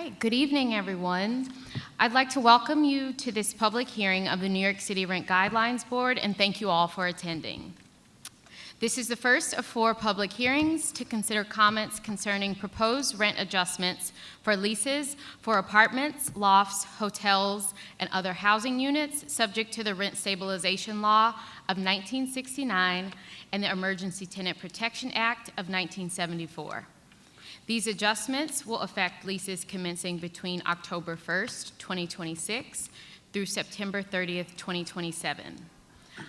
right, good evening, everyone. I'd like to welcome you to this public hearing of the New York City Rent Guidelines Board, and thank you all for attending. This is the first of 4 public hearings to consider comments concerning proposed rent adjustments for leases for apartments, lofts, hotels, and other housing units subject to the Rent Stabilization Law of 1969 and the Emergency Tenant Protection Act of 1974. These adjustments will affect leases commencing between October 1st, 2026 through September 30th, 2027.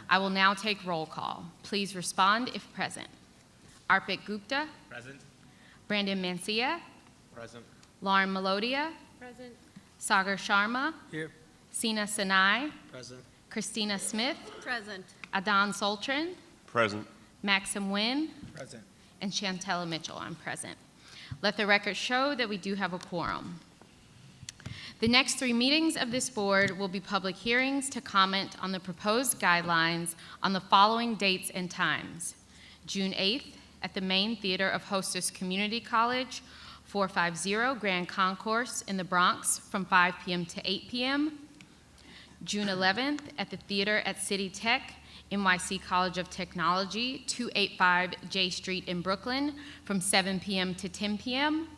I will now take roll call. Please respond if present. Arpit Gupta. Present. Brandon Mancia. Present. Lauren Melodia. Present. Sagar Sharma. Here. Sina Sinai. Present. Christina Smith. Present. Adan Soltran. Present. Maxim Nguyen. Present. And Chantella Mitchell. I'm present. Let the record show that we do have a quorum. The next 3 meetings of this board will be public hearings to comment on the proposed guidelines on the following dates and times. June 8th at the Main Theater of Hostess Community College, 450 Grand Concourse in the Bronx from 5 p.m. to 8 p.m. June 11th at the Theater at City Tech, NYC College of Technology, 285 J Street in Brooklyn from 7 p.m. to 10 p.m.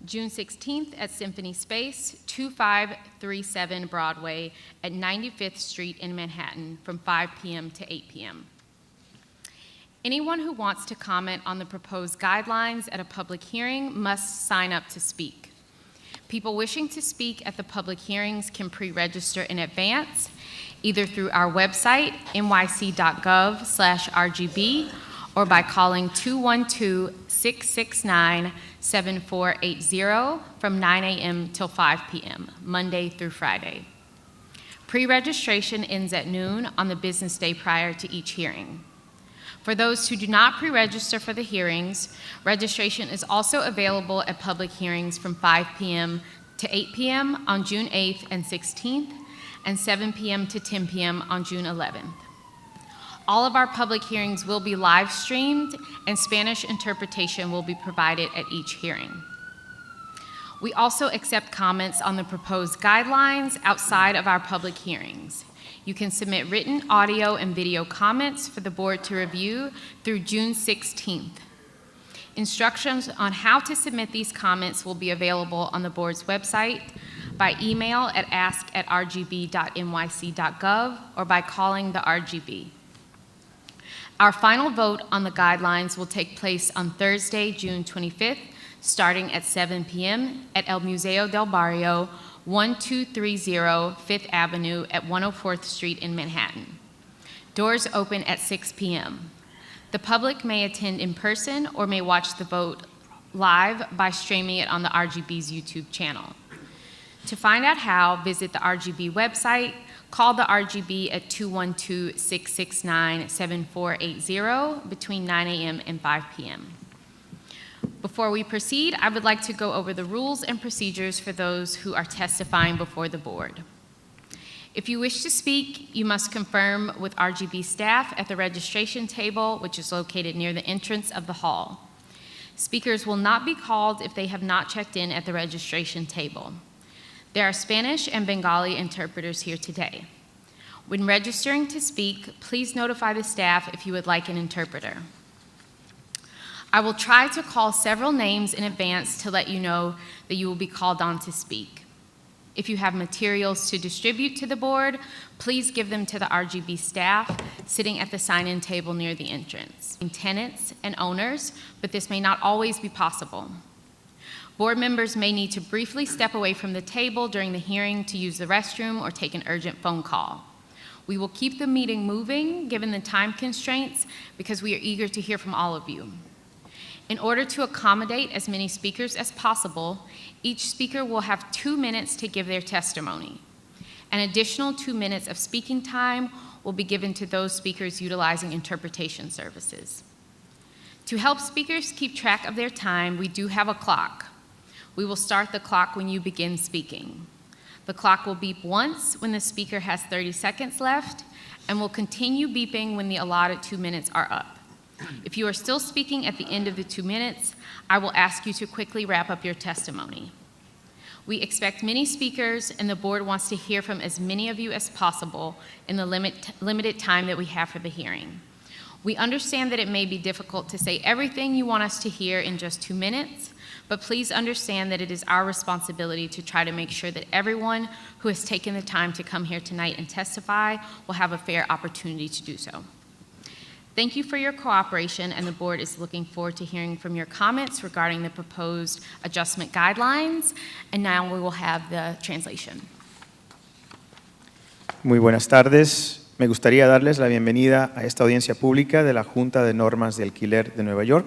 June 16th at Symphony Space, 2537 Broadway at 95th Street in Manhattan from 5 p.m. to 8 p.m. Anyone who wants to comment on the proposed guidelines at a public hearing must sign up to speak. People wishing to speak at the public hearings can pre-register in advance, either through our website, nyc.gov/RGB, or by calling 212-669-7480 from 9 a.m. till 5 p.m., Monday through Friday. Pre-registration ends at noon on the business day prior to each hearing. For those who do not pre-register for the hearings, registration is also available at public hearings from 5 p.m. to 8 p.m. on June 8th and 16th, and 7 p.m. to 10 p.m. on June 11th. All of our public hearings will be live streamed, and Spanish interpretation will be provided at each hearing. We also accept comments on the proposed guidelines outside of our public hearings. You can submit written audio and video comments for the board to review through June 16th. Instructions on how to submit these comments will be available on the board's website, by email at ask@rgb.nyc.gov, or by calling the RGB. Our final vote on the guidelines will take place on Thursday, June 25th, starting at 7 p.m. at El Museo del Barrio, 1230 Fifth Avenue at 104th Street in Manhattan. Doors open at 6 p.m. The public may attend in person or may watch the vote live by streaming it on the RGB's YouTube channel. To find out how, visit the RGB website, call the RGB at 212-669-7480 between 9 a.m. and 5 p.m. Before we proceed, I would like to go over the rules and procedures for those who are testifying before the board. If you wish to speak, you must confirm with RGB staff at the registration table, which is located near the entrance of the hall. Speakers will not be called if they have not checked in at the registration table. There are Spanish and Bengali interpreters here today. When registering to speak, please notify the staff if you would like an interpreter. I will try to call several names in advance to let you know that you will be called on to speak. If you have materials to distribute to the board, please give them to the RGB staff sitting at the sign-in table near the entrance. Tenants and owners, but this may not always be possible. Board members may need to briefly step away from the table during the hearing to use the restroom or take an urgent phone call. We will keep the meeting moving given the time constraints because we are eager to hear from all of you. In order to accommodate as many speakers as possible, each speaker will have 2 minutes to give their testimony. An additional 2 minutes of speaking time will be given to those speakers utilizing interpretation services. To help speakers keep track of their time, we do have a clock. We will start the clock when you begin speaking. The clock will beep once when the speaker has 30 seconds left, and will continue beeping when the allotted 2 minutes are up. If you are still speaking at the end of the 2 minutes, I will ask you to quickly wrap up your testimony. We expect many speakers, and the board wants to hear from as many of you as possible in the limited time that we have for the hearing. We understand that it may be difficult to say everything you want us to hear in just 2 minutes, but please understand that it is our responsibility to try to make sure that everyone who has taken the time to come here tonight and testify will have a fair opportunity to do so. Thank you for your cooperation, and the board is looking forward to hearing from your comments regarding the proposed adjustment guidelines. And now we will have the translation. Muy buenas tardes. Me gustaría darles la bienvenida a esta audiencia pública de la Junta de Normas de Alquiler de Nueva York.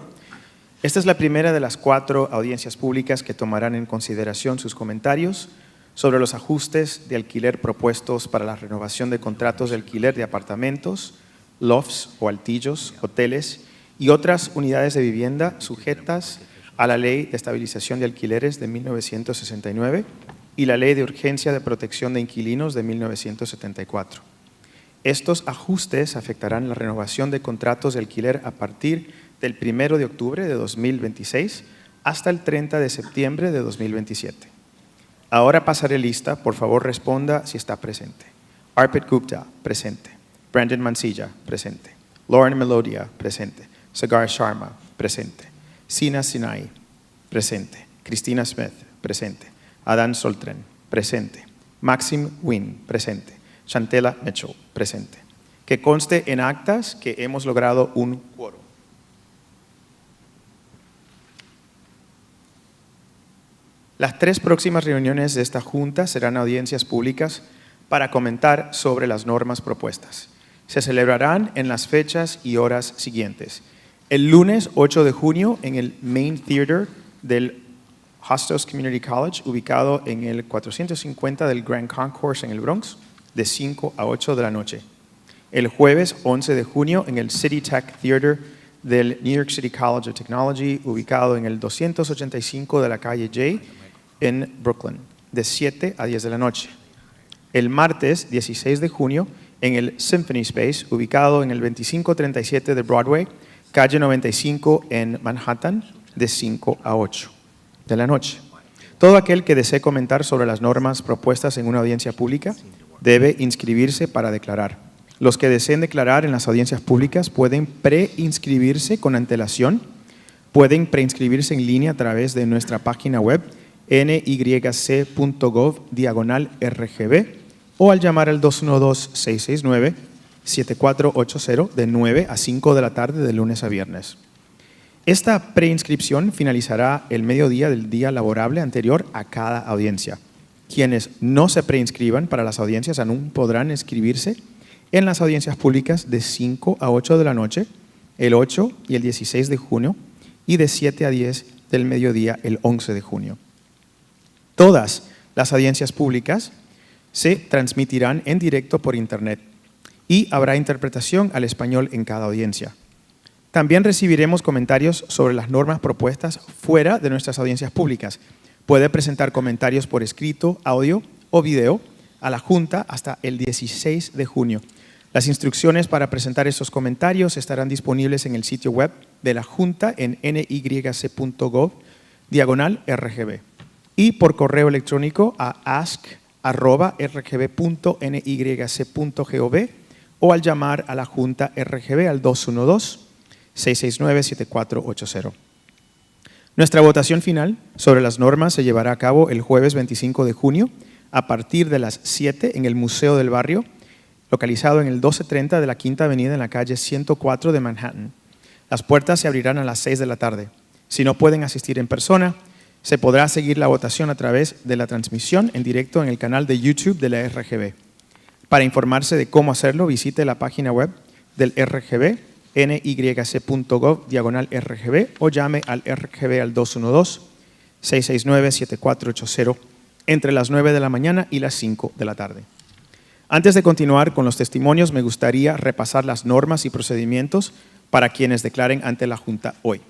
Esta es la primera de las 4 audiencias públicas que tomarán en consideración sus comentarios sobre los ajustes de alquiler propuestos para la renovación de contratos de alquiler de apartamentos, lofts o altillos, hoteles y otras unidades de vivienda sujetas a la Ley de Estabilización de Alquileres de 1969 y la Ley de Urgencia de Protección de Inquilinos de 1974. Estos ajustes afectarán la renovación de contratos de alquiler a partir del 1 de octubre de 2026 hasta el 30 de septiembre de 2027. Ahora pasaré lista, por favor responda si está presente. Arpit Gupta, presente. Brandon Mancilla, presente. Lauren Melodia, presente. Sagar Sharma, presente. Sina Sinai, presente. Cristina Smith, presente. Adan Soltren, presente. Maxim Wynn, presente. Chantela Mitchell, presente. Que conste en actas que hemos logrado un quórum. Las 3 próximas reuniones de esta Junta serán audiencias públicas para comentar sobre las normas propuestas. Se celebrarán en las fechas y horas siguientes. El lunes 8 de junio en el Main Theater del Hostos Community College, ubicado en el 450 del Grand Concourse en el Bronx, de 5 a 8 de la noche. El jueves 11 de junio en el City Tech Theater del New York City College of Technology, ubicado en el 285 de la calle J en Brooklyn, de 7 a 10 de la noche. El martes 16 de junio en el Symphony Space, ubicado en el 2537 de Broadway, calle 95 en Manhattan, de 5 a 8 de la noche. Todo aquel que desee comentar sobre las normas propuestas en una audiencia pública debe inscribirse para declarar. Los que deseen declarar en las audiencias públicas pueden preinscribirse con antelación, pueden preinscribirse en línea a través de nuestra página web nyc.gov/RGB o al llamar al 212-669-7480 de 9 a 5 de la tarde de lunes a viernes. Esta preinscripción finalizará el mediodía del día laborable anterior a cada audiencia. Quienes no se preinscriban para las audiencias aún podrán inscribirse en las audiencias públicas de 5 a 8 de la noche, el 8 y el 16 de junio, y de 7 a 10 del mediodía, el 11 de junio. Todas las audiencias públicas se transmitirán en directo por Internet y habrá interpretación al español en cada audiencia. También recibiremos comentarios sobre las normas propuestas fuera de nuestras audiencias públicas. Puede presentar comentarios por escrito, audio o video a la Junta hasta el 16 de junio. Las instrucciones para presentar estos comentarios estarán disponibles en el sitio web de la Junta en nyc.gov/RGB y por correo electrónico a ask@rgb.nyc.gov o al llamar a la Junta RGB al 212-669-7480. Nuestra votación final sobre las normas se llevará a cabo el jueves 25 de junio a partir de las 7 en el Museo del Barrio, localizado en el 1230 de la Quinta Avenida en la calle 104 de Manhattan. Las puertas se abrirán a las 6 de la tarde. Si no pueden asistir en persona, se podrá seguir la votación a través de la transmisión en directo en el canal de YouTube de la RGB. Para informarse de cómo hacerlo, visite la página web del RGB, nyc.gov/RGB o llame al RGB al 212-669-7480 entre las 9 de la mañana y las 5 de la tarde. Antes de continuar con los testimonios, me gustaría repasar las normas y procedimientos para quienes declaren ante la Junta hoy.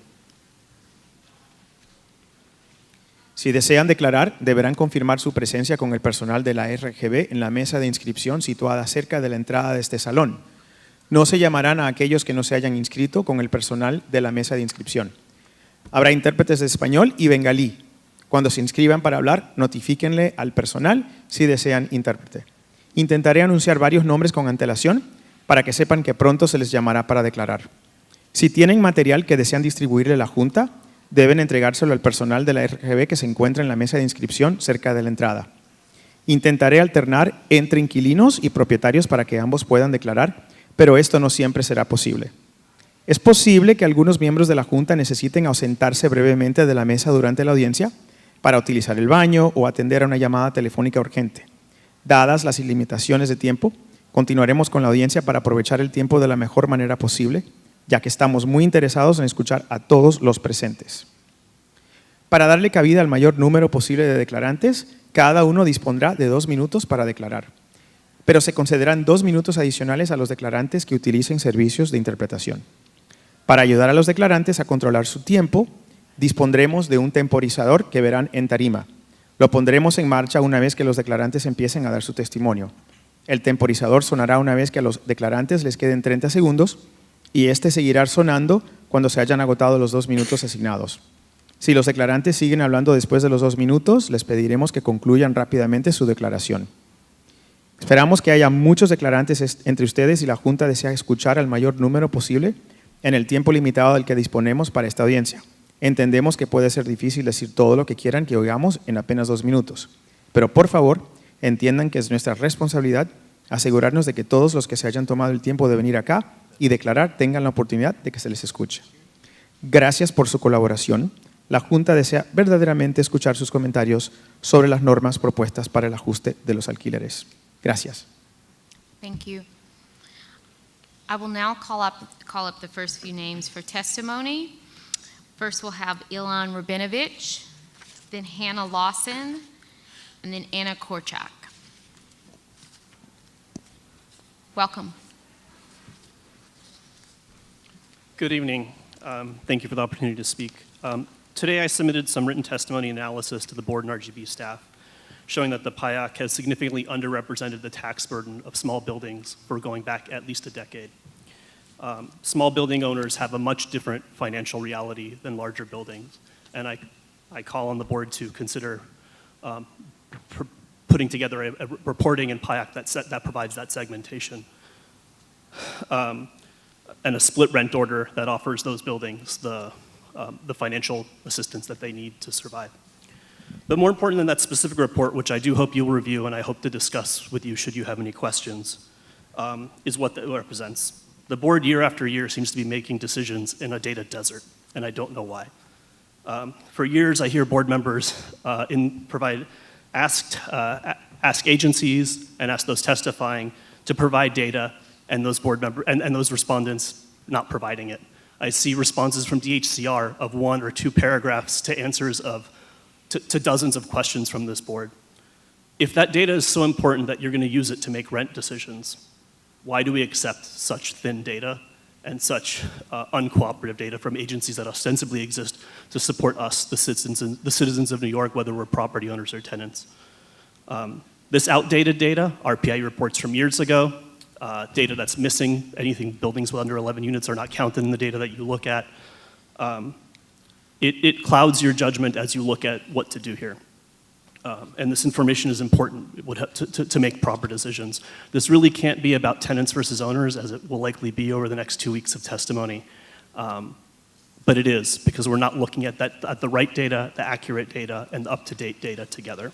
Si desean declarar, deberán confirmar su presencia con el personal de la RGB en la mesa de inscripción situada cerca de la entrada de este salón. No se llamarán a aquellos que no se hayan inscrito con el personal de la mesa de inscripción. Habrá intérpretes de español y bengalí. Cuando se inscriban para hablar, notifíquenle al personal si desean intérprete. Intentaré anunciar varios nombres con antelación para que sepan que pronto se les llamará para declarar. Si tienen material que desean distribuirle a la Junta, deben entregárselo al personal de la RGB que se encuentra en la mesa de inscripción cerca de la entrada. Intentaré alternar entre inquilinos y propietarios para que ambos puedan declarar, pero esto no siempre será posible. Es posible que algunos miembros de la Junta necesiten ausentarse brevemente de la mesa durante la audiencia para utilizar el baño o atender a una llamada telefónica urgente. Dadas las limitaciones de tiempo, continuaremos con la audiencia para aprovechar el tiempo de la mejor manera posible, ya que estamos muy interesados en escuchar a todos los presentes. Para darle cabida al mayor número posible de declarantes, cada uno dispondrá de 2 minutos para declarar, pero se concederán 2 minutos adicionales a los declarantes que utilicen servicios de interpretación. Para ayudar a los declarantes a controlar su tiempo, dispondremos de un temporizador que verán en tarima. Lo pondremos en marcha una vez que los declarantes empiecen a dar su testimonio. El temporizador sonará una vez que a los declarantes les queden 30 segundos y este seguirá sonando cuando se hayan agotado los 2 minutos asignados. Si los declarantes siguen hablando después de los 2 minutos, les pediremos que concluyan rápidamente su declaración. Esperamos que haya muchos declarantes entre ustedes y la Junta desea escuchar al mayor número posible en el tiempo limitado del que disponemos para esta audiencia. Entendemos que puede ser difícil decir todo lo que quieran que oigamos en apenas 2 minutos, pero por favor, entiendan que es nuestra responsabilidad asegurarnos de que todos los que se hayan tomado el tiempo de venir acá y declarar tengan la oportunidad de que se les escuche. Gracias por su colaboración. La Junta desea verdaderamente escuchar sus comentarios sobre las normas propuestas para el ajuste de los alquileres. Gracias. Thank you. I will now call up the first few names for testimony. First, we'll have Ilan Rabinovich, then Hannah Lawson, and then Anna Korchak. Welcome. Good evening. Thank you for the opportunity to speak. Today I submitted some written testimony analysis to the board and RGB staff, showing that the PIAC has significantly underrepresented the tax burden of small buildings for going back at least a decade. Small building owners have a much different financial reality than larger buildings, and I call on the board to consider putting together a reporting in PIAC that provides that segmentation. And a split rent order that offers those buildings the financial assistance that they need to survive. But more important than that specific report, which I do hope you will review and I hope to discuss with you should you have any questions, is what it represents. The board year after year seems to be making decisions in a data desert, and I don't know why. For years, I hear board members ask agencies and ask those testifying to provide data, and those board members and those respondents not providing it. I see responses from DHCR of 1 or 2 paragraphs to answers to dozens of questions from this board. If that data is so important that you're going to use it to make rent decisions, why do we accept such thin data and such uncooperative data from agencies that ostensibly exist to support us, the citizens of New York, whether we're property owners or tenants? This outdated data, RPI reports from years ago, data that's missing, anything buildings with under 11 units are not counted in the data that you look at. It clouds your judgment as you look at what to do here. And this information is important to make proper decisions. This really can't be about tenants versus owners, as it will likely be over the next 2 weeks of testimony. But it is, because we're not looking at the right data, the accurate data, and the up-to-date data together.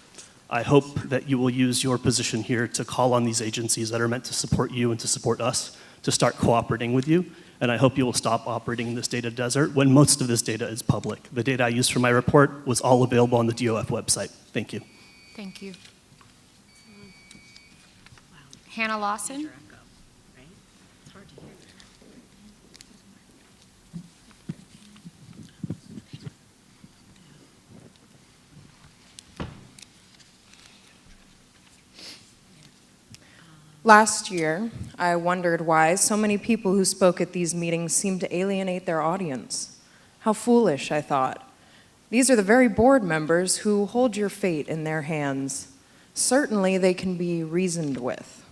I hope that you will use your position here to call on these agencies that are meant to support you and to support us to start cooperating with you. And I hope you will stop operating in this data desert when most of this data is public. The data I used for my report was all available on the DOF website. Thank you. Thank you. Hannah Lawson? Last year, I wondered why so many people who spoke at these meetings seemed to alienate their audience. How foolish, I thought. These are the very board members who hold your fate in their hands. Certainly, they can be reasoned with.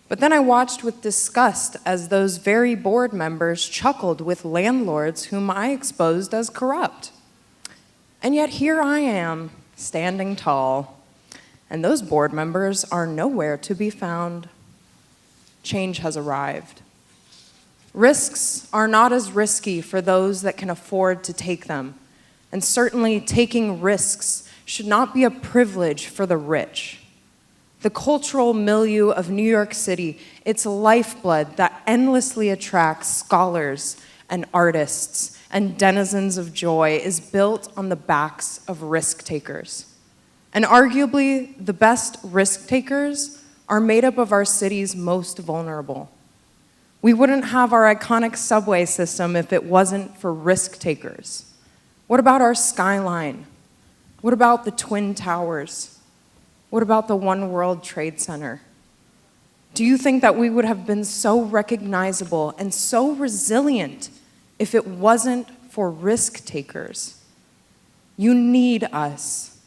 But then I watched with disgust as those very board members chuckled with landlords whom I exposed as corrupt. And yet here I am, standing tall, and those board members are nowhere to be found. Change has arrived. Risks are not as risky for those that can afford to take them, and certainly taking risks should not be a privilege for the rich. The cultural milieu of New York City, its lifeblood that endlessly attracts scholars and artists and denizens of joy, is built on the backs of risk takers. And arguably, the best risk takers are made up of our city's most vulnerable. We wouldn't have our iconic subway system if it wasn't for risk takers. What about our skyline? What about the Twin Towers? What about the One World Trade Center? Do you think that we would have been so recognizable and so resilient if it wasn't for risk takers? You need us.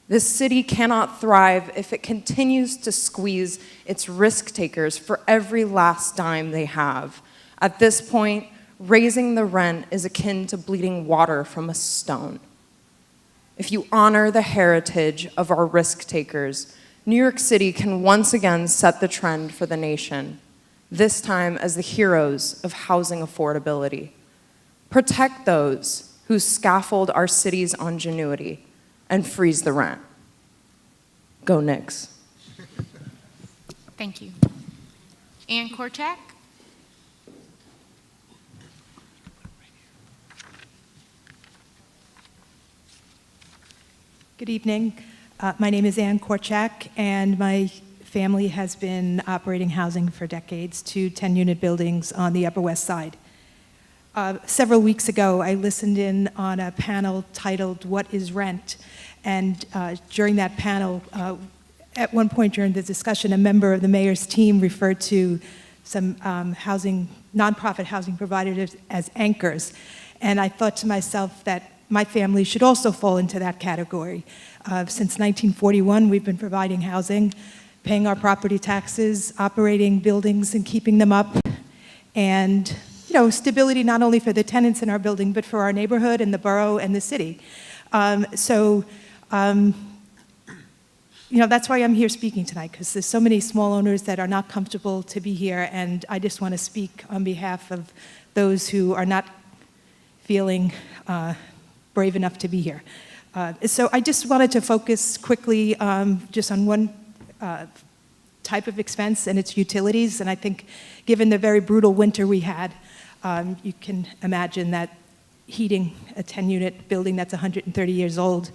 This city cannot thrive if it continues to squeeze its risk takers for every last dime they have. At this point, raising the rent is akin to bleeding water from a stone. If you honor the heritage of our risk takers, New York City can once again set the trend for the nation, this time as the heroes of housing affordability. Protect those who scaffold our city's ingenuity and freeze the rent. Go Knicks. Thank you. Ann Korchak? Good evening. My name is Ann Korchak, and my family has been operating housing for decades, 2 10-unit buildings on the Upper West Side. Several weeks ago, I listened in on a panel titled, "What is Rent?" And during that panel, at one point during the discussion, a member of the mayor's team referred to some nonprofit housing providers as anchors. And I thought to myself that my family should also fall into that category. Since 1941, we've been providing housing, paying our property taxes, operating buildings and keeping them up, and stability not only for the tenants in our building, but for our neighborhood and the borough and the city. That's why I'm here speaking tonight, because there's so many small owners that are not comfortable to be here, and I just want to speak on behalf of those who are not feeling brave enough to be here. So I just wanted to focus quickly just on one type of expense, and it's utilities. And I think given the very brutal winter we had, you can imagine that heating a 10-unit building that's 130 years old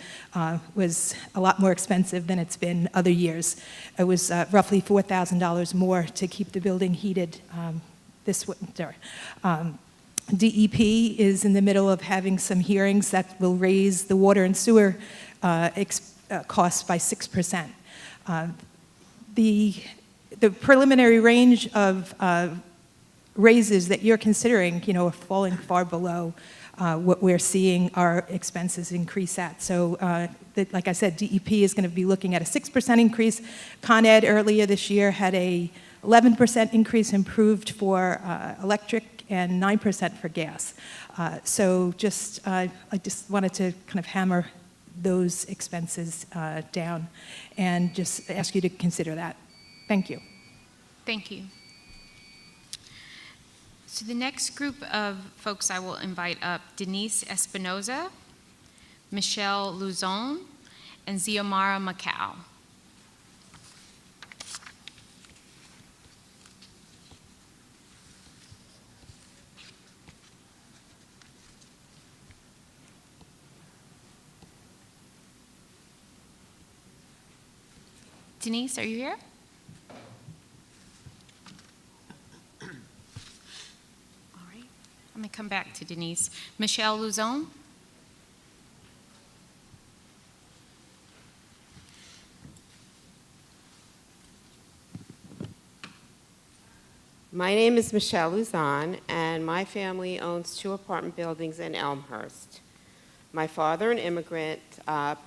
was a lot more expensive than it's been other years. It was roughly $4,000 more to keep the building heated this winter. DEP is in the middle of having some hearings that will raise the water and sewer costs by 6%. The preliminary range of raises that you're considering, are falling far below what we're seeing our expenses increase at. So, like I said, DEP is going to be looking at a 6% increase. Con Ed earlier this year had a 11% increase improved for electric and 9% for gas. So I just wanted to kind of hammer those expenses down and just ask you to consider that. Thank you. Thank you. So the next group of folks I will invite up, Denise Espinoza, Michelle Luzon, and Ziomara Macau. Denise, are you here? All right. I'm going to come back to Denise. Michelle Luzon? My name is Michelle Luzon, and my family owns 2 apartment buildings in Elmhurst. My father, an immigrant,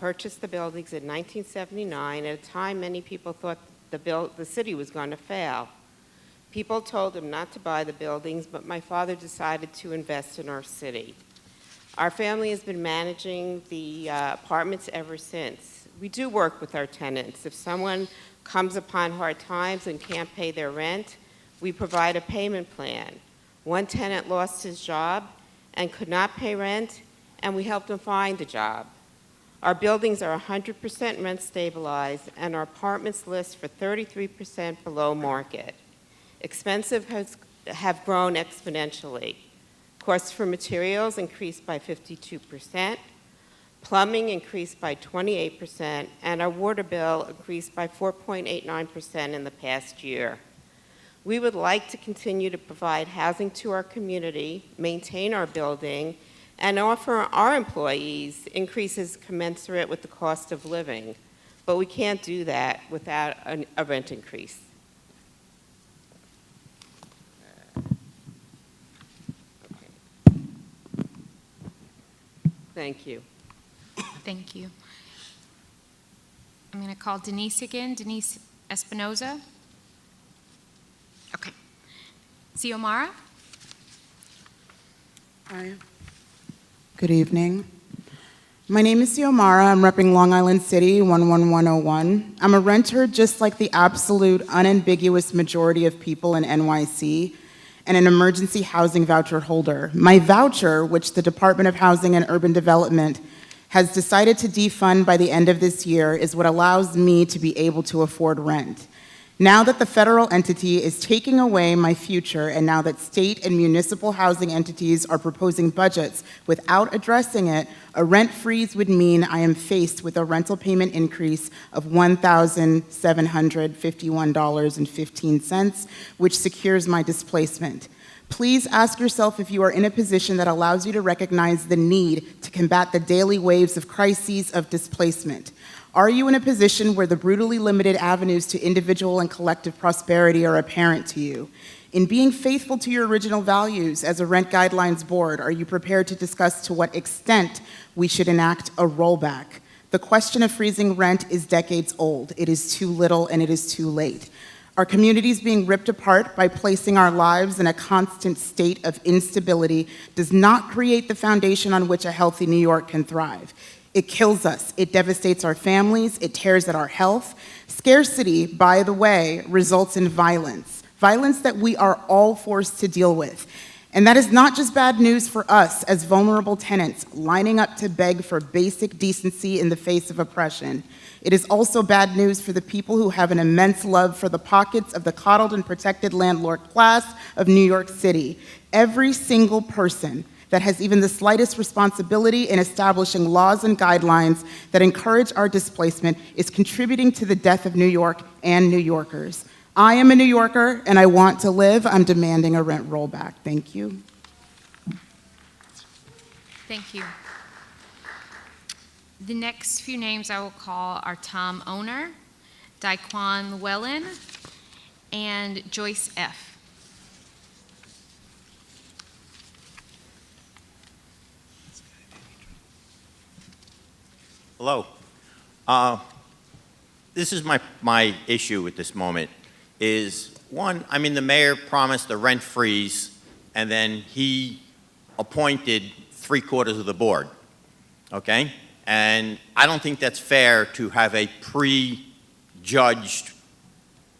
purchased the buildings in 1979 at a time many people thought the city was going to fail. People told him not to buy the buildings, but my father decided to invest in our city. Our family has been managing the apartments ever since. We do work with our tenants. If someone comes upon hard times and can't pay their rent, we provide a payment plan. One tenant lost his job and could not pay rent, and we helped him find a job. Our buildings are 100% rent stabilized, and our apartments list for 33% below market. Expenses have grown exponentially. Costs for materials increased by 52%, plumbing increased by 28%, and our water bill increased by 4.89% in the past year. We would like to continue to provide housing to our community, maintain our building, and offer our employees increases commensurate with the cost of living. But we can't do that without a rent increase. Thank you. Thank you. I'm going to call Denise again, Denise Espinoza. Okay. Xiomara? Hi. Good evening. My name is Xiomara. I'm repping Long Island City, 11101. I'm a renter just like the absolute unambiguous majority of people in NYC and an emergency housing voucher holder. My voucher, which the Department of Housing and Urban Development has decided to defund by the end of this year, is what allows me to be able to afford rent. Now that the federal entity is taking away my future, and now that state and municipal housing entities are proposing budgets without addressing it, a rent freeze would mean I am faced with a rental payment increase of $1,751.15, which secures my displacement. Please ask yourself if you are in a position that allows you to recognize the need to combat the daily waves of crises of displacement. Are you in a position where the brutally limited avenues to individual and collective prosperity are apparent to you? In being faithful to your original values as a Rent Guidelines Board, are you prepared to discuss to what extent we should enact a rollback? The question of freezing rent is decades old. It is too little and it is too late. Our community is being ripped apart by placing our lives in a constant state of instability does not create the foundation on which a healthy New York can thrive. It kills us. It devastates our families. It tears at our health. Scarcity, by the way, results in violence. Violence that we are all forced to deal with. And that is not just bad news for us as vulnerable tenants lining up to beg for basic decency in the face of oppression. It is also bad news for the people who have an immense love for the pockets of the coddled and protected landlord class of New York City. Every single person that has even the slightest responsibility in establishing laws and guidelines that encourage our displacement is contributing to the death of New York and New Yorkers. I am a New Yorker, and I want to live. I'm demanding a rent rollback. Thank you. Thank you. The next few names I will call are Tom Owner, Daquan Llewellyn, and Joyce F. Hello. This is my issue at this moment is, one, I mean, the mayor promised a rent freeze, and then he appointed 3/4 of the board, okay? And I don't think that's fair to have a prejudged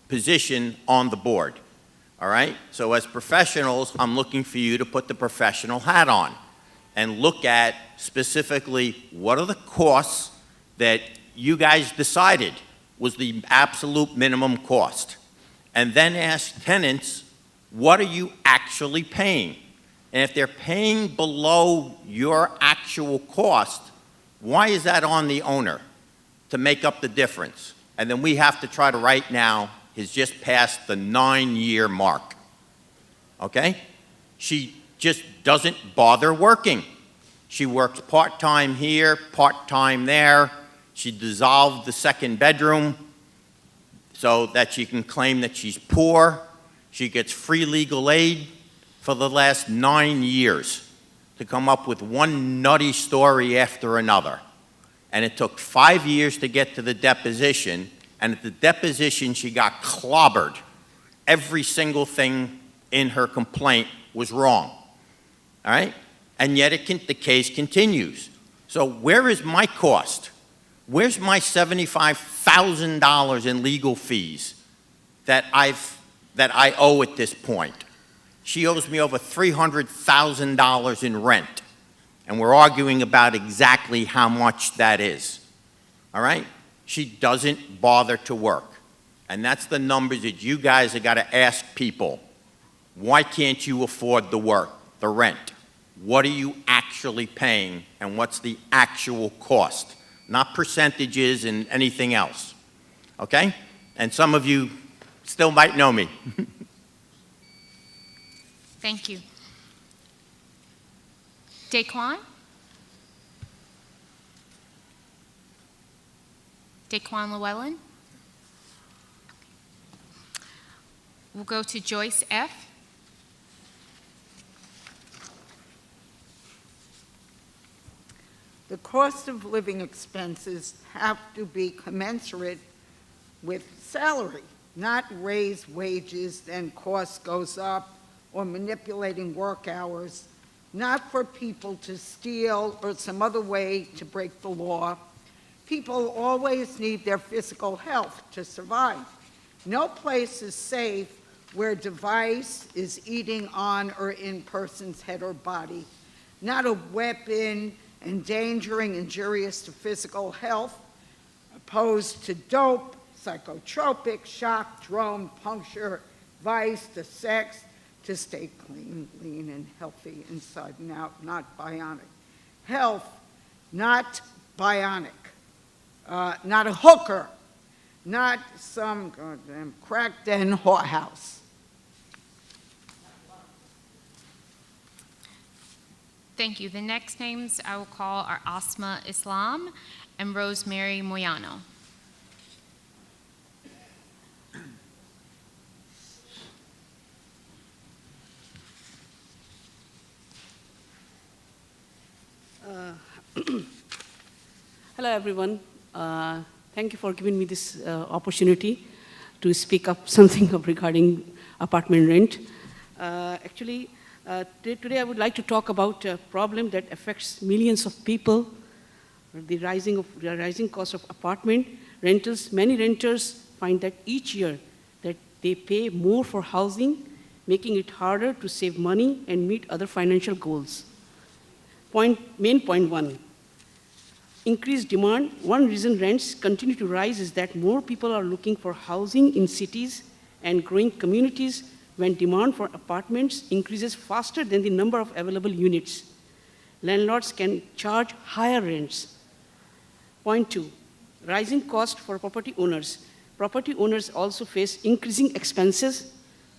position on the board, all right? So as professionals, I'm looking for you to put the professional hat on and look at specifically what are the costs that you guys decided was the absolute minimum cost. And then ask tenants, what are you actually paying? And if they're paying below your actual cost, why is that on the owner to make up the difference? And then we have to try to, right now, has just passed the 9-year mark, okay? She just doesn't bother working. She works part-time here, part-time there. She dissolved the second bedroom so that she can claim that she's poor. She gets free legal aid for the last 9 years to come up with one nutty story after another. And it took 5 years to get to the deposition, and at the deposition she got clobbered. Every single thing in her complaint was wrong, all right? and yet the case continues. So where is my cost? Where's my $75,000 in legal fees that I owe at this point? She owes me over $300,000 in rent, and we're arguing about exactly how much that is. All right? She doesn't bother to work. And that's the numbers that you guys have got to ask people. Why can't you afford the work, the rent? What are you actually paying, and what's the actual cost? Not percentages and anything else. Okay? And some of you still might know me. Thank you. Daquan? Daquan Llewellyn? We'll go to Joyce F. The cost of living expenses have to be commensurate with salary, not raise wages, then cost goes up, or manipulating work hours, not for people to steal or some other way to break the law. People always need their physical health to survive. No place is safe where a device is eating on or in person's head or body, not a weapon endangering, injurious to physical health, opposed to dope, psychotropic, shock, drone, puncture, vice, to sex, to stay clean, lean, and healthy inside and out, not bionic. Health, not bionic. Not a hooker, not some goddamn crack den whorehouse. Thank you. The next names I will call are Asma Islam and Rosemary Moyano. Hello, everyone. Thank you for giving me this opportunity to speak up something regarding apartment rent. Actually, today I would like to talk about a problem that affects millions of people, the rising cost of apartment rentals. Many renters find that each year that they pay more for housing, making it harder to save money and meet other financial goals. Main point one. Increased demand. One reason rents continue to rise is that more people are looking for housing in cities and growing communities when demand for apartments increases faster than the number of available units. Landlords can charge higher rents. Point two, rising cost for property owners. Property owners also face increasing expenses.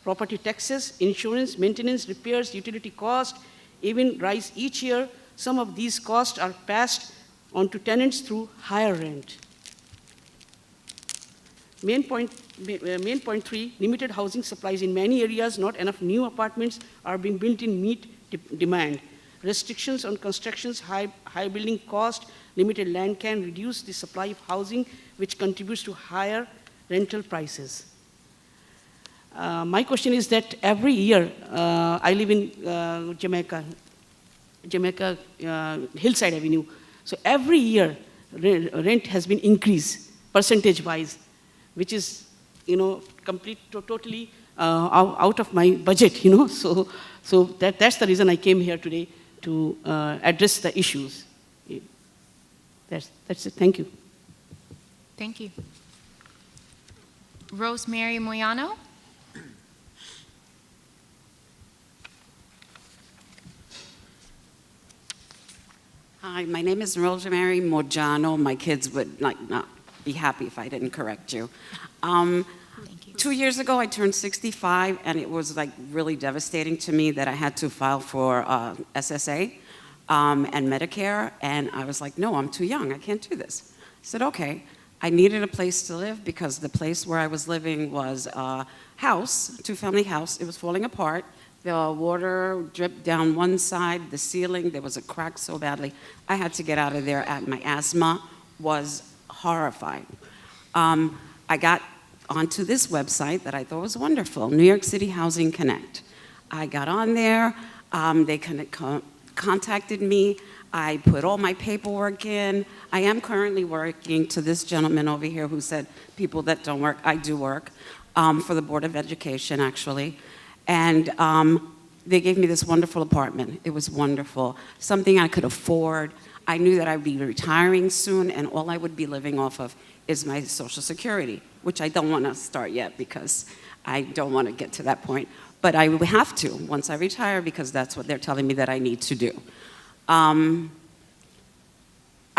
Property taxes, insurance, maintenance, repairs, utility costs even rise each year. Some of these costs are passed on to tenants through higher rent. Main point three, limited housing supplies in many areas. Not enough new apartments are being built in meet demand. Restrictions on constructions, high building cost, limited land can reduce the supply of housing, which contributes to higher rental prices. My question is that every year, I live in Jamaica, Hillside Avenue. So every year, rent has been increased percentage-wise, which is, totally out of my budget, So that's the reason I came here today to address the issues. That's it. Thank you. Thank you. Rosemary Moyano. Hi, my name is Rosemary Mojano. My kids would not be happy if I didn't correct you. Thank you. 2 years ago, I turned 65, and it was really devastating to me that I had to file for SSA and Medicare, and I was like, no, I'm too young, I can't do this. I said, okay. I needed a place to live because the place where I was living was a house, two-family house. It was falling apart. The water dripped down one side, the ceiling, there was a crack so badly. I had to get out of there. My asthma was horrifying. I got onto this website that I thought was wonderful, New York City Housing Connect. I got on there. They contacted me. I put all my paperwork in. I am currently working, to this gentleman over here who said people that don't work, I do work, for the Board of Education, actually. And they gave me this wonderful apartment. It was wonderful, something I could afford. I knew that I'd be retiring soon, and all I would be living off of is my Social Security, which I don't want to start yet because I don't want to get to that point. But I will have to once I retire because that's what they're telling me that I need to do. I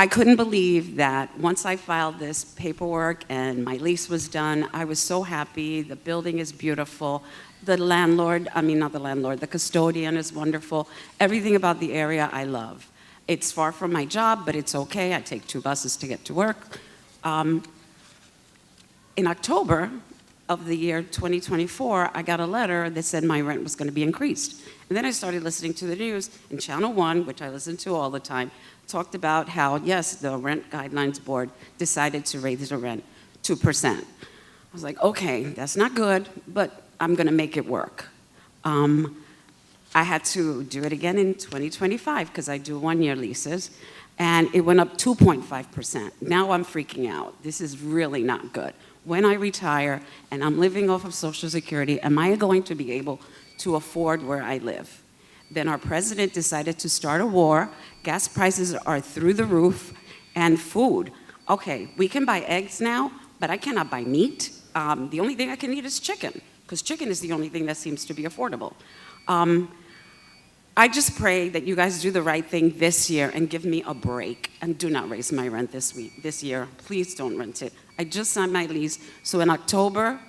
couldn't believe that once I filed this paperwork and my lease was done, I was so happy. The building is beautiful. The landlord, I mean, not the landlord, the custodian is wonderful. Everything about the area I love. It's far from my job, but it's okay. I take 2 buses to get to work. In October of the year 2024, I got a letter that said my rent was going to be increased. And then I started listening to the news, and Channel 1, which I listen to all the time, talked about how, yes, the Rent Guidelines Board decided to raise the rent 2%. I was like, okay, that's not good, but I'm going to make it work. I had to do it again in 2025 because I do 1-year leases, and it went up 2.5%. Now I'm freaking out. This is really not good. When I retire and I'm living off of Social Security, am I going to be able to afford where I live? Then our president decided to start a war. Gas prices are through the roof, and food. Okay, we can buy eggs now, but I cannot buy meat. The only thing I can eat is chicken, because chicken is the only thing that seems to be affordable. I just pray that you guys do the right thing this year and give me a break and do not raise my rent this year. Please don't rent it. I just signed my lease, so in October,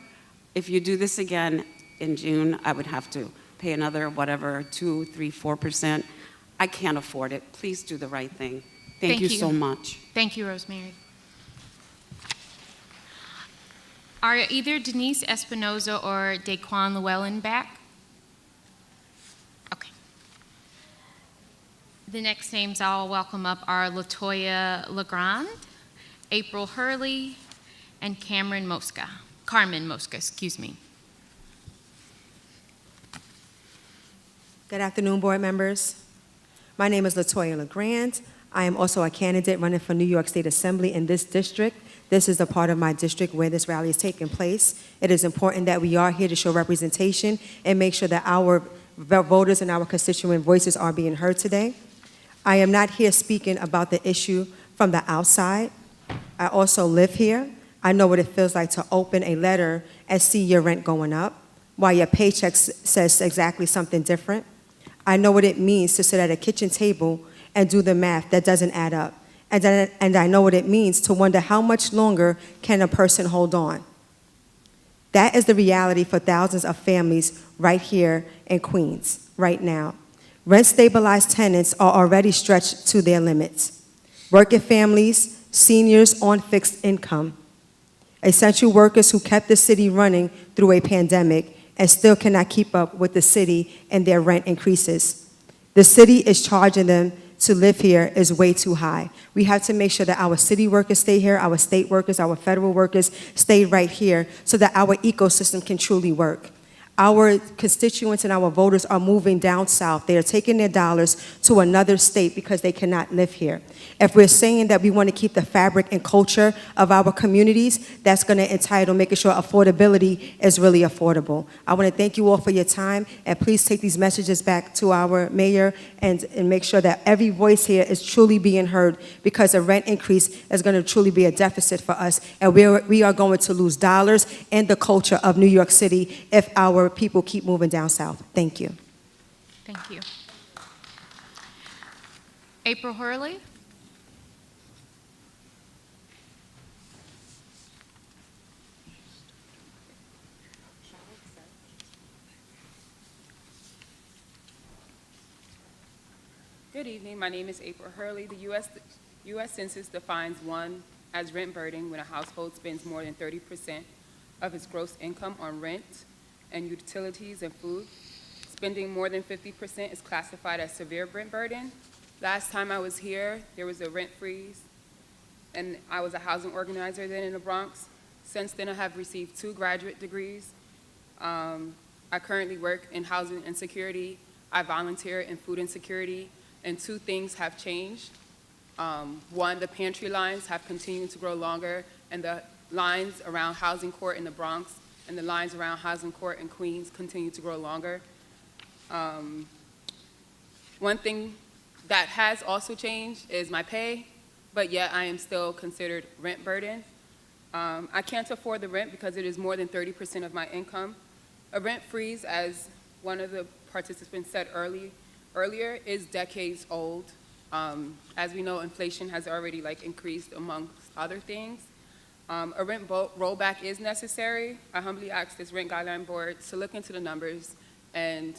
if you do this again in June, I would have to pay another whatever, 2%, 3%, 4%. I can't afford it. Please do the right thing. Thank you so much. Thank you, Rosemary. Are either Denise Espinoza or Daquan Llewellyn back? Okay. The next names I'll welcome up are Latoya Legrand, April Hurley, and Carmen Mosca, excuse me. Good afternoon, board members. My name is Latoya LeGrand. I am also a candidate running for New York State Assembly in this district. This is the part of my district where this rally is taking place. It is important that we are here to show representation and make sure that our voters and our constituent voices are being heard today. I am not here speaking about the issue from the outside. I also live here. I know what it feels like to open a letter and see your rent going up while your paycheck says exactly something different. I know what it means to sit at a kitchen table and do the math that doesn't add up. And I know what it means to wonder how much longer can a person hold on. That is the reality for thousands of families right here in Queens, right now. Rent-stabilized tenants are already stretched to their limits. Working families, seniors on fixed income, essential workers who kept the city running through a pandemic and still cannot keep up with the city and their rent increases. The city is charging them to live here is way too high. We have to make sure that our city workers stay here, our state workers, our federal workers stay right here so that our ecosystem can truly work. Our constituents and our voters are moving down south. They are taking their dollars to another state because they cannot live here. If we're saying that we want to keep the fabric and culture of our communities, that's going to entitle making sure affordability is really affordable. I want to thank you all for your time, and please take these messages back to our mayor and make sure that every voice here is truly being heard, because a rent increase is going to truly be a deficit for us, and we are going to lose dollars and the culture of New York City if our people keep moving down south. Thank you. Thank you. April Hurley. Good evening. My name is April Hurley. The U.S. Census defines one as rent burden when a household spends more than 30% of its gross income on rent and utilities and food. Spending more than 50% is classified as severe rent burden. Last time I was here, there was a rent freeze, and I was a housing organizer then in the Bronx. Since then, I have received 2 graduate degrees. I currently work in housing insecurity. I volunteer in food insecurity, and two things have changed. One, the pantry lines have continued to grow longer, and the lines around Housing Court in the Bronx and the lines around Housing Court in Queens continue to grow longer. One thing that has also changed is my pay, but yet I am still considered rent burden. I can't afford the rent because it is more than 30% of my income. A rent freeze, as one of the participants said earlier, is decades old. As we know, inflation has already increased amongst other things. A rent rollback is necessary. I humbly ask this Rent Guideline Board to look into the numbers and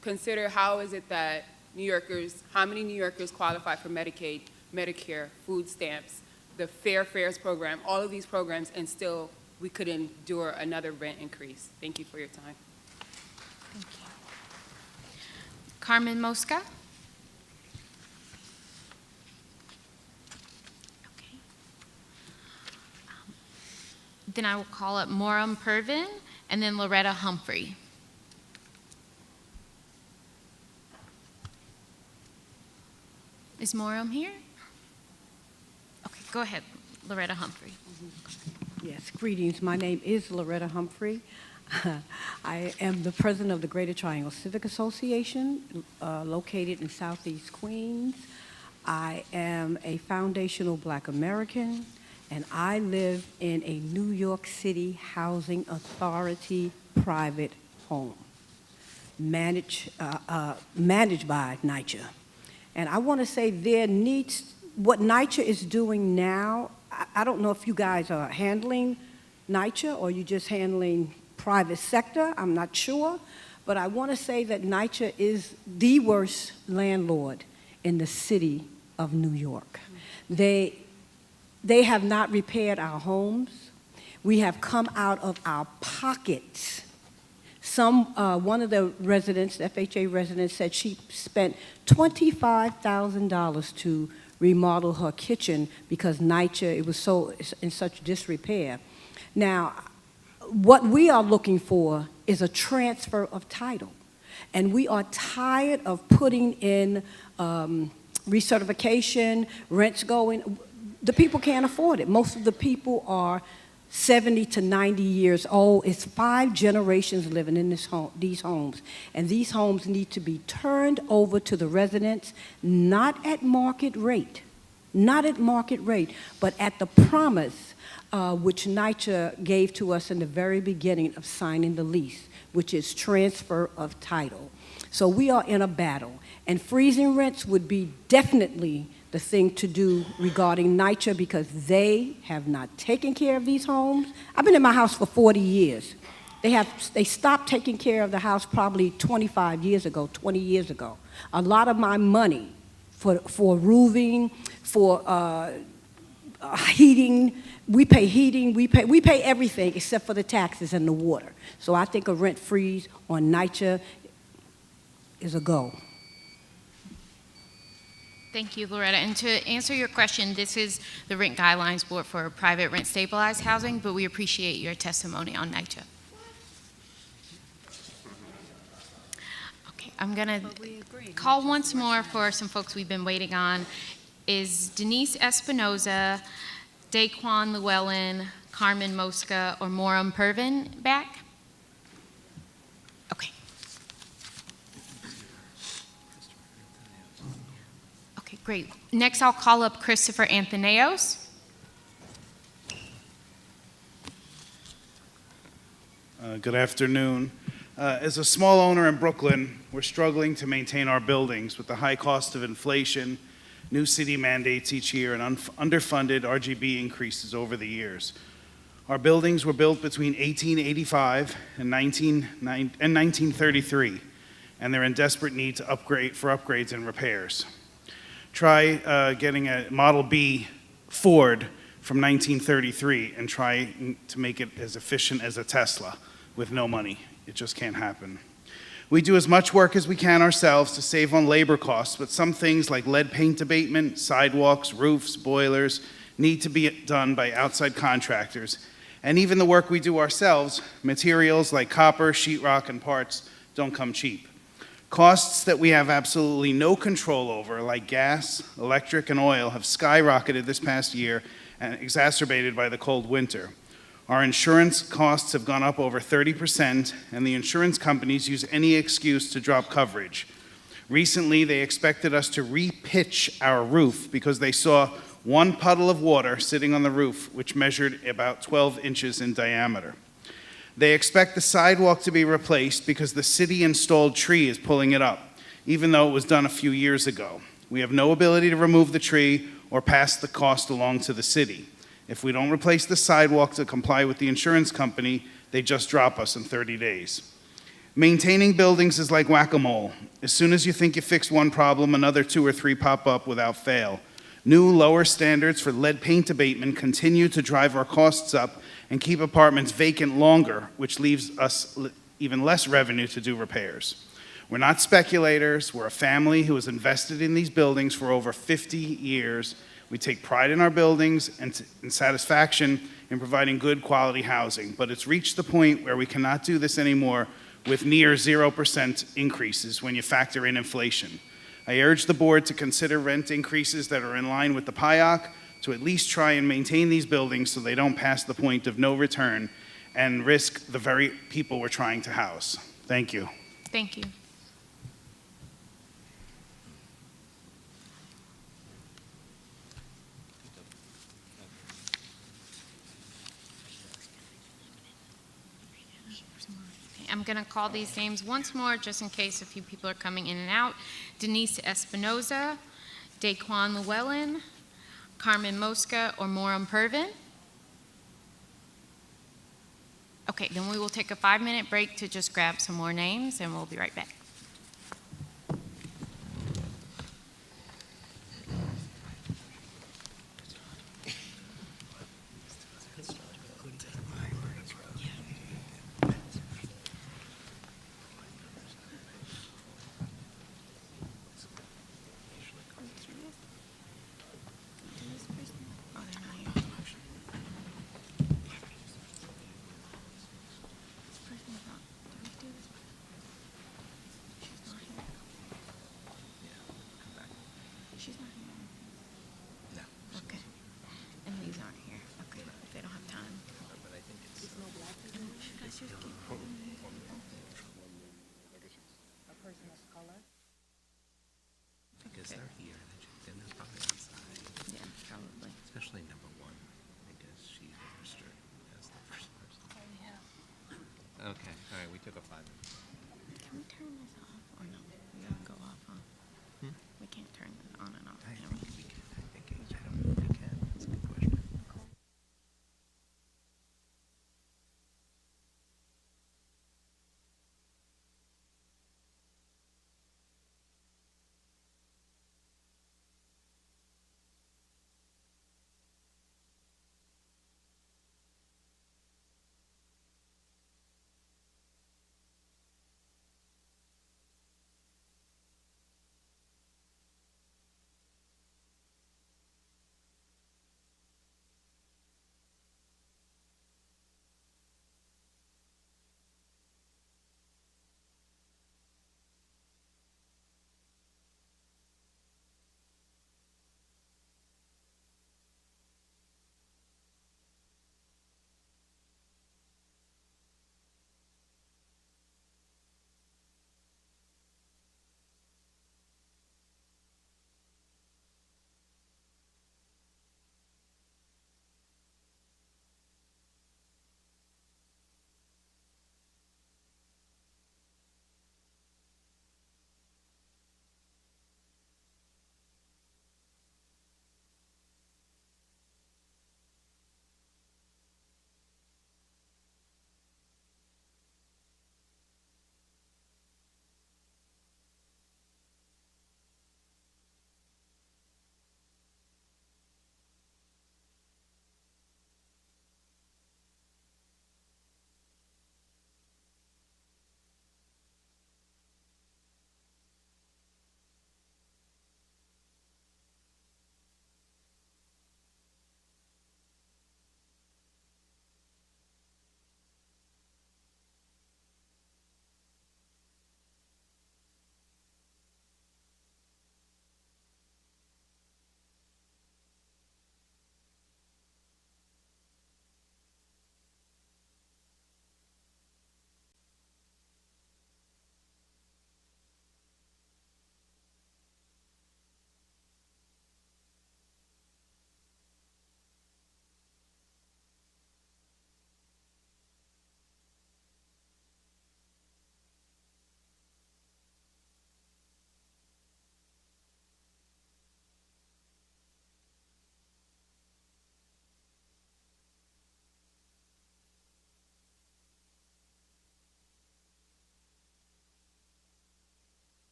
consider how is it that how many New Yorkers qualify for Medicaid, Medicare, food stamps, the Fair Fares program, all of these programs, and still we could endure another rent increase. Thank you for your time. Thank you. Carmen Mosca? Okay. Then I will call up Moram Pervin and then Loretta Humphrey. Is Moram here? Okay, go ahead, Loretta Humphrey. Yes, greetings. My name is Loretta Humphrey. I am the president of the Greater Triangle Civic Association, located in Southeast Queens. I am a foundational Black American, and I live in a New York City Housing Authority private home, managed by NYCHA. And I want to say what NYCHA is doing now, I don't know if you guys are handling NYCHA or you're just handling private sector, I'm not sure, but I want to say that NYCHA is the worst landlord in the city of New York. They have not repaired our homes. We have come out of our pockets. One of the residents, FHA residents, said she spent $25,000 to remodel her kitchen because NYCHA, it was so in such disrepair. Now, what we are looking for is a transfer of title. And we are tired of putting in recertification, rents going. The people can't afford it. Most of the people are 70 to 90 years old. It's 5 generations living in these homes. And these homes need to be turned over to the residents, not at market rate, but at the promise which NYCHA gave to us in the very beginning of signing the lease, which is transfer of title. So we are in a battle. And freezing rents would be definitely the thing to do regarding NYCHA because they have not taken care of these homes. I've been in my house for 40 years. They stopped taking care of the house probably 25 years ago, 20 years ago. A lot of my money for roofing, for heating, we pay everything except for the taxes and the water. So I think a rent freeze on NYCHA is a go. Thank you, Loretta. And to answer your question, this is the Rent Guidelines Board for private rent stabilized housing, but we appreciate your testimony on NYCHA. Okay, I'm going to call once more for some folks we've been waiting on. Is Denise Espinoza, Daquan Llewellyn, Carmen Mosca, or Moram Pervin back? Okay. Okay, great. Next, I'll call up Christopher Anthonios. Good afternoon. As a small owner in Brooklyn, we're struggling to maintain our buildings with the high cost of inflation, new city mandates each year, and underfunded RGB increases over the years. Our buildings were built between 1885 and 1933, and they're in desperate need for upgrades and repairs. Try getting a Model B Ford from 1933 and try to make it as efficient as a Tesla with no money. It just can't happen. We do as much work as we can ourselves to save on labor costs, but some things like lead paint abatement, sidewalks, roofs, boilers need to be done by outside contractors. And even the work we do ourselves, materials like copper, sheetrock, and parts don't come cheap. Costs that we have absolutely no control over, like gas, electric, and oil, have skyrocketed this past year and exacerbated by the cold winter. Our insurance costs have gone up over 30%, and the insurance companies use any excuse to drop coverage. Recently, they expected us to re-pitch our roof because they saw one puddle of water sitting on the roof, which measured about 12 inches in diameter. They expect the sidewalk to be replaced because the city-installed tree is pulling it up, even though it was done a few years ago. We have no ability to remove the tree or pass the cost along to the city. If we don't replace the sidewalk to comply with the insurance company, they just drop us in 30 days. Maintaining buildings is like whack-a-mole. As soon as you think you fixed one problem, another 2 or 3 pop up without fail. New, lower standards for lead paint abatement continue to drive our costs up and keep apartments vacant longer, which leaves us even less revenue to do repairs. We're not speculators. We're a family who has invested in these buildings for over 50 years. We take pride in our buildings and satisfaction in providing good quality housing, but it's reached the point where we cannot do this anymore with near 0% increases when you factor in inflation. I urge the board to consider rent increases that are in line with the PIOC, to at least try and maintain these buildings so they don't pass the point of no return and risk the very people we're trying to house. Thank you. Thank you. I'm going to call these names once more, just in case a few people are coming in and out. Denise Espinoza, Daquan Llewellyn, Carmen Mosca, or Moram Pervin. Okay, then we will take a 5-minute break to just grab some more names, and we'll be right back. Because they're here, then they're probably outside. Yeah, probably. Especially number 1, because she registered as the first person. Oh, yeah. Okay, all right, we took a 5 minutes. Can we turn this off or no? We gotta go off, huh? We can't turn this on and off, can we? We can, I think, I don't know if we can. That's a good question.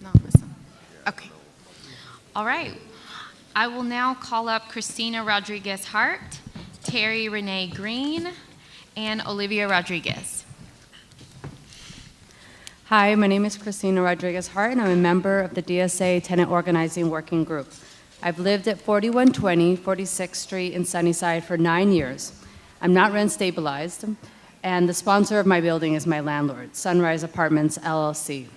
No, listen. Okay. All right. I will now call up Christina Rodriguez Hart, Terry Renee Green, and Olivia Rodriguez. Hi, my name is Christina Rodriguez Hart, and I'm a member of the DSA Tenant Organizing Working Group. I've lived at 4120 46th Street in Sunnyside for 9 years. I'm not rent stabilized, and the sponsor of my building is my landlord, Sunrise Apartments, LLC.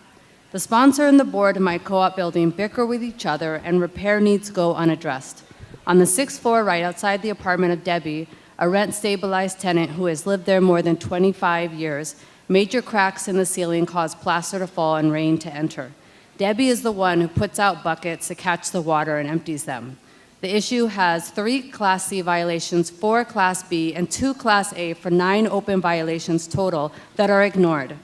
The sponsor and the board of my co-op building bicker with each other, and repair needs go unaddressed. On the 6th floor, right outside the apartment of Debbie, a rent-stabilized tenant who has lived there more than 25 years, major cracks in the ceiling cause plaster to fall and rain to enter. Debbie is the one who puts out buckets to catch the water and empties them. The issue has 3 Class C violations, 4 Class B, and 2 Class A for 9 open violations total that are ignored.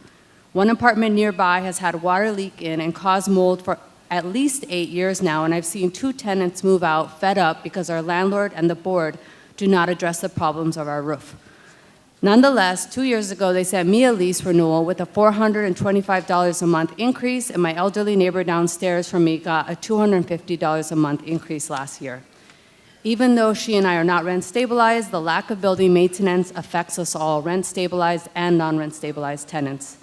One apartment nearby has had water leak in and caused mold for at least 8 years now, and I've seen 2 tenants move out fed up because our landlord and the board do not address the problems of our roof. Nonetheless, 2 years ago, they sent me a lease renewal with a $425 a month increase, and my elderly neighbor downstairs from me got a $250 a month increase last year. Even though she and I are not rent stabilized, the lack of building maintenance affects us all, rent stabilized and non-rent stabilized tenants.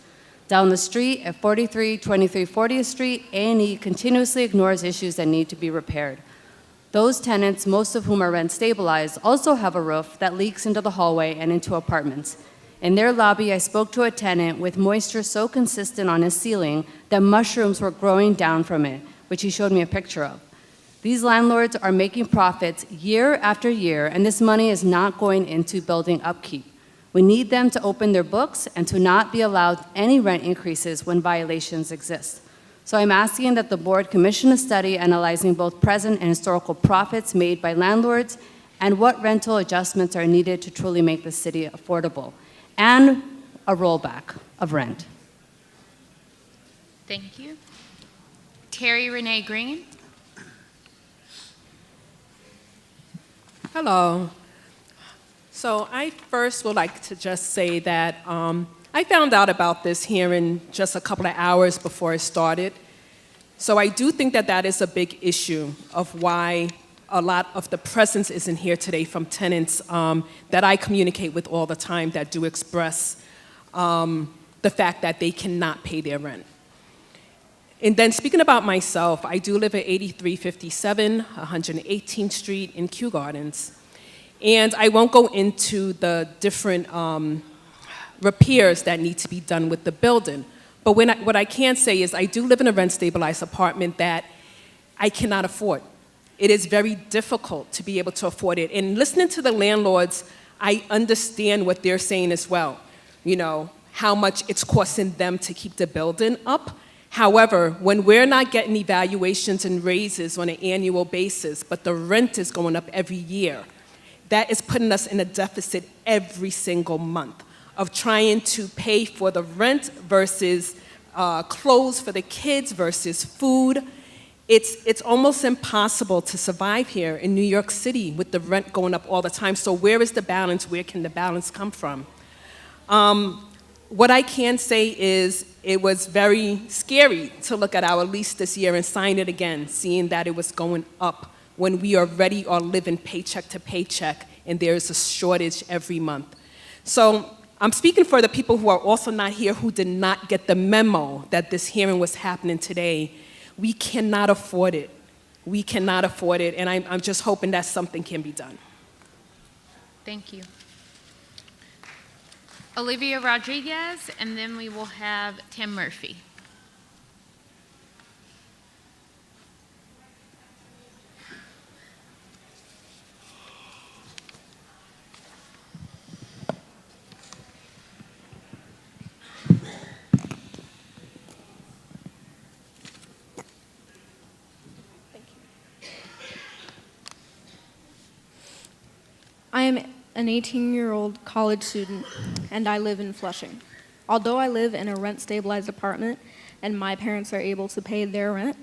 Down the street at 4323 40th Street, A&E continuously ignores issues that need to be repaired. Those tenants, most of whom are rent stabilized, also have a roof that leaks into the hallway and into apartments. In their lobby, I spoke to a tenant with moisture so consistent on his ceiling that mushrooms were growing down from it, which he showed me a picture of. These landlords are making profits year after year, and this money is not going into building upkeep. We need them to open their books and to not be allowed any rent increases when violations exist. So I'm asking that the board commission a study analyzing both present and historical profits made by landlords and what rental adjustments are needed to truly make the city affordable, and a rollback of rent. Thank you. Terry Renee Green. Hello. So I first would like to just say that I found out about this hearing just a couple of hours before it started. So I do think that that is a big issue of why a lot of the presence isn't here today from tenants that I communicate with all the time that do express the fact that they cannot pay their rent. And then speaking about myself, I do live at 8357 118th Street in Kew Gardens. And I won't go into the different repairs that need to be done with the building. But what I can say is I do live in a rent-stabilized apartment that I cannot afford. It is very difficult to be able to afford it. And listening to the landlords, I understand what they're saying as well. You know, how much it's costing them to keep the building up. However, when we're not getting evaluations and raises on an annual basis, but the rent is going up every year, that is putting us in a deficit every single month of trying to pay for the rent versus clothes for the kids versus food. It's almost impossible to survive here in New York City with the rent going up all the time. So where is the balance? Where can the balance come from? What I can say is it was very scary to look at our lease this year and sign it again, seeing that it was going up when we already are living paycheck to paycheck and there's a shortage every month. So I'm speaking for the people who are also not here who did not get the memo that this hearing was happening today. We cannot afford it. We cannot afford it, and I'm just hoping that something can be done. Thank you. Olivia Rodriguez, and then we will have Tim Murphy. I am an 18-year-old college student, and I live in Flushing. Although I live in a rent-stabilized apartment and my parents are able to pay their rent,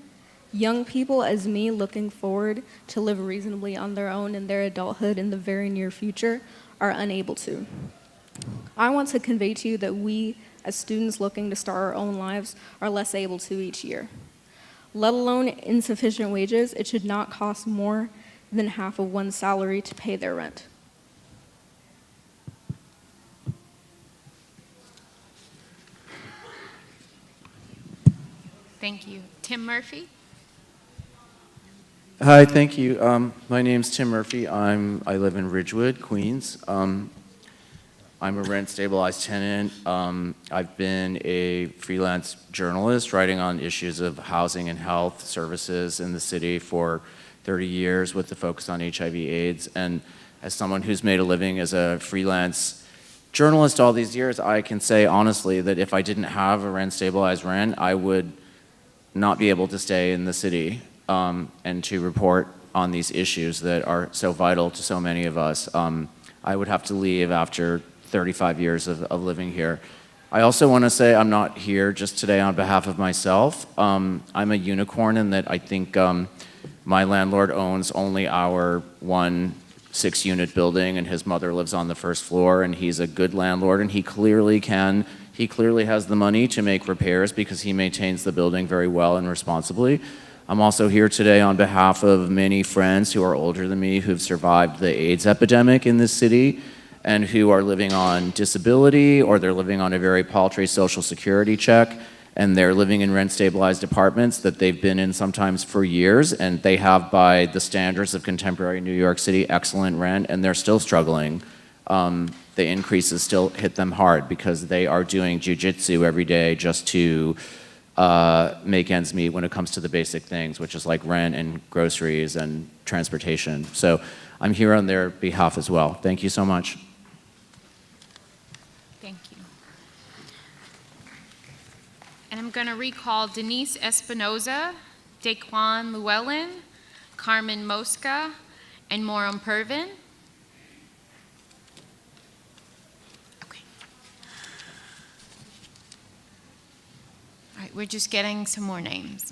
young people as me looking forward to live reasonably on their own in their adulthood in the very near future are unable to. I want to convey to you that we, as students looking to start our own lives, are less able to each year. let alone insufficient wages, it should not cost more than half of one's salary to pay their rent. Thank you. Tim Murphy? Hi, thank you. My name's Tim Murphy. I live in Ridgewood, Queens. I'm a rent-stabilized tenant. I've been a freelance journalist writing on issues of housing and health services in the city for 30 years with the focus on HIV/AIDS. And as someone who's made a living as a freelance journalist all these years, I can say honestly that if I didn't have a rent-stabilized rent, I would not be able to stay in the city and to report on these issues that are so vital to so many of us. I would have to leave after 35 years of living here. I also want to say I'm not here just today on behalf of myself. I'm a unicorn in that I think my landlord owns only our one 6-unit building, and his mother lives on the first floor, and he's a good landlord, and he clearly has the money to make repairs because he maintains the building very well and responsibly. I'm also here today on behalf of many friends who are older than me who've survived the AIDS epidemic in this city and who are living on disability, or they're living on a very paltry Social Security check, and they're living in rent-stabilized apartments that they've been in sometimes for years, and they have, by the standards of contemporary New York City, excellent rent, and they're still struggling. The increases still hit them hard because they are doing jujitsu every day just to make ends meet when it comes to the basic things, which is like rent and groceries and transportation. So I'm here on their behalf as well. Thank you so much. Thank you. And I'm going to recall Denise Espinoza, Daquan Llewellyn, Carmen Mosca, and Moram Pervin. Okay. All right, we're just getting some more names.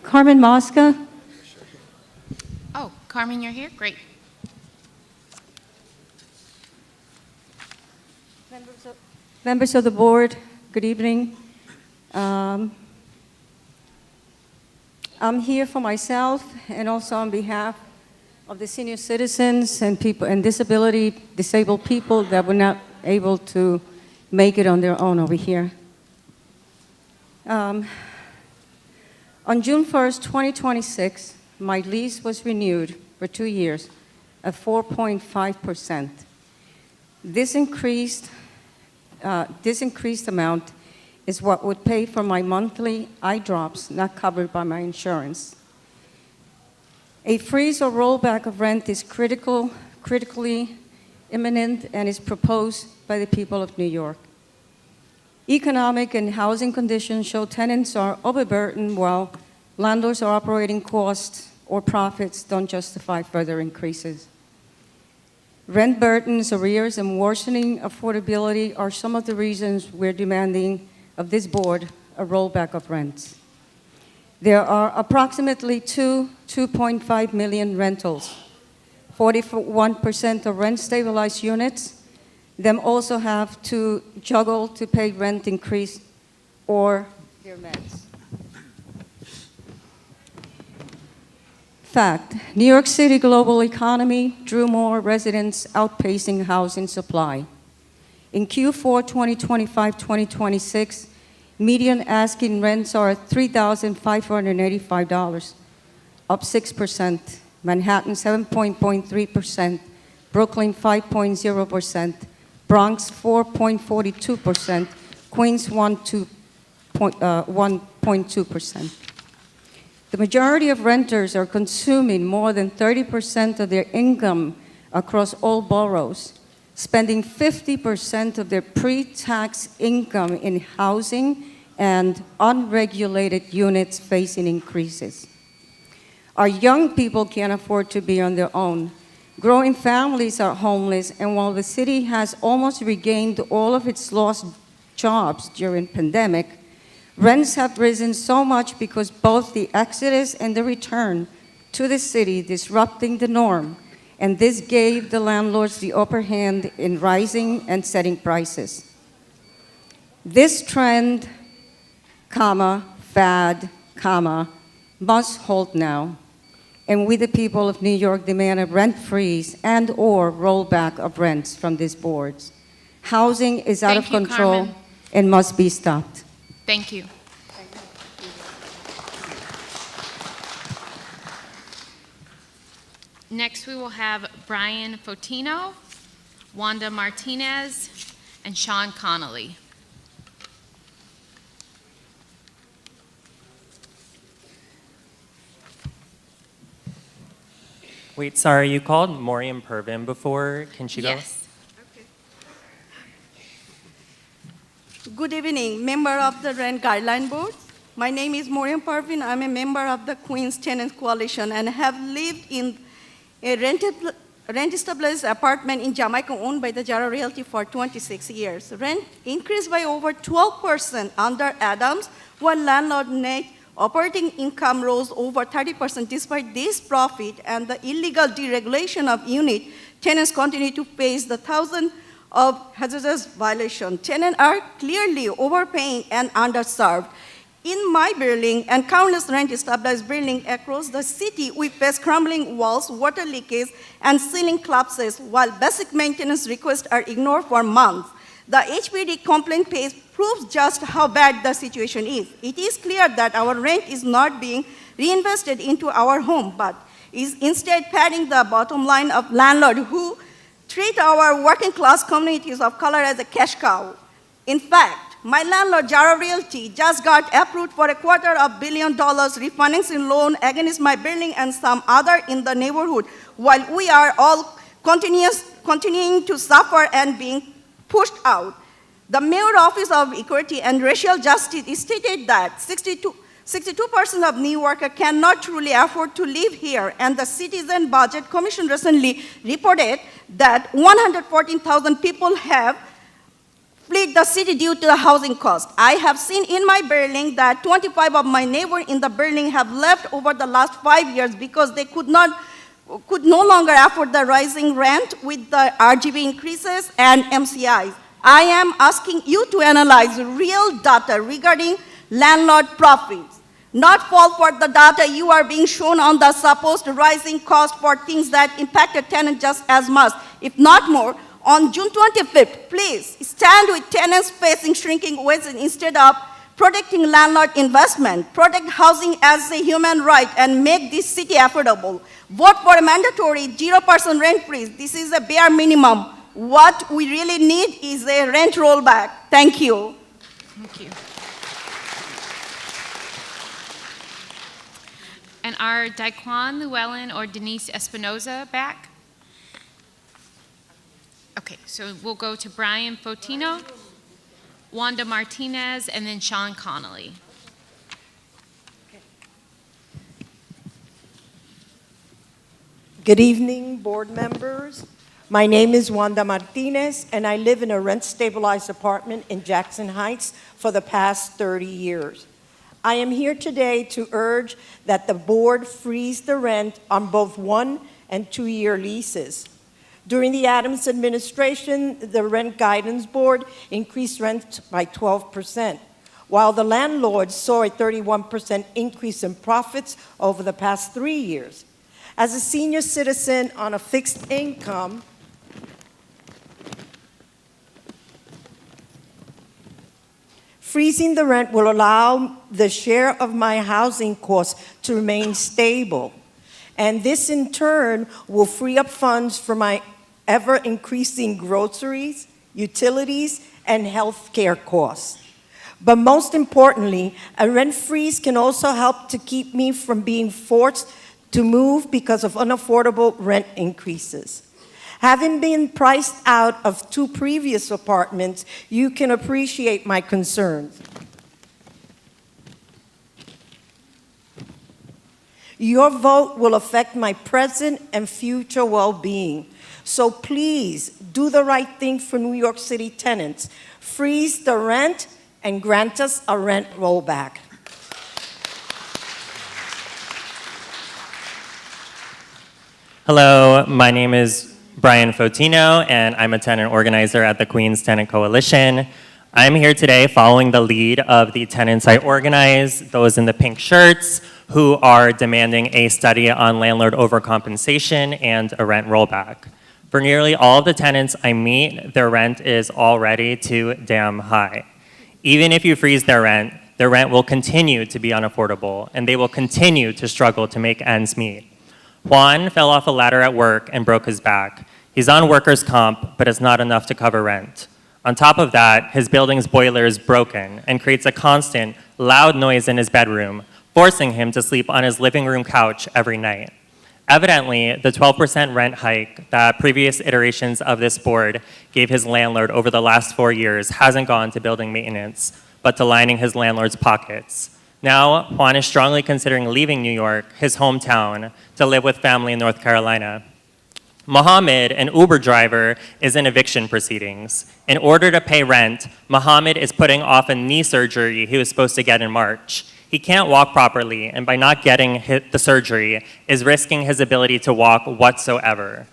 Carmen Mosca. Oh, Carmen, you're here? Great. Members of the board, good evening. I'm here for myself and also on behalf of the senior citizens and people and disabled people that were not able to make it on their own over here. On June 1st, 2026, my lease was renewed for 2 years at 4.5%. This increased amount is what would pay for my monthly eye drops not covered by my insurance. A freeze or rollback of rent is critically imminent and is proposed by the people of New York. Economic and housing conditions show tenants are overburdened while landlords' operating costs or profits don't justify further increases. Rent burdens, arrears, and worsening affordability are some of the reasons we're demanding of this board a rollback of rents. There are approximately 2.5 million rentals, 41% of rent-stabilized units. Them also have to juggle to pay rent increase or their meds. Fact, New York City global economy drew more residents outpacing housing supply. In Q4 2025-2026, median asking rents are $3,585, up 6%, Manhattan 7.3%, Brooklyn 5.0%, Bronx 4.42%, Queens 1.2%. The majority of renters are consuming more than 30% of their income across all boroughs, spending 50% of their pre-tax income in housing and unregulated units facing increases. Our young people can't afford to be on their own. Growing families are homeless, and while the city has almost regained all of its lost jobs during pandemic, rents have risen so much because both the exodus and the return to the city disrupting the norm, and this gave the landlords the upper hand in rising and setting prices. This trend, fad, must halt now, and we the people of New York demand a rent freeze and or rollback of rents from these boards. Housing is out of Thank you, control Carmen. and must be stopped. Thank you. Next, we will have Brian Fotino, Wanda Martinez, and Sean Connolly. Wait, sorry, you called Maureen Pervin before. Can she go? Yes. Good evening, member of the Rent Guidelines Board. My name is Maureen Pervin. I'm a member of the Queens Tenants Coalition and have lived in a rent-established apartment in Jamaica owned by the Jara Realty for 26 years. Rent increased by over 12% under Adams, while landlord net operating income rose over 30%. Despite this profit and the illegal deregulation of unit, tenants continue to face the thousands of hazardous violations. Tenants are clearly overpaying and underserved. In my building and countless rent-established buildings across the city, we face crumbling walls, water leakage, and ceiling collapses, while basic maintenance requests are ignored for months. The HPD complaint page proves just how bad the situation is. It is clear that our rent is not being reinvested into our home, but is instead padding the bottom line of landlords who treat our working class communities of color as a cash cow. In fact, my landlord, Jara Realty, just got approved for $250 million refinancing loan against my building and some other in the neighborhood, while we are all continuing to suffer and being pushed out. The Mayor Office of Equity and Racial Justice stated that 62% of New Yorkers cannot truly afford to live here, and the Citizen Budget Commission recently reported that 114,000 people have fled the city due to the housing cost. I have seen in my building that 25 of my neighbors in the building have left over the last 5 years because they could no longer afford the rising rent with the RGB increases and MCIs. I am asking you to analyze real data regarding landlord profits, not fall for the data you are being shown on the supposed rising cost for things that impacted tenants just as much, if not more. On June 25th, please stand with tenants facing shrinking wages instead of protecting landlord investment. Protect housing as a human right and make this city affordable. Vote for a mandatory 0% rent freeze. This is a bare minimum. What we really need is a rent rollback. Thank you. Thank you. And are Daquan Llewellyn or Denise Espinoza back? Okay, so we'll go to Brian Fotino, Wanda Martinez, and then Sean Connolly. Good evening, board members. My name is Wanda Martinez, and I live in a rent-stabilized apartment in Jackson Heights for the past 30 years. I am here today to urge that the board freeze the rent on both 1- and 2-year leases. During the Adams administration, the Rent Guidelines Board increased rent by 12%, while the landlords saw a 31% increase in profits over the past 3 years. As a senior citizen on a fixed income, freezing the rent will allow the share of my housing costs to remain stable. And this, in turn, will free up funds for my ever-increasing groceries, utilities, and health care costs. But most importantly, a rent freeze can also help to keep me from being forced to move because of unaffordable rent increases. Having been priced out of 2 previous apartments, you can appreciate my concerns. Your vote will affect my present and future well-being. So please do the right thing for New York City tenants. Freeze the rent and grant us a rent rollback. Hello, my name is Brian Fotino, and I'm a tenant organizer at the Queens Tenant Coalition. I'm here today following the lead of the tenants I organize, those in the pink shirts, who are demanding a study on landlord overcompensation and a rent rollback. For nearly all of the tenants I meet, their rent is already too damn high. Even if you freeze their rent will continue to be unaffordable, and they will continue to struggle to make ends meet. Juan fell off a ladder at work and broke his back. He's on workers' comp, but it's not enough to cover rent. On top of that, his building's boiler is broken and creates a constant, loud noise in his bedroom, forcing him to sleep on his living room couch every night. Evidently, the 12% rent hike that previous iterations of this board gave his landlord over the last 4 years hasn't gone to building maintenance, but to lining his landlord's pockets. Now, Juan is strongly considering leaving New York, his hometown, to live with family in North Carolina. Mohammed, an Uber driver, is in eviction proceedings. In order to pay rent, Mohammed is putting off a knee surgery he was supposed to get in March. He can't walk properly, and by not getting the surgery, is risking his ability to walk whatsoever.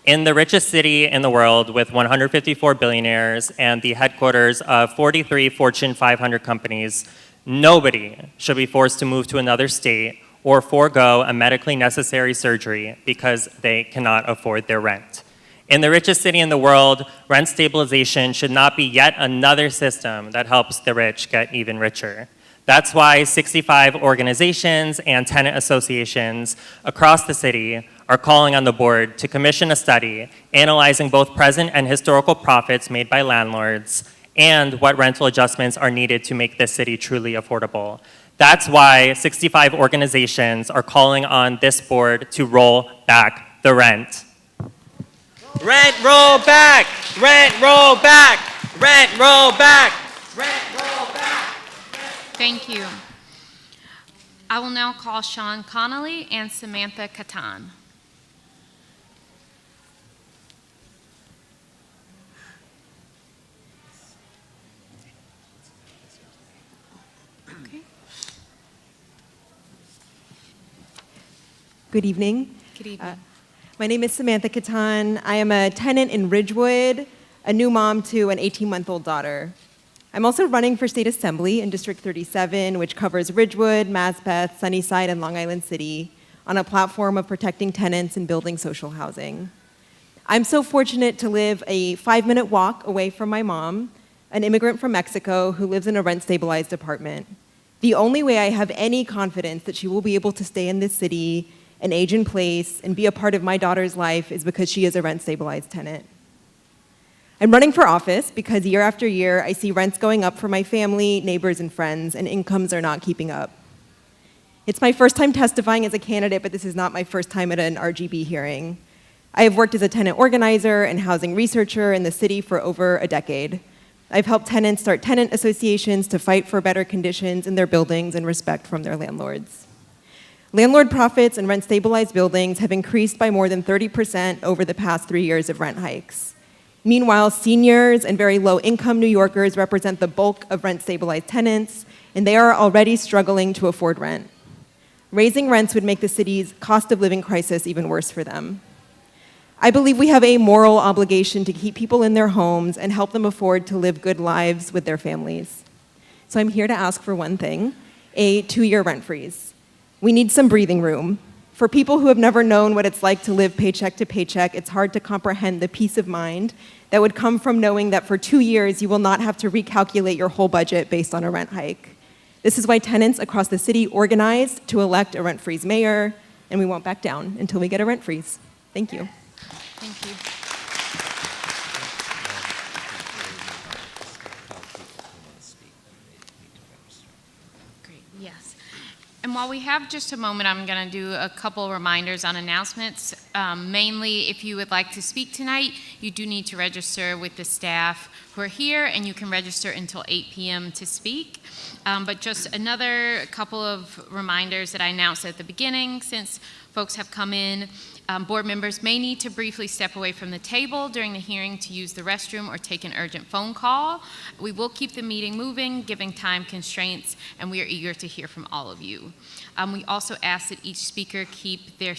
In the richest city in the world, with 154 billionaires and the headquarters of 43 Fortune 500 companies, nobody should be forced to move to another state or forego a medically necessary surgery because they cannot afford their rent. In the richest city in the world, rent stabilization should not be yet another system that helps the rich get even richer. That's why 65 organizations and tenant associations across the city are calling on the board to commission a study analyzing both present and historical profits made by landlords and what rental adjustments are needed to make this city truly affordable. That's why 65 organizations are calling on this board to roll back the rent. Rent roll back! Rent roll back! Rent roll back! Rent roll back! Thank you. I will now call Sean Connolly and Samantha Catan. Good evening. Good evening. My name is Samantha Catan. I am a tenant in Ridgewood, a new mom to an 18-month-old daughter. I'm also running for state assembly in District 37, which covers Ridgewood, Maspeth, Sunnyside, and Long Island City, on a platform of protecting tenants and building social housing. I'm so fortunate to live a 5-minute walk away from my mom, an immigrant from Mexico who lives in a rent-stabilized apartment. The only way I have any confidence that she will be able to stay in this city and age in place and be a part of my daughter's life is because she is a rent-stabilized tenant. I'm running for office because year after year, I see rents going up for my family, neighbors, and friends, and incomes are not keeping up. It's my first time testifying as a candidate, but this is not my first time at an RGB hearing. I have worked as a tenant organizer and housing researcher in the city for over a decade. I've helped tenants start tenant associations to fight for better conditions in their buildings and respect from their landlords. Landlord profits in rent-stabilized buildings have increased by more than 30% over the past 3 years of rent hikes. Meanwhile, seniors and very low-income New Yorkers represent the bulk of rent-stabilized tenants, and they are already struggling to afford rent. Raising rents would make the city's cost of living crisis even worse for them. I believe we have a moral obligation to keep people in their homes and help them afford to live good lives with their families. So I'm here to ask for one thing, a 2-year rent freeze. We need some breathing room. For people who have never known what it's like to live paycheck to paycheck, it's hard to comprehend the peace of mind that would come from knowing that for 2 years you will not have to recalculate your whole budget based on a rent hike. This is why tenants across the city organized to elect a rent freeze mayor, and we won't back down until we get a rent freeze. Thank you. Thank you. And while we have just a moment, I'm going to do a couple reminders on announcements. Mainly, if you would like to speak tonight, you do need to register with the staff who are here, and you can register until 8 p.m. to speak. But just another couple of reminders that I announced at the beginning, since folks have come in. Board members may need to briefly step away from the table during the hearing to use the restroom or take an urgent phone call. We will keep the meeting moving, given time constraints, and we are eager to hear from all of you. We also ask that each speaker keep their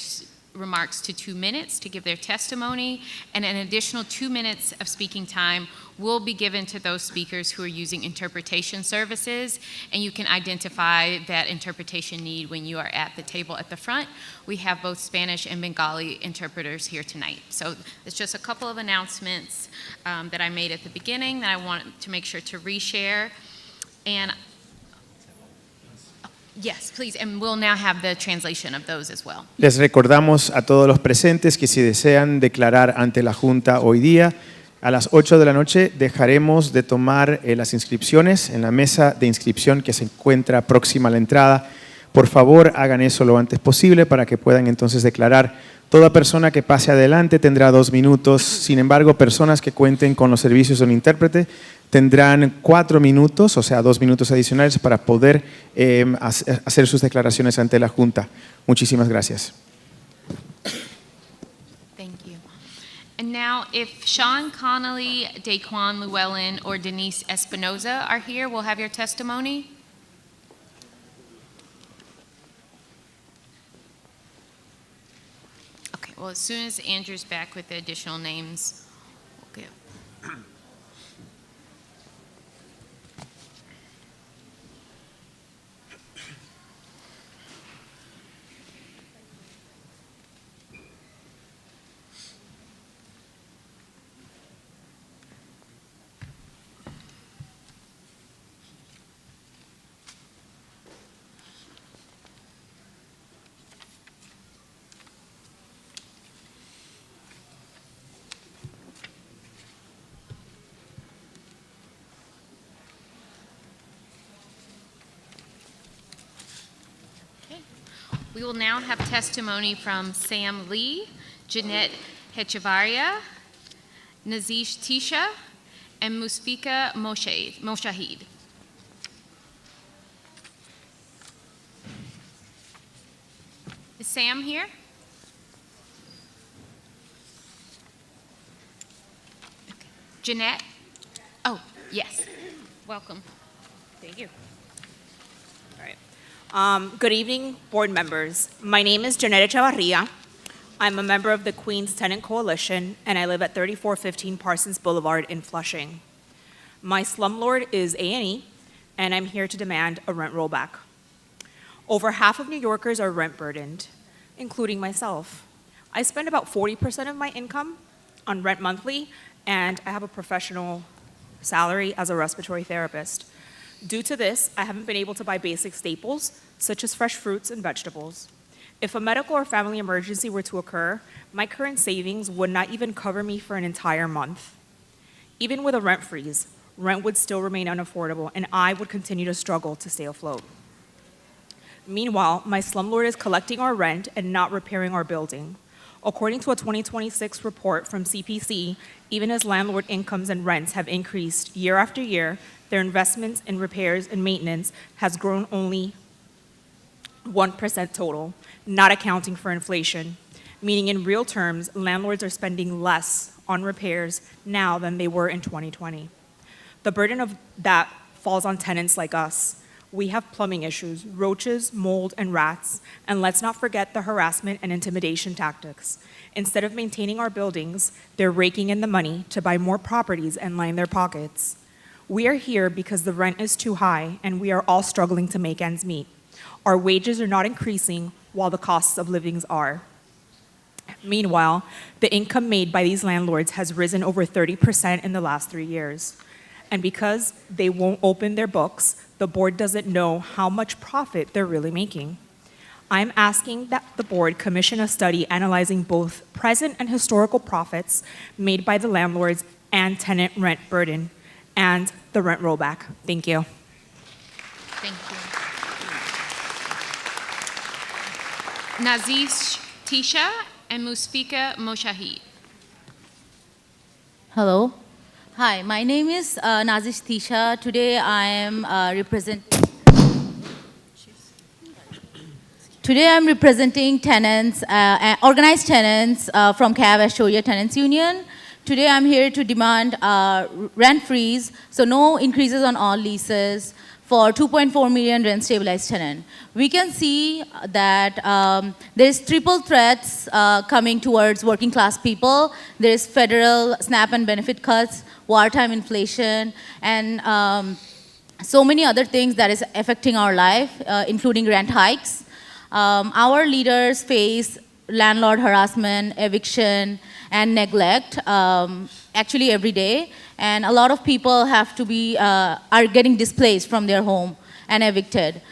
remarks to 2 minutes to give their testimony, and an additional 2 minutes of speaking time will be given to those speakers who are using interpretation services, and you can identify that interpretation need when you are at the table at the front. We have both Spanish and Bengali interpreters here tonight. So it's just a couple of announcements that I made at the beginning that I want to make sure to reshare. And yes, please, and we'll now have the translation of those as well. Les recordamos a todos los presentes que si desean declarar ante la Junta hoy día, a las 8 de la noche dejaremos de tomar las inscripciones en la mesa de inscripción que se encuentra próxima a la entrada. Por favor, hagan eso lo antes posible para que puedan entonces declarar. Toda persona que pase adelante tendrá 2 minutos. Sin embargo, personas que cuenten con los servicios de un intérprete tendrán 4 minutos, o sea, 2 minutos adicionales para poder hacer sus declaraciones ante la Junta. Muchísimas gracias. Thank you. And now, if Sean Connolly, Daquan Llewellyn, or Denise Espinoza are here, we'll have your testimony. Okay, well, as soon as Andrew's back with the additional names, we'll give. We will now have testimony from Sam Lee, Jeanette Hechevarria, Nazish Tisha, and Musfika Moshahid. Is Sam here? Okay. Jeanette? Oh, yes. Welcome. Thank you. All right. Good evening, board members. My name is Janetta Chavarria. I'm a member of the Queens Tenant Coalition, and I live at 3415 Parsons Boulevard in Flushing. My slumlord is A&E, and I'm here to demand a rent rollback. Over half of New Yorkers are rent burdened, including myself. I spend about 40% of my income on rent monthly, and I have a professional salary as a respiratory therapist. Due to this, I haven't been able to buy basic staples, such as fresh fruits and vegetables. If a medical or family emergency were to occur, my current savings would not even cover me for an entire month. Even with a rent freeze, rent would still remain unaffordable, and I would continue to struggle to stay afloat. Meanwhile, my slumlord is collecting our rent and not repairing our building. According to a 2026 report from CPC, even as landlord incomes and rents have increased year after year, their investments in repairs and maintenance has grown only 1% total, not accounting for inflation, meaning in real terms, landlords are spending less on repairs now than they were in 2020. The burden of that falls on tenants like us. We have plumbing issues, roaches, mold, and rats, and let's not forget the harassment and intimidation tactics. Instead of maintaining our buildings, they're raking in the money to buy more properties and line their pockets. We are here because the rent is too high, and we are all struggling to make ends meet. Our wages are not increasing while the costs of living are. Meanwhile, the income made by these landlords has risen over 30% in the last 3 years. And because they won't open their books, the board doesn't know how much profit they're really making. I'm asking that the board commission a study analyzing both present and historical profits made by the landlords and tenant rent burden, and the rent rollback. Thank you. Thank you. Nazish Tisha and Musfika Moshahid. Hello. Hi, my name is Nazish Tisha. Today I am representing tenants, organized tenants from CAV Astoria Tenants Union. Today I'm here to demand rent freeze, so no increases on all leases for 2.4 million rent stabilized tenant. We can see that there's triple threats coming towards working class people. There's federal SNAP and benefit cuts, wartime inflation, and so many other things that is affecting our life, including rent hikes. Our leaders face landlord harassment, eviction, and neglect actually every day. And a lot of people have to be, are getting displaced from their home and evicted.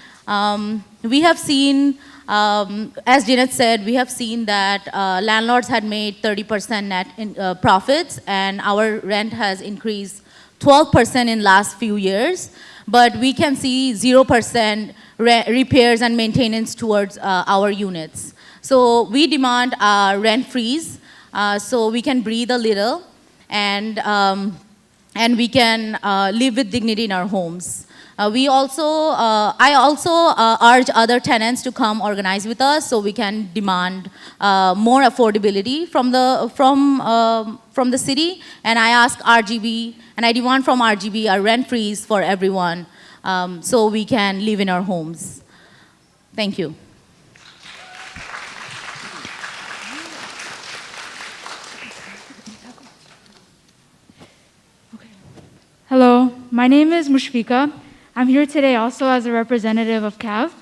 We have seen, as Janet said, we have seen that landlords had made 30% net profits, and our rent has increased 12% in last few years. But we can see 0% repairs and maintenance towards our units. So we demand a rent freeze so we can breathe a little and we can live with dignity in our homes. I also urge other tenants to come organize with us so we can demand more affordability from the city. And I ask RGB, and I demand from RGB a rent freeze for everyone so we can live in our homes. Thank you. Hello, my name is Mushfika. I'm here today also as a representative of CAV.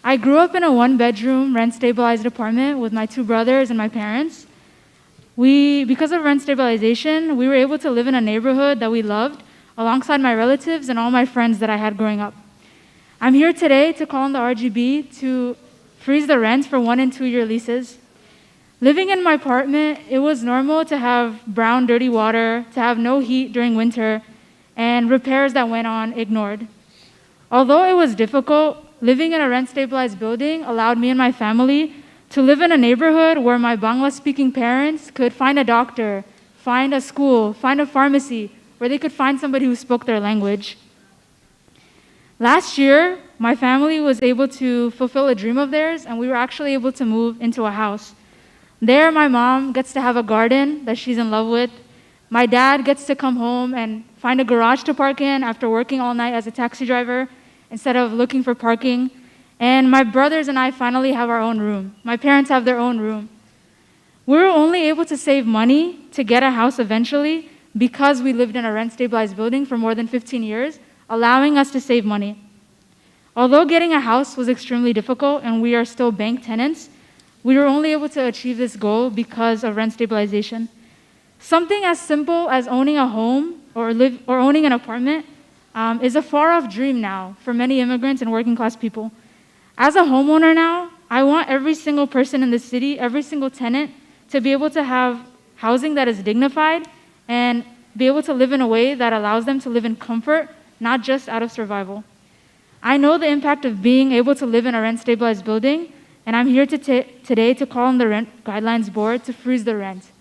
I grew up in a one-bedroom rent-stabilized apartment with my two brothers and my parents. Because of rent stabilization, we were able to live in a neighborhood that we loved alongside my relatives and all my friends that I had growing up. I'm here today to call on the RGB to freeze the rents for 1- and 2-year leases. Living in my apartment, it was normal to have brown, dirty water, to have no heat during winter, and repairs that went on ignored. Although it was difficult, living in a rent-stabilized building allowed me and my family to live in a neighborhood where my Bangla-speaking parents could find a doctor, find a school, find a pharmacy, where they could find somebody who spoke their language. Last year, my family was able to fulfill a dream of theirs, and we were actually able to move into a house. There, my mom gets to have a garden that she's in love with. My dad gets to come home and find a garage to park in after working all night as a taxi driver instead of looking for parking. And my brothers and I finally have our own room. My parents have their own room. We were only able to save money to get a house eventually because we lived in a rent-stabilized building for more than 15 years, allowing us to save money. Although getting a house was extremely difficult and we are still bank tenants, we were only able to achieve this goal because of rent stabilization. Something as simple as owning a home or owning an apartment is a far-off dream now for many immigrants and working-class people. As a homeowner now, I want every single person in the city, every single tenant, to be able to have housing that is dignified and be able to live in a way that allows them to live in comfort, not just out of survival. I know the impact of being able to live in a rent-stabilized building, and I'm here today to call on the Rent Guidelines Board to freeze the rent.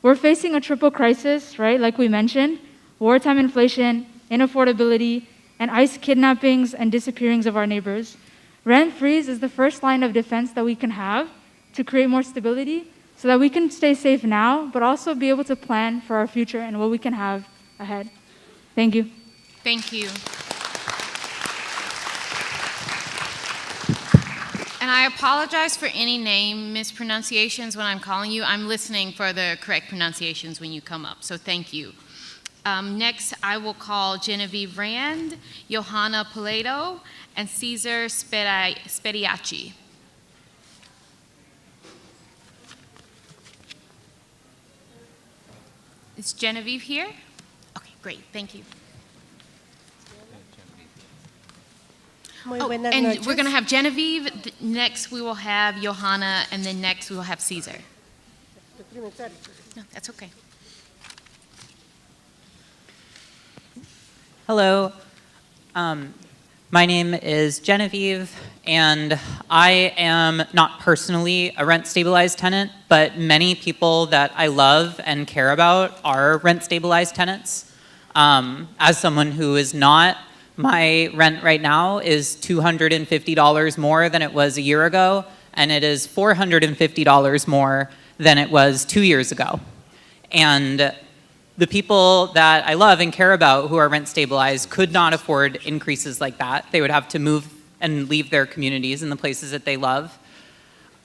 We're facing a triple crisis, right, like we mentioned: wartime inflation, inaffordability, and ICE kidnappings and disappearings of our neighbors. Rent freeze is the first line of defense that we can have to create more stability so that we can stay safe now, but also be able to plan for our future and what we can have ahead. Thank you. Thank you. And I apologize for any name mispronunciations when I'm calling you. I'm listening for the correct pronunciations when you come up, so thank you. Next, I will call Genevieve Rand, Johanna Paleto, and Cesar Spediacci. Is Genevieve here? Okay, great, thank you. And we're going to have Genevieve, next we will have Johanna, and then next we will have Cesar. No, that's okay. Hello. My name is Genevieve, and I am not personally a rent-stabilized tenant, but many people that I love and care about are rent-stabilized tenants. As someone who is not, my rent right now is $250 more than it was a year ago, and it is $450 more than it was 2 years ago. And the people that I love and care about who are rent stabilized could not afford increases like that. They would have to move and leave their communities and the places that they love.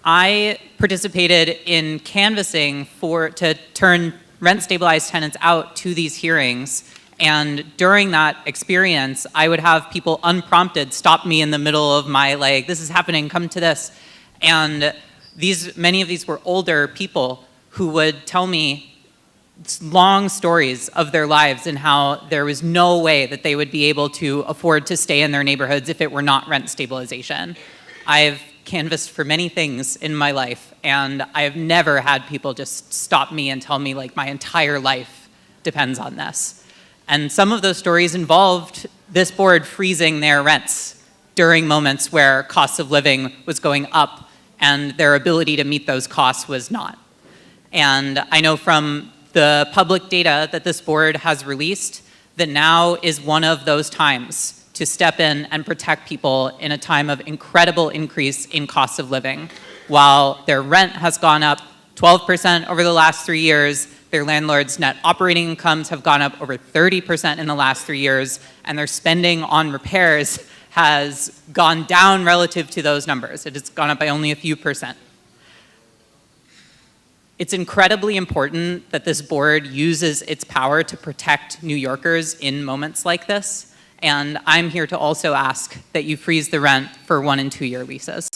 I participated in canvassing to turn rent stabilized tenants out to these hearings. And during that experience, I would have people unprompted stop me in the middle of my, like, this is happening, come to this. And many of these were older people who would tell me long stories of their lives and how there was no way that they would be able to afford to stay in their neighborhoods if it were not rent stabilization. I've canvassed for many things in my life, and I have never had people just stop me and tell me like my entire life depends on this. And some of those stories involved this board freezing their rents during moments where cost of living was going up and their ability to meet those costs was not. And I know from the public data that this board has released that now is one of those times to step in and protect people in a time of incredible increase in cost of living. While their rent has gone up 12% over the last 3 years, their landlords' net operating incomes have gone up over 30% in the last 3 years, and their spending on repairs has gone down relative to those numbers. It has gone up by only a few percent. It's incredibly important that this board uses its power to protect New Yorkers in moments like this, and I'm here to also ask that you freeze the rent for 1- and 2-year leases.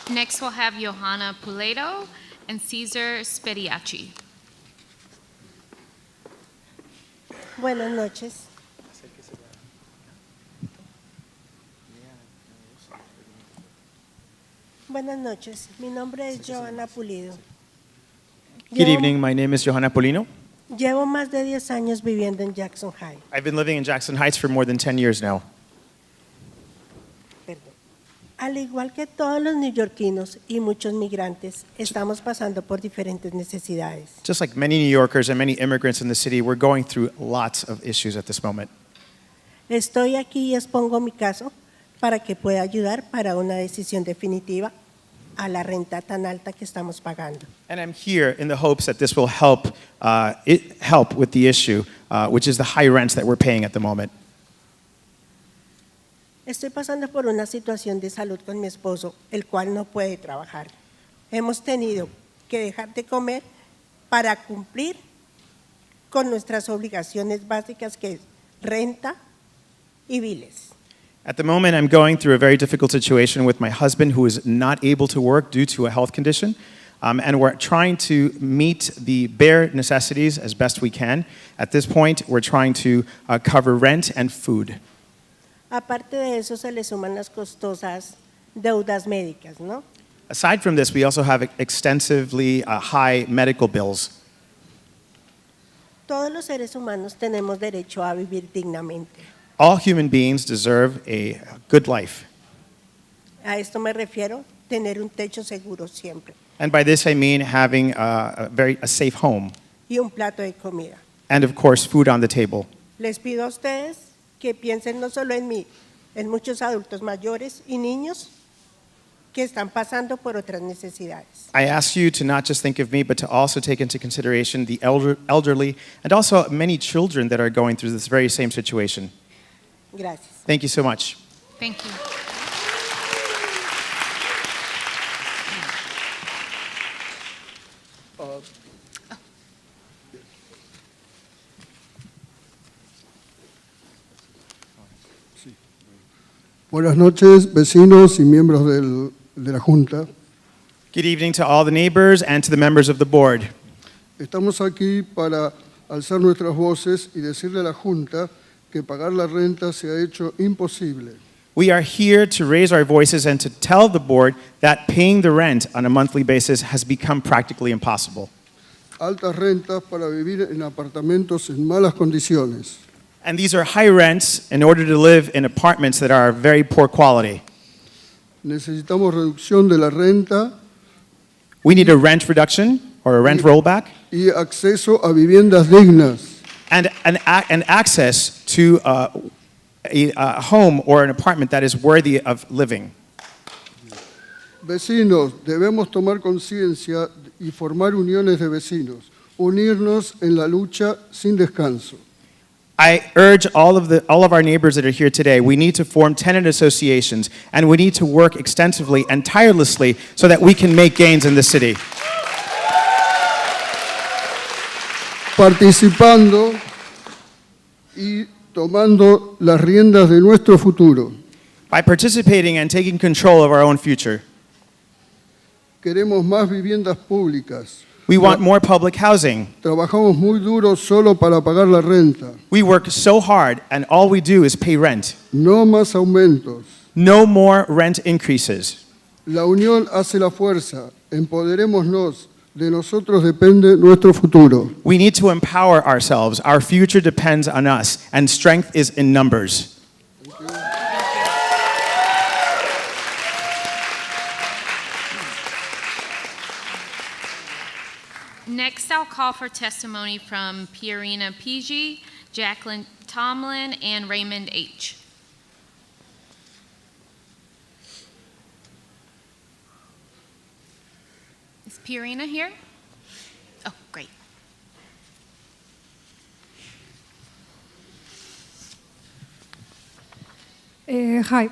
Next, we'll have Johanna Puledo and Cesar Spediacci. Buenas noches. Buenas noches. Mi nombre es Johanna Pulido. Good evening. My name is Johanna Polino. Llevo más de 10 años viviendo en Jackson Heights. I've been living in Jackson Heights for more than 10 years now. Al igual que todos los neoyorquinos y muchos migrantes, estamos pasando por diferentes necesidades. Just like many New Yorkers and many immigrants in the city, we're going through lots of issues at this moment. Estoy aquí y expongo mi caso para que pueda ayudar para una decisión definitiva a la renta tan alta que estamos pagando. And I'm here in the hopes that this will help with the issue, which is the high rents that we're paying at the moment. Estoy pasando por una situación de salud con mi esposo, el cual no puede trabajar. Hemos tenido que dejar de comer para cumplir con nuestras obligaciones básicas, que es renta y biles. At the moment, I'm going through a very difficult situation with my husband, who is not able to work due to a health condition. And we're trying to meet the bare necessities as best we can. At this point, we're trying to cover rent and food. Aparte de eso, se le suman las costosas deudas médicas, ¿no? Aside from this, we also have extensively high medical bills. Todos los seres humanos tenemos derecho a vivir dignamente. All human beings deserve a good life. A esto me refiero, tener un techo seguro siempre And by this, I mean having a safe home. y un plato de comida. And of course, food on the table. Les pido a ustedes que piensen no solo en mí, en muchos adultos mayores y niños que están pasando por otras necesidades. I ask you to not just think of me, but to also take into consideration the elderly and also many children that are going through this very same situation. Gracias. Thank you so much. Thank you. Buenas noches, vecinos y miembros de la Junta. Good evening to all the neighbors and to the members of the board. Estamos aquí para alzar nuestras voces y decirle a la Junta que pagar la renta se ha hecho imposible. We are here to raise our voices and to tell the board that paying the rent on a monthly basis has become practically impossible. altas rentas para vivir en apartamentos en malas condiciones. And these are high rents in order to live in apartments that are very poor quality. Necesitamos reducción de la renta We need a rent reduction or a rent rollback y acceso a viviendas dignas. and access to a home or an apartment that is worthy of living. Vecinos, debemos tomar conciencia y formar uniones de vecinos, unirnos en la lucha sin descanso. I urge all of our neighbors that are here today, we need to form tenant associations and we need to work extensively and tirelessly so that we can make gains in the city. Participando y tomando las riendas de nuestro futuro. By participating and taking control of our own future. Queremos más viviendas públicas. We want more public housing. Trabajamos muy duro solo para pagar la renta. We work so hard and all we do is pay rent. No más aumentos. No more rent increases. La unión hace la fuerza. Empoderémonos. De nosotros depende nuestro futuro. We need to empower ourselves. Our future depends on us, and strength is in numbers. Next, I'll call for testimony from Pierina PG, Jacqueline Tomlin, and Raymond H. Is Pierina here? Oh, great. Hi.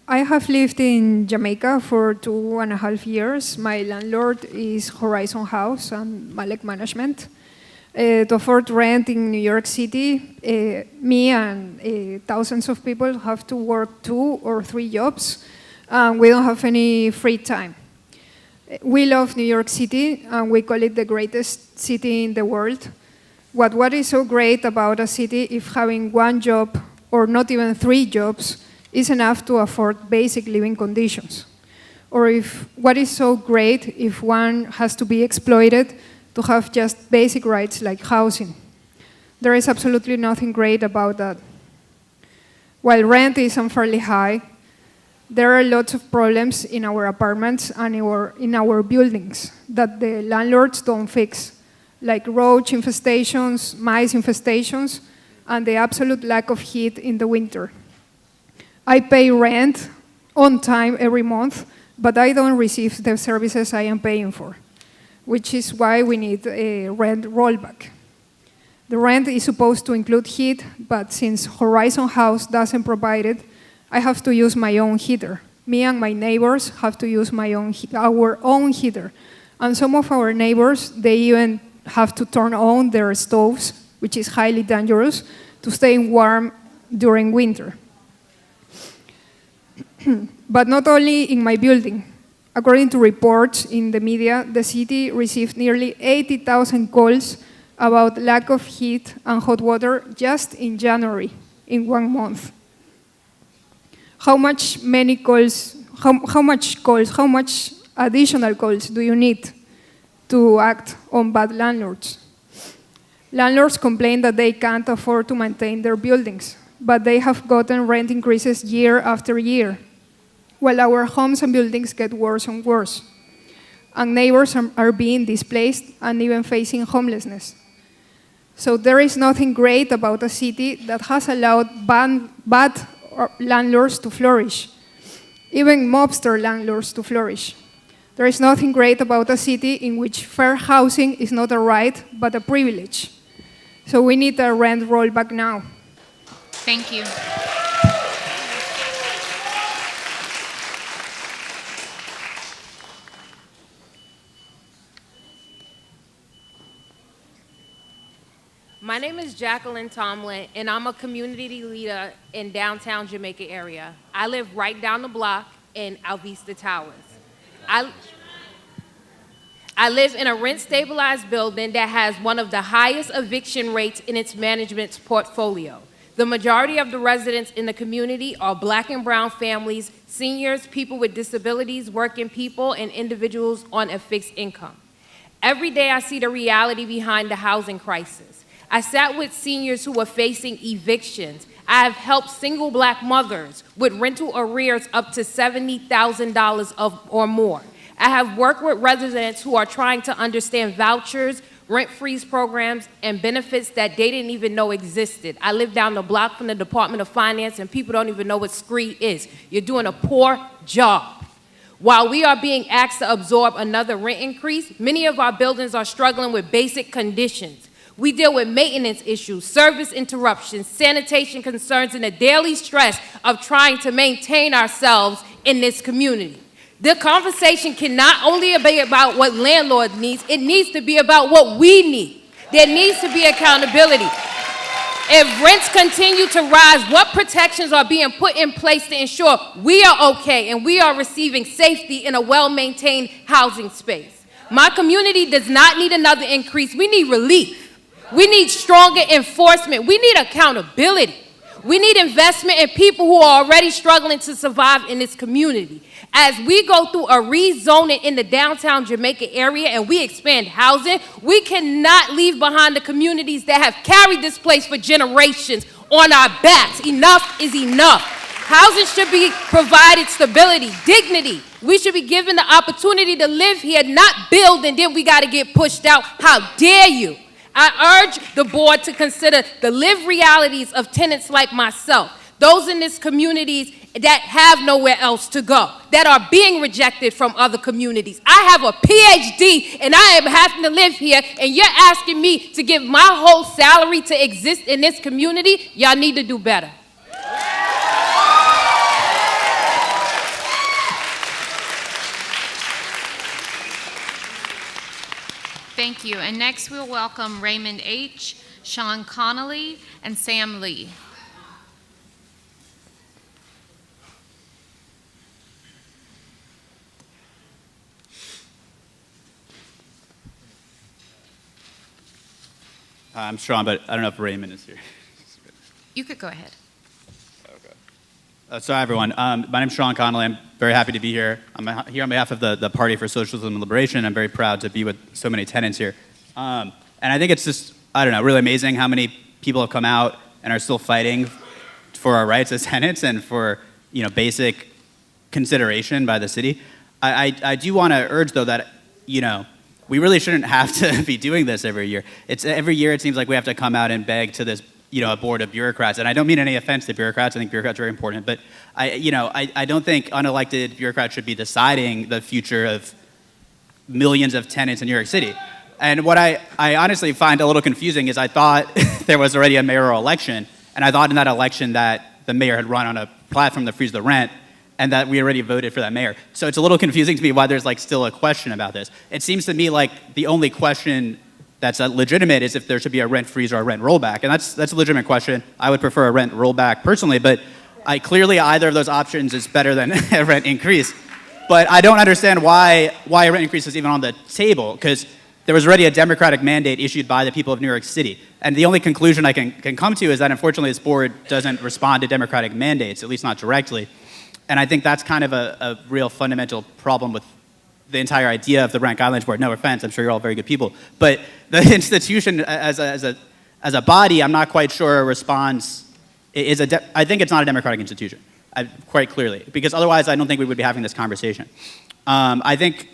I have lived in Jamaica for 2.5 years. My landlord is Horizon House and Malek Management. To afford rent in New York City, me and thousands of people have to work 2 or 3 jobs, and we don't have any free time. We love New York City, and we call it the greatest city in the world. What is so great about a city if having 1 job or not even 3 jobs is enough to afford basic living conditions? Or if what is so great if one has to be exploited to have just basic rights like housing? There is absolutely nothing great about that. While rent is unfairly high, there are lots of problems in our apartments and in our buildings that the landlords don't fix, like roach infestations, mice infestations, and the absolute lack of heat in the winter. I pay rent on time every month, but I don't receive the services I am paying for, which is why we need a rent rollback. The rent is supposed to include heat, but since Horizon House doesn't provide it, I have to use my own heater. Me and my neighbors have to use our own heater. And some of our neighbors, they even have to turn on their stoves, which is highly dangerous, to stay warm during winter. But not only in my building. According to reports in the media, the city received nearly 80,000 calls about lack of heat and hot water just in January, in 1 month. How much additional calls do you need to act on bad landlords? Landlords complain that they can't afford to maintain their buildings, but they have gotten rent increases year after year, while our homes and buildings get worse and worse. And neighbors are being displaced and even facing homelessness. So there is nothing great about a city that has allowed bad landlords to flourish, even mobster landlords to flourish. There is nothing great about a city in which fair housing is not a right, but a privilege. So we need a rent rollback now. Thank you. My name is Jacqueline Tomlin, and I'm a community leader in downtown Jamaica area. I live right down the block in Alvista Towers. I live in a rent-stabilized building that has one of the highest eviction rates in its management's portfolio. The majority of the residents in the community are Black and brown families, seniors, people with disabilities, working people, and individuals on a fixed income. Every day I see the reality behind the housing crisis. I sat with seniors who were facing evictions. I have helped single black mothers with rental arrears up to $70,000 or more. I have worked with residents who are trying to understand vouchers, rent freeze programs, and benefits that they didn't even know existed. I live down the block from the Department of Finance, and people don't even know what SCREE is. You're doing a poor job. While we are being asked to absorb another rent increase, many of our buildings are struggling with basic conditions. We deal with maintenance issues, service interruptions, sanitation concerns, and the daily stress of trying to maintain ourselves in this community. The conversation cannot only be about what landlord needs, it needs to be about what we need. There needs to be accountability. If rents continue to rise, what protections are being put in place to ensure we are okay and we are receiving safety in a well-maintained housing space? My community does not need another increase. We need relief. We need stronger enforcement. We need accountability. We need investment in people who are already struggling to survive in this community. As we go through a rezoning in the downtown Jamaica area and we expand housing, we cannot leave behind the communities that have carried this place for generations on our backs. Enough is enough. Housing should be provided stability, dignity. We should be given the opportunity to live here, not build, and then we got to get pushed out. How dare you? I urge the board to consider the lived realities of tenants like myself, those in this communities that have nowhere else to go, that are being rejected from other communities. I have a PhD and I am having to live here, and you're asking me to give my whole salary to exist in this community? Y'all need to do better. Thank you. And next we'll welcome Raymond H., Sean Connolly, and Sam Lee. I'm Sean, but I don't know if Raymond is here. You could go ahead. So hi, everyone. My name's Sean Connolly. I'm very happy to be here. I'm here on behalf of the Party for Socialism and Liberation. I'm very proud to be with so many tenants here. And I think it's just, I don't know, really amazing how many people have come out and are still fighting for our rights as tenants and for, you know, basic consideration by the city. I do want to urge, though, that, you know, we really shouldn't have to be doing this every year. Every year it seems like we have to come out and beg to this, you know, a board of bureaucrats. And I don't mean any offense to bureaucrats. I think bureaucrats are very important. But I don't think unelected bureaucrats should be deciding the future of millions of tenants in New York City. And what I honestly find a little confusing is I thought there was already a mayoral election, and I thought in that election that the mayor had run on a platform to freeze the rent, and that we already voted for that mayor. So it's a little confusing to me why there's like still a question about this. It seems to me like the only question that's legitimate is if there should be a rent freeze or a rent rollback, and that's a legitimate question. I would prefer a rent rollback personally, but clearly either of those options is better than a rent increase. But I don't understand why a rent increase is even on the table, because there was already a democratic mandate issued by the people of New York City. And the only conclusion I can come to is that unfortunately this board doesn't respond to democratic mandates, at least not directly. And I think that's kind of a real fundamental problem with the entire idea of the Rent Guidelines Board. No offense, I'm sure you're all very good people. But the institution as a body, I'm not quite sure responds, I think it's not a democratic institution, quite clearly. Because otherwise I don't think we would be having this conversation. I think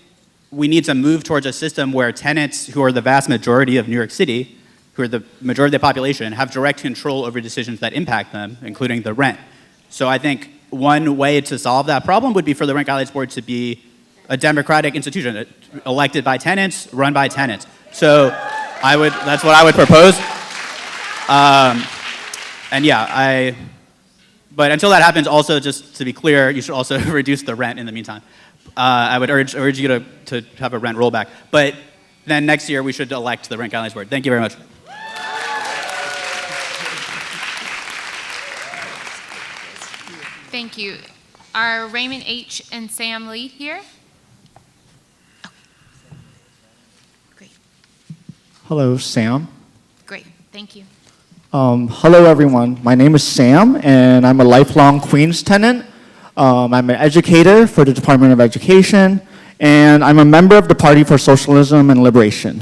we need to move towards a system where tenants who are the vast majority of New York City, who are the majority of the population, have direct control over decisions that impact them, including the rent. So I think one way to solve that problem would be for the Rent Guidelines Board to be a democratic institution, elected by tenants, run by tenants. So that's what I would propose. But until that happens, also, just to be clear, you should also reduce the rent in the meantime. I would urge you to have a rent rollback. But then next year, we should elect the Rent Guidelines Board. Thank you very much. Thank you. Are Raymond H. and Sam Lee here? Oh. Great. Hello, Sam. Great. Thank you. Hello, everyone. My name is Sam, and I'm a lifelong Queens tenant. I'm an educator for the Department of Education, and I'm a member of the Party for Socialism and Liberation.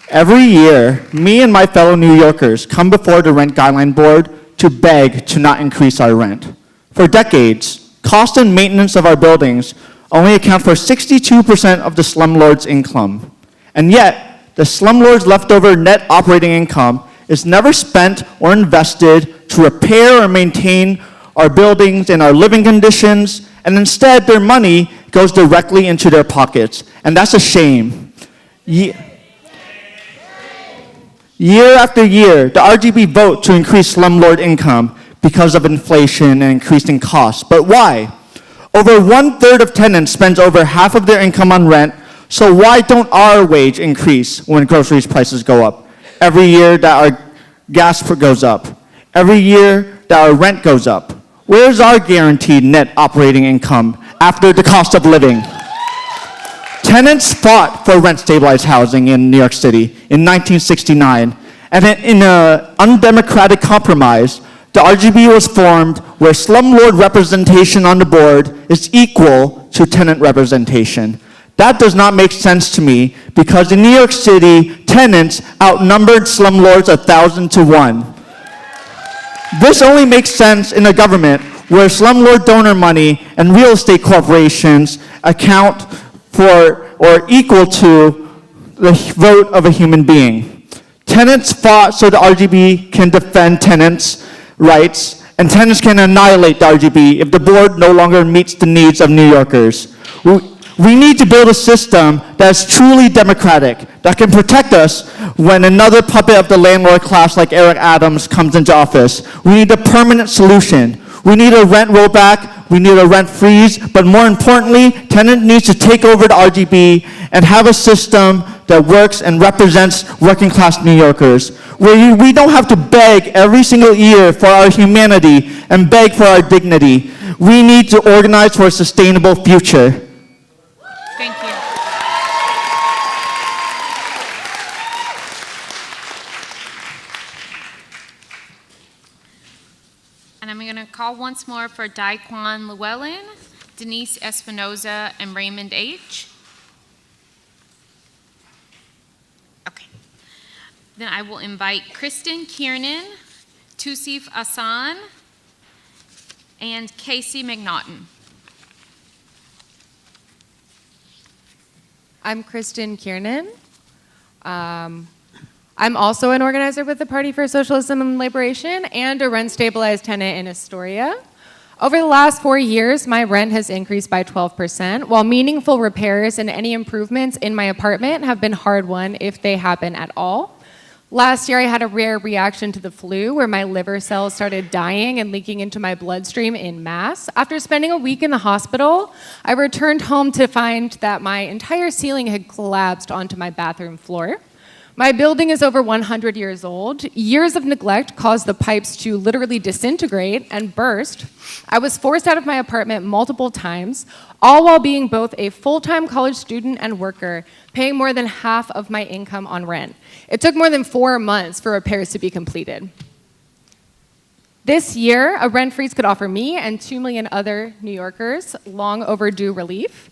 Every year, me and my fellow New Yorkers come before the Rent Guideline Board to beg to not increase our rent. For decades, cost and maintenance of our buildings only account for 62% of the slumlord's income. And yet, the slumlord's leftover net operating income is never spent or invested to repair or maintain our buildings and our living conditions, and instead their money goes directly into their pockets. And that's a shame. Year after year, the RGB vote to increase slumlord income because of inflation and increasing costs. But why? Over 1/3 of tenants spends over half of their income on rent, so why don't our wage increase when groceries prices go up? Every year that our gas goes up. Every year that our rent goes up. Where's our guaranteed net operating income after the cost of living? Tenants fought for rent-stabilized housing in New York City in 1969, and in an undemocratic compromise, the RGB was formed where slumlord representation on the board is equal to tenant representation. That does not make sense to me because in New York City, tenants outnumbered slumlords 1,000 to 1. This only makes sense in a government where slumlord donor money and real estate corporations account for or equal to the vote of a human being. Tenants fought so the RGB can defend tenants' rights, and tenants can annihilate the RGB if the board no longer meets the needs of New Yorkers. We need to build a system that's truly democratic, that can protect us when another puppet of the landlord class like Eric Adams comes into office. We need a permanent solution. We need a rent rollback, we need a rent freeze, but more importantly, tenant needs to take over the RGB and have a system that works and represents working class New Yorkers, where we don't have to beg every single year for our humanity and beg for our dignity. We need to organize for a sustainable future. Thank you. And I'm going to call once more for Daquan Llewellyn, Denise Espinoza, and Raymond H. Okay. Then I will invite Kristen Kiernan, Tusif Asan, and Casey McNaughton. I'm Kristen Kiernan. I'm also an organizer with the Party for Socialism and Liberation and a rent-stabilized tenant in Astoria. Over the last 4 years, my rent has increased by 12%, while meaningful repairs and any improvements in my apartment have been hard-won if they happen at all. Last year, I had a rare reaction to the flu where my liver cells started dying and leaking into my bloodstream en masse. After spending a week in the hospital, I returned home to find that my entire ceiling had collapsed onto my bathroom floor. My building is over 100 years old. Years of neglect caused the pipes to literally disintegrate and burst. I was forced out of my apartment multiple times, all while being both a full-time college student and worker, paying more than half of my income on rent. It took more than 4 months for repairs to be completed. This year, a rent freeze could offer me and 2 million other New Yorkers long overdue relief.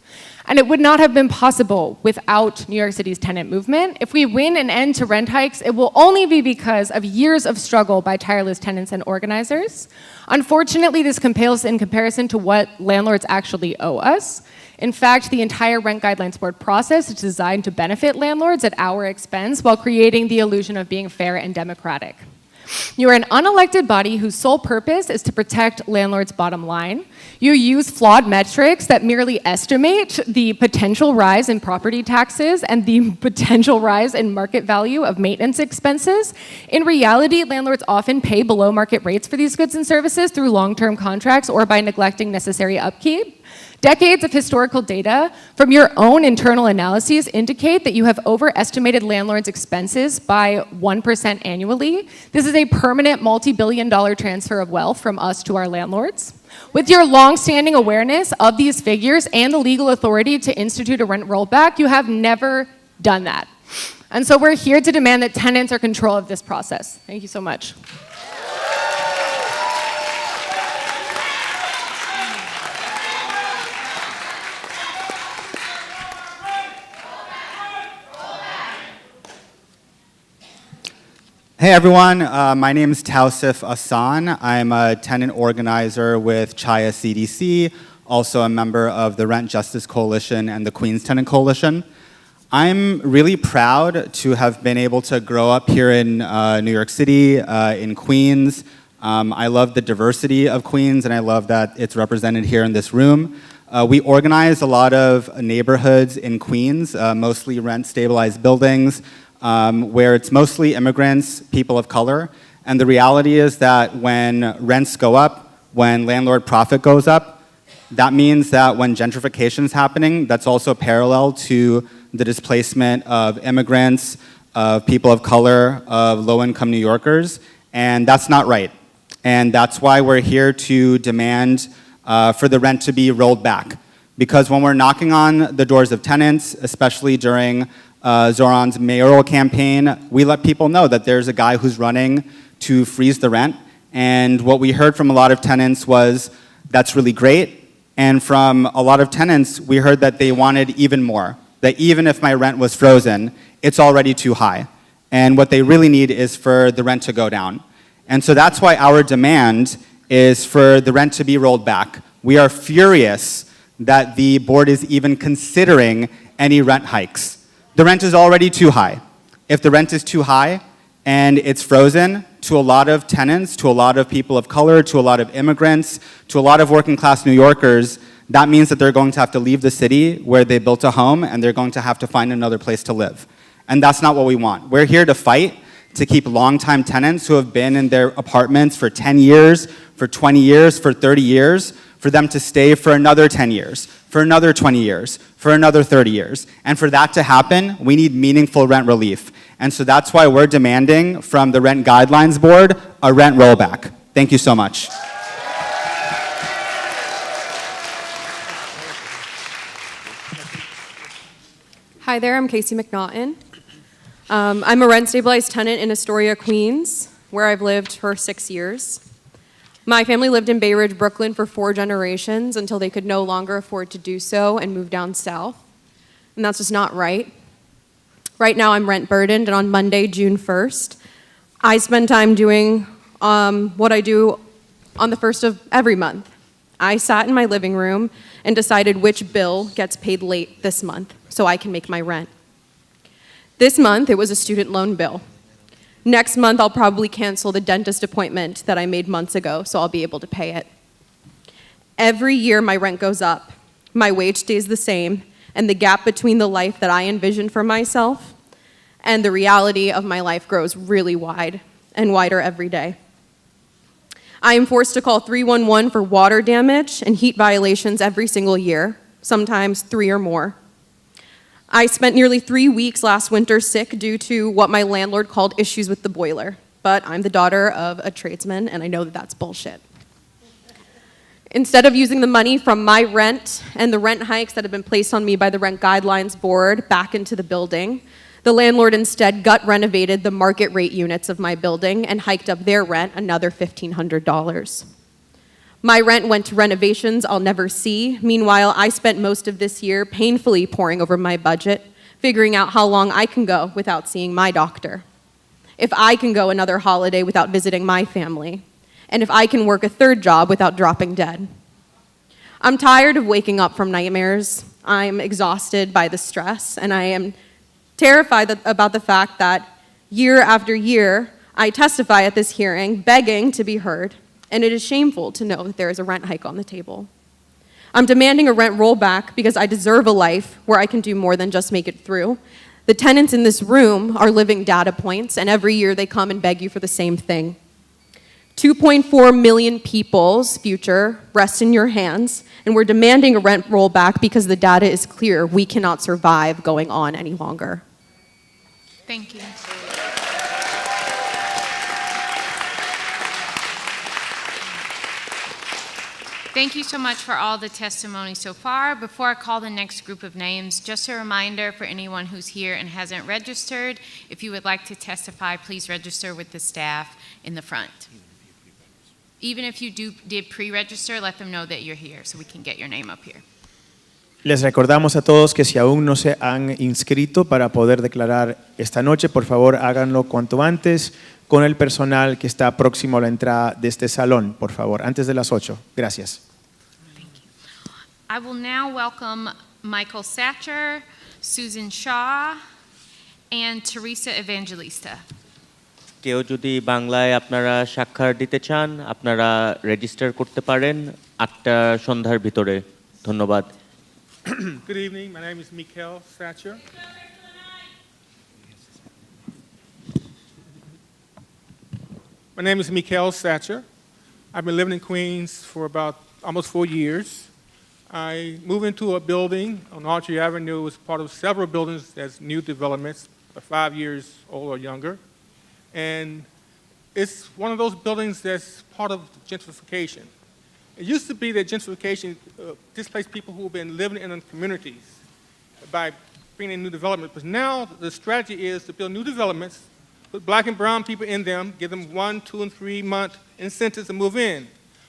And it would not have been possible without New York City's tenant movement. If we win an end to rent hikes, it will only be because of years of struggle by tireless tenants and organizers. Unfortunately, this pales in comparison to what landlords actually owe us. In fact, the entire Rent Guidelines Board process is designed to benefit landlords at our expense while creating the illusion of being fair and democratic. You are an unelected body whose sole purpose is to protect landlords' bottom line. You use flawed metrics that merely estimate the potential rise in property taxes and the potential rise in market value of maintenance expenses. In reality, landlords often pay below market rates for these goods and services through long-term contracts or by neglecting necessary upkeep. Decades of historical data from your own internal analyses indicate that you have overestimated landlords' expenses by 1% annually. This is a permanent multi-billion-dollar transfer of wealth from us to our landlords. With your long-standing awareness of these figures and the legal authority to institute a rent rollback, you have never done that. And so we're here to demand that tenants are in control of this process. Thank you so much. Hey everyone, my name is Tausif Asan. I'm a tenant organizer with Chaya CDC, also a member of the Rent Justice Coalition and the Queens Tenant Coalition. I'm really proud to have been able to grow up here in New York City, in Queens. I love the diversity of Queens and I love that it's represented here in this room. We organize a lot of neighborhoods in Queens, mostly rent-stabilized buildings, where it's mostly immigrants, people of color. And the reality is that when rents go up, when landlord profit goes up, that means that when gentrification is happening, that's also parallel to the displacement of immigrants, of people of color, of low-income New Yorkers, and that's not right. And that's why we're here to demand for the rent to be rolled back. Because when we're knocking on the doors of tenants, especially during Zoran's mayoral campaign, we let people know that there's a guy who's running to freeze the rent. And what we heard from a lot of tenants was, that's really great. And from a lot of tenants, we heard that they wanted even more. That even if my rent was frozen, it's already too high. And what they really need is for the rent to go down. And so that's why our demand is for the rent to be rolled back. We are furious that the board is even considering any rent hikes. The rent is already too high. If the rent is too high and it's frozen, to a lot of tenants, to a lot of people of color, to a lot of immigrants, to a lot of working class New Yorkers, that means that they're going to have to leave the city where they built a home and they're going to have to find another place to live. And that's not what we want. We're here to fight to keep longtime tenants who have been in their apartments for 10 years, for 20 years, for 30 years, for them to stay for another 10 years, for another 20 years, for another 30 years. And for that to happen, we need meaningful rent relief. And so that's why we're demanding from the Rent Guidelines Board a rent rollback. Thank you so much. Hi there, I'm Casey McNaughton. I'm a rent-stabilized tenant in Astoria, Queens, where I've lived for 6 years. My family lived in Bay Ridge, Brooklyn for 4 generations until they could no longer afford to do so and moved down south. And that's just not right. Right now I'm rent burdened, and on Monday, June 1st, I spend time doing what I do on the 1st of every month. I sat in my living room and decided which bill gets paid late this month so I can make my rent. This month, it was a student loan bill. Next month, I'll probably cancel the dentist appointment that I made months ago, so I'll be able to pay it. Every year, my rent goes up, my wage stays the same, and the gap between the life that I envisioned for myself and the reality of my life grows really wide and wider every day. I am forced to call 311 for water damage and heat violations every single year, sometimes 3 or more. I spent nearly 3 weeks last winter sick due to what my landlord called issues with the boiler, but I'm the daughter of a tradesman and I know that that's bullshit. Instead of using the money from my rent and the rent hikes that have been placed on me by the Rent Guidelines Board back into the building, the landlord instead gut renovated the market rate units of my building and hiked up their rent another $1,500. My rent went to renovations I'll never see. Meanwhile, I spent most of this year painfully poring over my budget, figuring out how long I can go without seeing my doctor, if I can go another holiday without visiting my family, and if I can work a 3rd job without dropping dead. I'm tired of waking up from nightmares. I'm exhausted by the stress, and I am terrified about the fact that year after year, I testify at this hearing begging to be heard. And it is shameful to know that there is a rent hike on the table. I'm demanding a rent rollback because I deserve a life where I can do more than just make it through. The tenants in this room are living data points, and every year they come and beg you for the same thing. 2.4 million people's future rests in your hands, and we're demanding a rent rollback because the data is clear. We cannot survive going on any longer. Thank you. Thank you so much for all the testimony so far. Before I call the next group of names, just a reminder for anyone who's here and hasn't registered, if you would like to testify, please register with the staff in the front. Even if you did pre-register, let them know that you're here so we can get your name up here. Les recordamos a todos que si aún no se han inscrito para poder declarar esta noche, por favor háganlo cuanto antes con el personal que está próximo a la entrada de este salón, por favor, antes de las 8. Gracias. I will now welcome Michael Satcher, Susan Shaw, and Teresa Evangelista. কেউ যদি বাংলায় আপনারা সাক্ষর দিতে চান আপনারা register করতে পারেন 8টা সন্ধ্যার ভিতরে ধন্যবাদ Good evening. My name is Mikhail Satcher. My name is Mikhail Satcher. I've been living in Queens for about almost 4 years. I moved into a building on Archie Avenue. It was part of several buildings that's new developments, 5 years old or younger. And it's one of those buildings that's part of gentrification. It used to be that gentrification displaced people who have been living in communities by bringing in new development. But now the strategy is to build new developments, put black and brown people in them, give them 1, 2, and 3 month incentives to move in.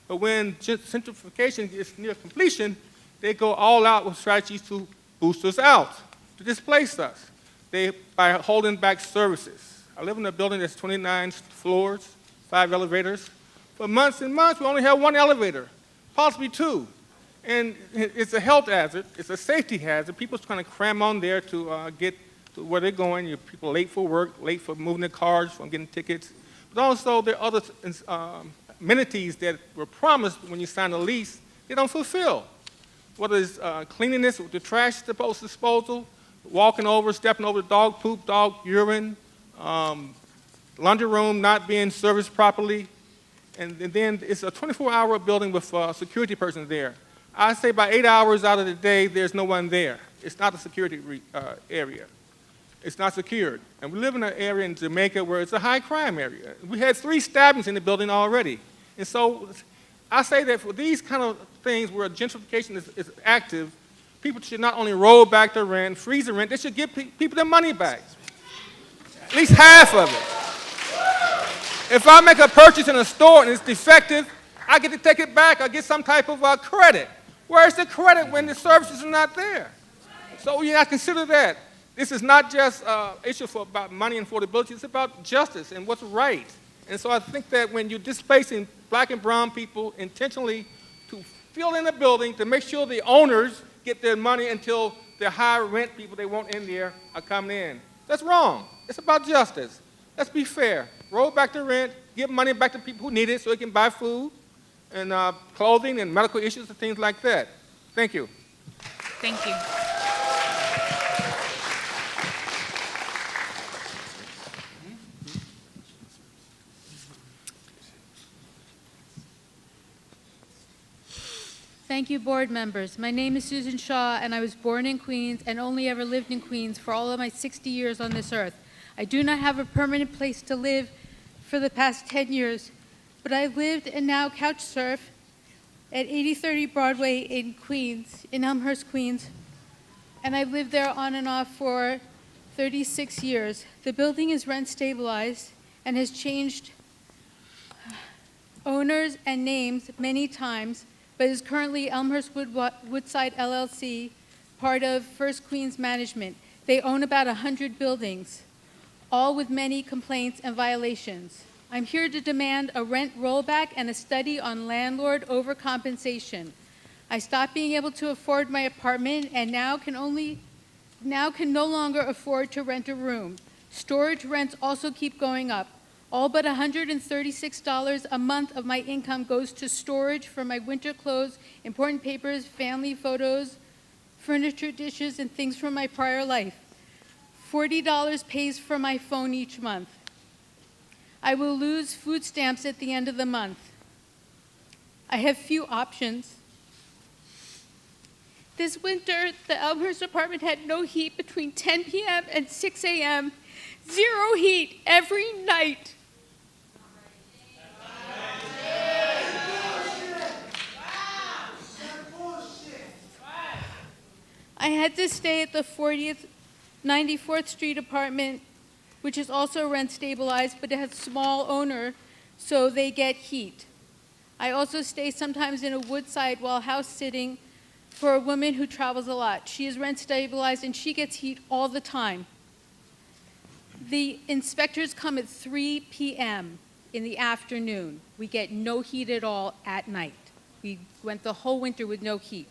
But when gentrification is near completion, they go all out with strategies to boost us out, to displace us, by holding back services. I live in a building that's 29 floors, 5 elevators. For months and months, we only have 1 elevator, possibly 2. And it's a health hazard, it's a safety hazard. People's trying to cram on there to get to where they're going. People are late for work, late for moving their cars, from getting tickets. But also, there are other amenities that were promised when you sign a lease, they don't fulfill. Whether it's cleanliness with the trash disposal, walking over, stepping over the dog poop, dog urine, laundry room not being serviced properly, and then it's a 24-hour building with a security person there. I say by 8 hours out of the day, there's no one there. It's not a security area. It's not secured. And we live in an area in Jamaica where it's a high crime area. We had 3 stabbings in the building already. And so I say that for these kind of things where gentrification is active, people should not only roll back their rent, freeze the rent, they should give people their money back. At least half of it. If I make a purchase in a store and it's defective, I get to take it back. I get some type of credit. Where's the credit when the services are not there? So you have to consider that. This is not just an issue about money and affordability. It's about justice and what's right. And so I think that when you're displacing black and brown people intentionally to fill in the building to make sure the owners get their money until the high rent people they want in there are coming in. That's wrong. It's about justice. Let's be fair. Roll back the rent, give money back to people who need it so they can buy food and clothing and medical issues and things like that. Thank you. Thank you. Thank you, board members. My name is Susan Shaw, and I was born in Queens and only ever lived in Queens for all of my 60 years on this earth. I do not have a permanent place to live for the past 10 years, but I've lived and now couch surf at 8030 Broadway in Queens, in Elmhurst, Queens, and I've lived there on and off for 36 years. The building is rent stabilized and has changed owners and names many times, but is currently Elmhurst Woodside LLC, part of First Queens Management. They own about 100 buildings, all with many complaints and violations. I'm here to demand a rent rollback and a study on landlord overcompensation. I stopped being able to afford my apartment and now can no longer afford to rent a room. Storage rents also keep going up. All but $136 a month of my income goes to storage for my winter clothes, important papers, family photos, furniture, dishes, and things from my prior life. $40 pays for my phone each month. I will lose food stamps at the end of the month. I have few options. This winter, the Elmhurst apartment had no heat between 10 p.m. and 6 a.m. Zero heat every night. I had to stay at the 94th Street apartment, which is also rent stabilized, but it has small owner, so they get heat. I also stay sometimes in a Woodside while house sitting for a woman who travels a lot. She is rent stabilized and she gets heat all the time. The inspectors come at 3 p.m. in the afternoon. We get no heat at all at night. We went the whole winter with no heat.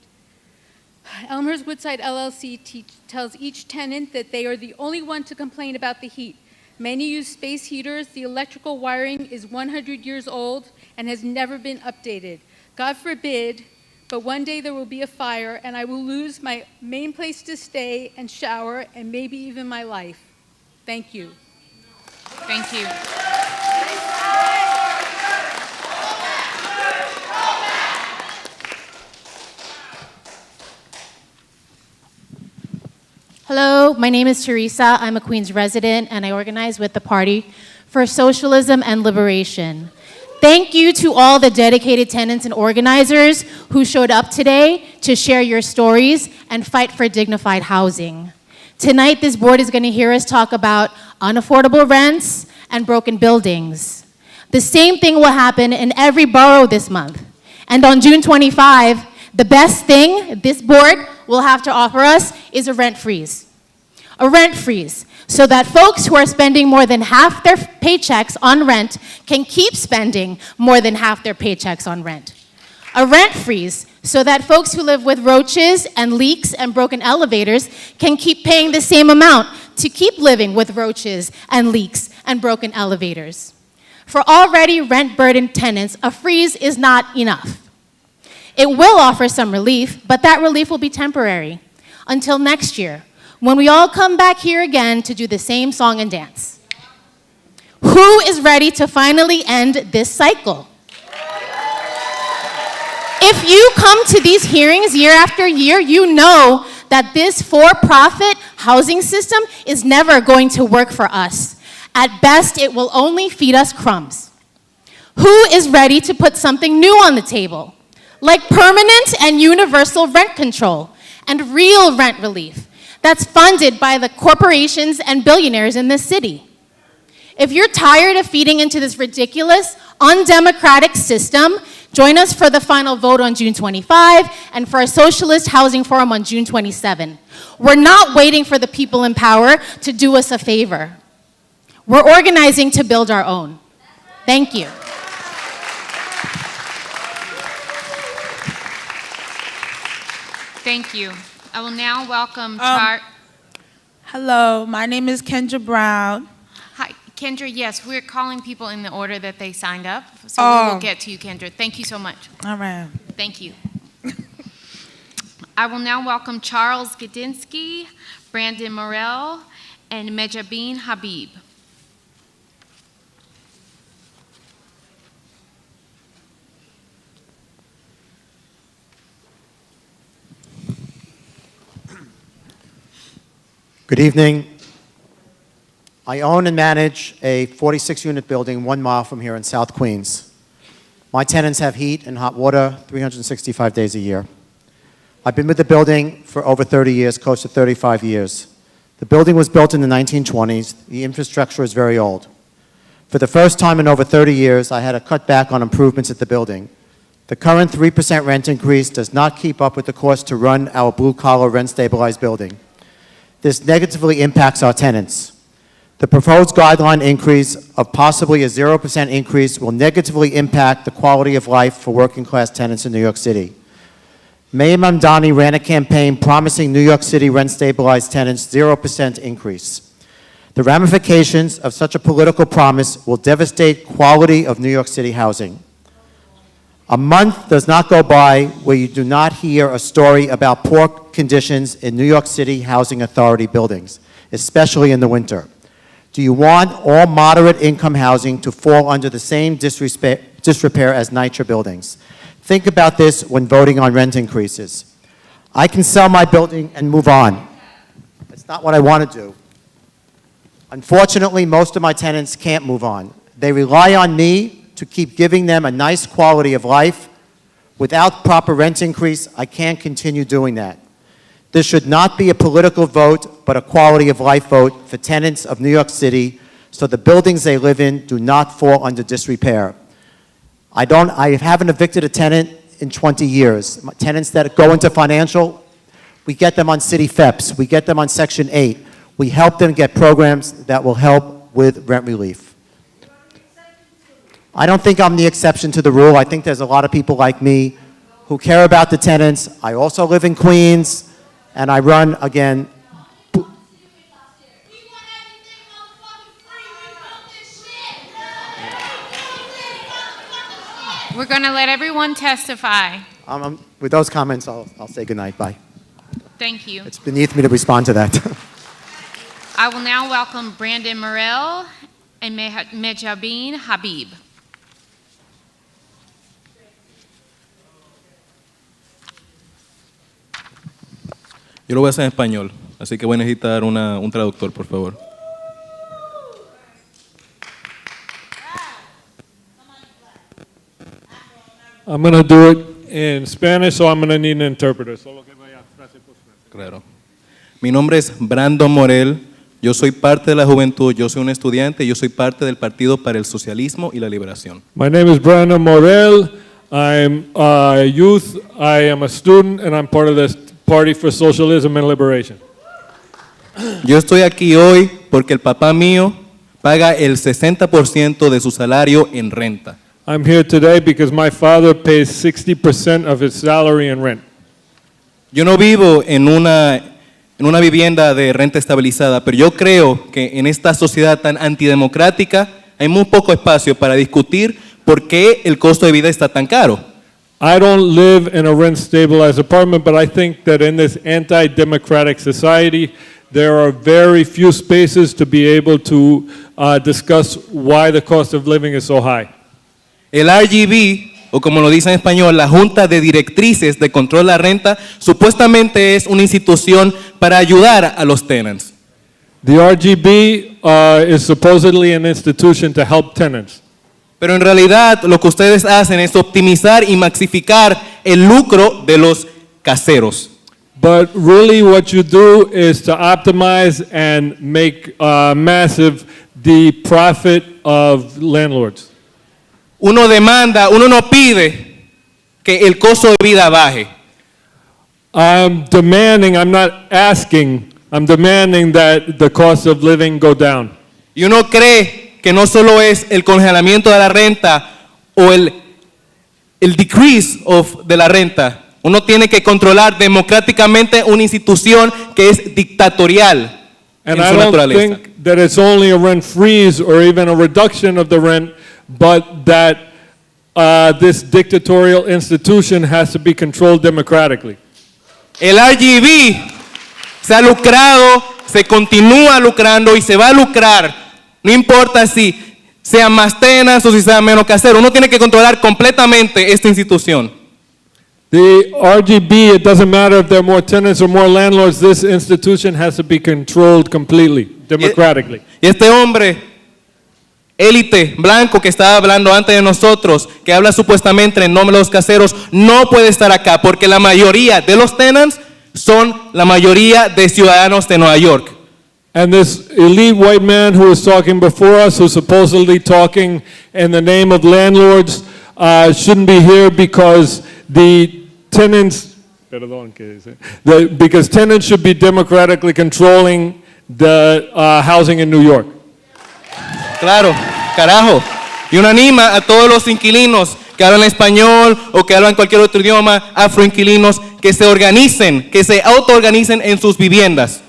Elmhurst Woodside LLC tells each tenant that they are the only one to complain about the heat. Many use space heaters. The electrical wiring is 100 years old and has never been updated. God forbid, but one day there will be a fire and I will lose my main place to stay and shower and maybe even my life. Thank you. Thank you. Hello, my name is Teresa. I'm a Queens resident and I organize with the Party for Socialism and Liberation. Thank you to all the dedicated tenants and organizers who showed up today to share your stories and fight for dignified housing. Tonight, this board is going to hear us talk about unaffordable rents and broken buildings. The same thing will happen in every borough this month. And on June 25, the best thing this board will have to offer us is a rent freeze. A rent freeze, so that folks who are spending more than half their paychecks on rent can keep spending more than half their paychecks on rent. A rent freeze, so that folks who live with roaches and leaks and broken elevators can keep paying the same amount to keep living with roaches and leaks and broken elevators. For already rent-burdened tenants, a freeze is not enough. It will offer some relief, but that relief will be temporary until next year, when we all come back here again to do the same song and dance. Who is ready to finally end this cycle? If you come to these hearings year after year, you know that this for-profit housing system is never going to work for us. At best, it will only feed us crumbs. Who is ready to put something new on the table, like permanent and universal rent control and real rent relief that's funded by the corporations and billionaires in this city? If you're tired of feeding into this ridiculous, undemocratic system, join us for the final vote on June 25 and for a socialist housing forum on June 27. We're not waiting for the people in power to do us a favor. We're organizing to build our own. Thank you. Thank you. I will now welcome Hello, my name is Kendra Brown. Hi, Kendra, yes, we're calling people in the order that they signed up, so we will get to you, Kendra. Thank you so much. All right. Thank you. I will now welcome Charles Gadinsky, Brandon Morell, and Mejabin Habib. Good evening. I own and manage a 46-unit building 1 mile from here in South Queens. My tenants have heat and hot water 365 days a year. I've been with the building for over 30 years, close to 35 years. The building was built in the 1920s. The infrastructure is very old. For the first time in over 30 years, I had to cut back on improvements at the building. The current 3% rent increase does not keep up with the cost to run our blue-collar rent-stabilized building. This negatively impacts our tenants. The proposed guideline increase of possibly a 0% increase will negatively impact the quality of life for working-class tenants in New York City. Mayor Mamdani ran a campaign promising New York City rent-stabilized tenants 0% increase. The ramifications of such a political promise will devastate quality of New York City housing. A month does not go by where you do not hear a story about poor conditions in New York City Housing Authority buildings, especially in the winter. Do you want all moderate income housing to fall under the same disrepair as NYCHA buildings? Think about this when voting on rent increases. I can sell my building and move on. That's not what I want to do. Unfortunately, most of my tenants can't move on. They rely on me to keep giving them a nice quality of life. Without proper rent increase, I can't continue doing that. This should not be a political vote, but a quality of life vote for tenants of New York City, so the buildings they live in do not fall under disrepair. I haven't evicted a tenant in 20 years. Tenants that go into financial, we get them on city FEPs, we get them on Section 8. We help them get programs that will help with rent relief. I don't think I'm the exception to the rule. I think there's a lot of people like me who care about the tenants. I also live in Queens, and I run, again, We're going to let everyone testify. with those comments, I'll say goodnight. Bye. Thank you. It's beneath me to respond to that. I will now welcome Brandon Morel and Mejabin Habib. Yo lo voy a hacer en español, así que voy a necesitar un traductor, por favor. I'm going to do it in Spanish, so I'm going to need an interpreter. Claro. Mi nombre es Brandon Morel, yo soy parte de la juventud, yo soy un estudiante, yo soy parte del Partido para el Socialismo y la Liberación. My name is Brandon Morel. I'm a youth, I am a student, and I'm part of the Party for Socialism and Liberation. Yo estoy aquí hoy porque el papá mío paga el 60% de su salario en renta. I'm here today because my father pays 60% of his salary in rent. Yo no vivo en una vivienda de renta estabilizada, pero yo creo que en esta sociedad tan antidemocrática hay muy poco espacio para discutir por qué el costo de vida está tan caro. I don't live in a rent-stabilized apartment, but I think that in this anti-democratic society, there are very few spaces to be able to discuss why the cost of living is so high. El RGB, o como lo dice en español, la Junta de Directrices de Control de la Renta, supuestamente es una institución para ayudar a los tenants. The RGB is supposedly an institution to help tenants. Pero en realidad lo que ustedes hacen es optimizar y maxificar el lucro de los caseros. But really what you do is to optimize and make massive the profit of landlords. Uno no pide que el costo de vida baje. I'm not asking, I'm demanding that the cost of living go down. Y uno cree que no solo es el congelamiento de la renta o el decrease de la renta. Uno tiene que controlar democráticamente una institución que es dictatorial And en I su don't naturaleza. think that it's only a rent freeze or even a reduction of the rent, but that this dictatorial institution has to be controlled democratically. El RGB se ha lucrado, se continúa lucrando y se va a lucrar. No importa si sean más tenants o si sean menos caseros. Uno tiene que controlar completamente esta institución. The RGB, it doesn't matter if there are more tenants or more landlords, this institution has to be controlled completely, democratically. Y este hombre, élite blanco que estaba hablando antes de nosotros, que habla supuestamente en nombre de los caseros, no puede estar acá porque la mayoría de los tenants son la mayoría de ciudadanos de Nueva York. And this elite white man who was talking before us, who's supposedly talking in the name of landlords, shouldn't be here because the tenants, because tenants should be democratically controlling the housing in New York. Claro, carajo. Y uno anima a todos los inquilinos que hablan español o que hablan cualquier otro idioma, afroinquilinos, que se organicen, que se autoorganicen en sus viviendas.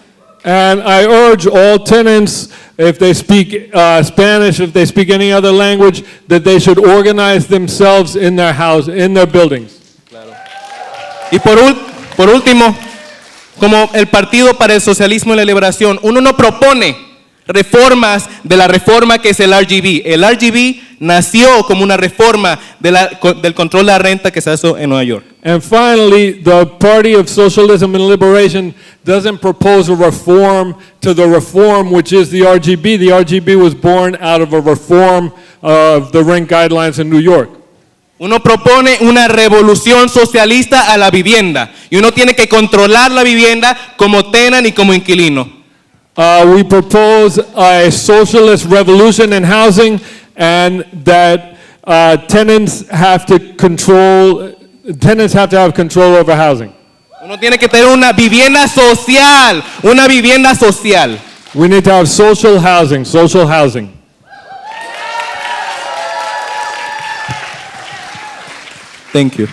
And I urge all tenants, if they speak Spanish, if they speak any other language, that they should organize themselves in their house, in their buildings. Y por último, como el Partido para el Socialismo y la Liberación, uno no propone reformas de la reforma que es el RGB. El RGB nació como una reforma del control de la renta que se hizo en Nueva York. And finally, the Party of Socialism and Liberation doesn't propose a reform to the reform which is the RGB. The RGB was born out of a reform of the rent guidelines in New York. Uno propone una revolución socialista a la vivienda y uno tiene que controlar la vivienda como tenant y como inquilino. We propose a socialist revolution in housing and that tenants have to control tenants have to have control over housing. Uno tiene que tener una vivienda social, una vivienda social. We need to have social housing, social housing. Thank you.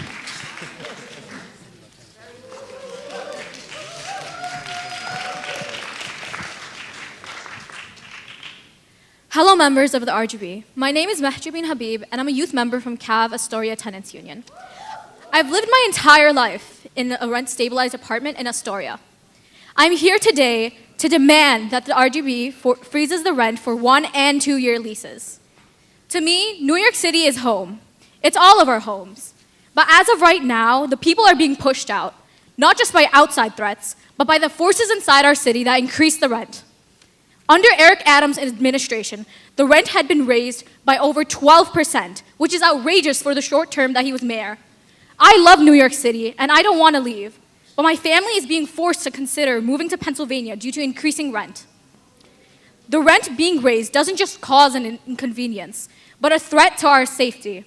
Hello, members of the RGB. My name is Mahjubin Habib, and I'm a youth member from CAV Astoria Tenants Union. I've lived my entire life in a rent-stabilized apartment in Astoria. I'm here today to demand that the RGB freezes the rent for 1- and 2-year leases. To me, New York City is home. It's all of our homes. But as of right now, the people are being pushed out, not just by outside threats, but by the forces inside our city that increase the rent. Under Eric Adams' administration, the rent had been raised by over 12%, which is outrageous for the short term that he was mayor. I love New York City, and I don't want to leave, but my family is being forced to consider moving to Pennsylvania due to increasing rent. The rent being raised doesn't just cause an inconvenience, but a threat to our safety.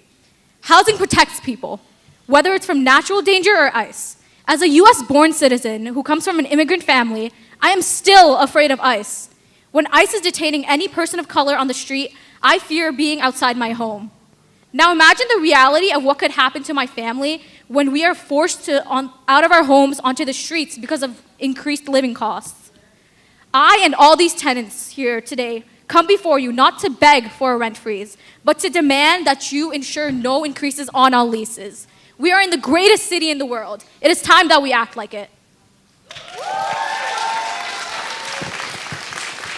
Housing protects people, whether it's from natural danger or ICE. As a US-born citizen who comes from an immigrant family, I am still afraid of ICE. When ICE is detaining any person of color on the street, I fear being outside my home. Now imagine the reality of what could happen to my family when we are forced out of our homes onto the streets because of increased living costs. I and all these tenants here today come before you not to beg for a rent freeze, but to demand that you ensure no increases on all leases. We are in the greatest city in the world. It is time that we act like it.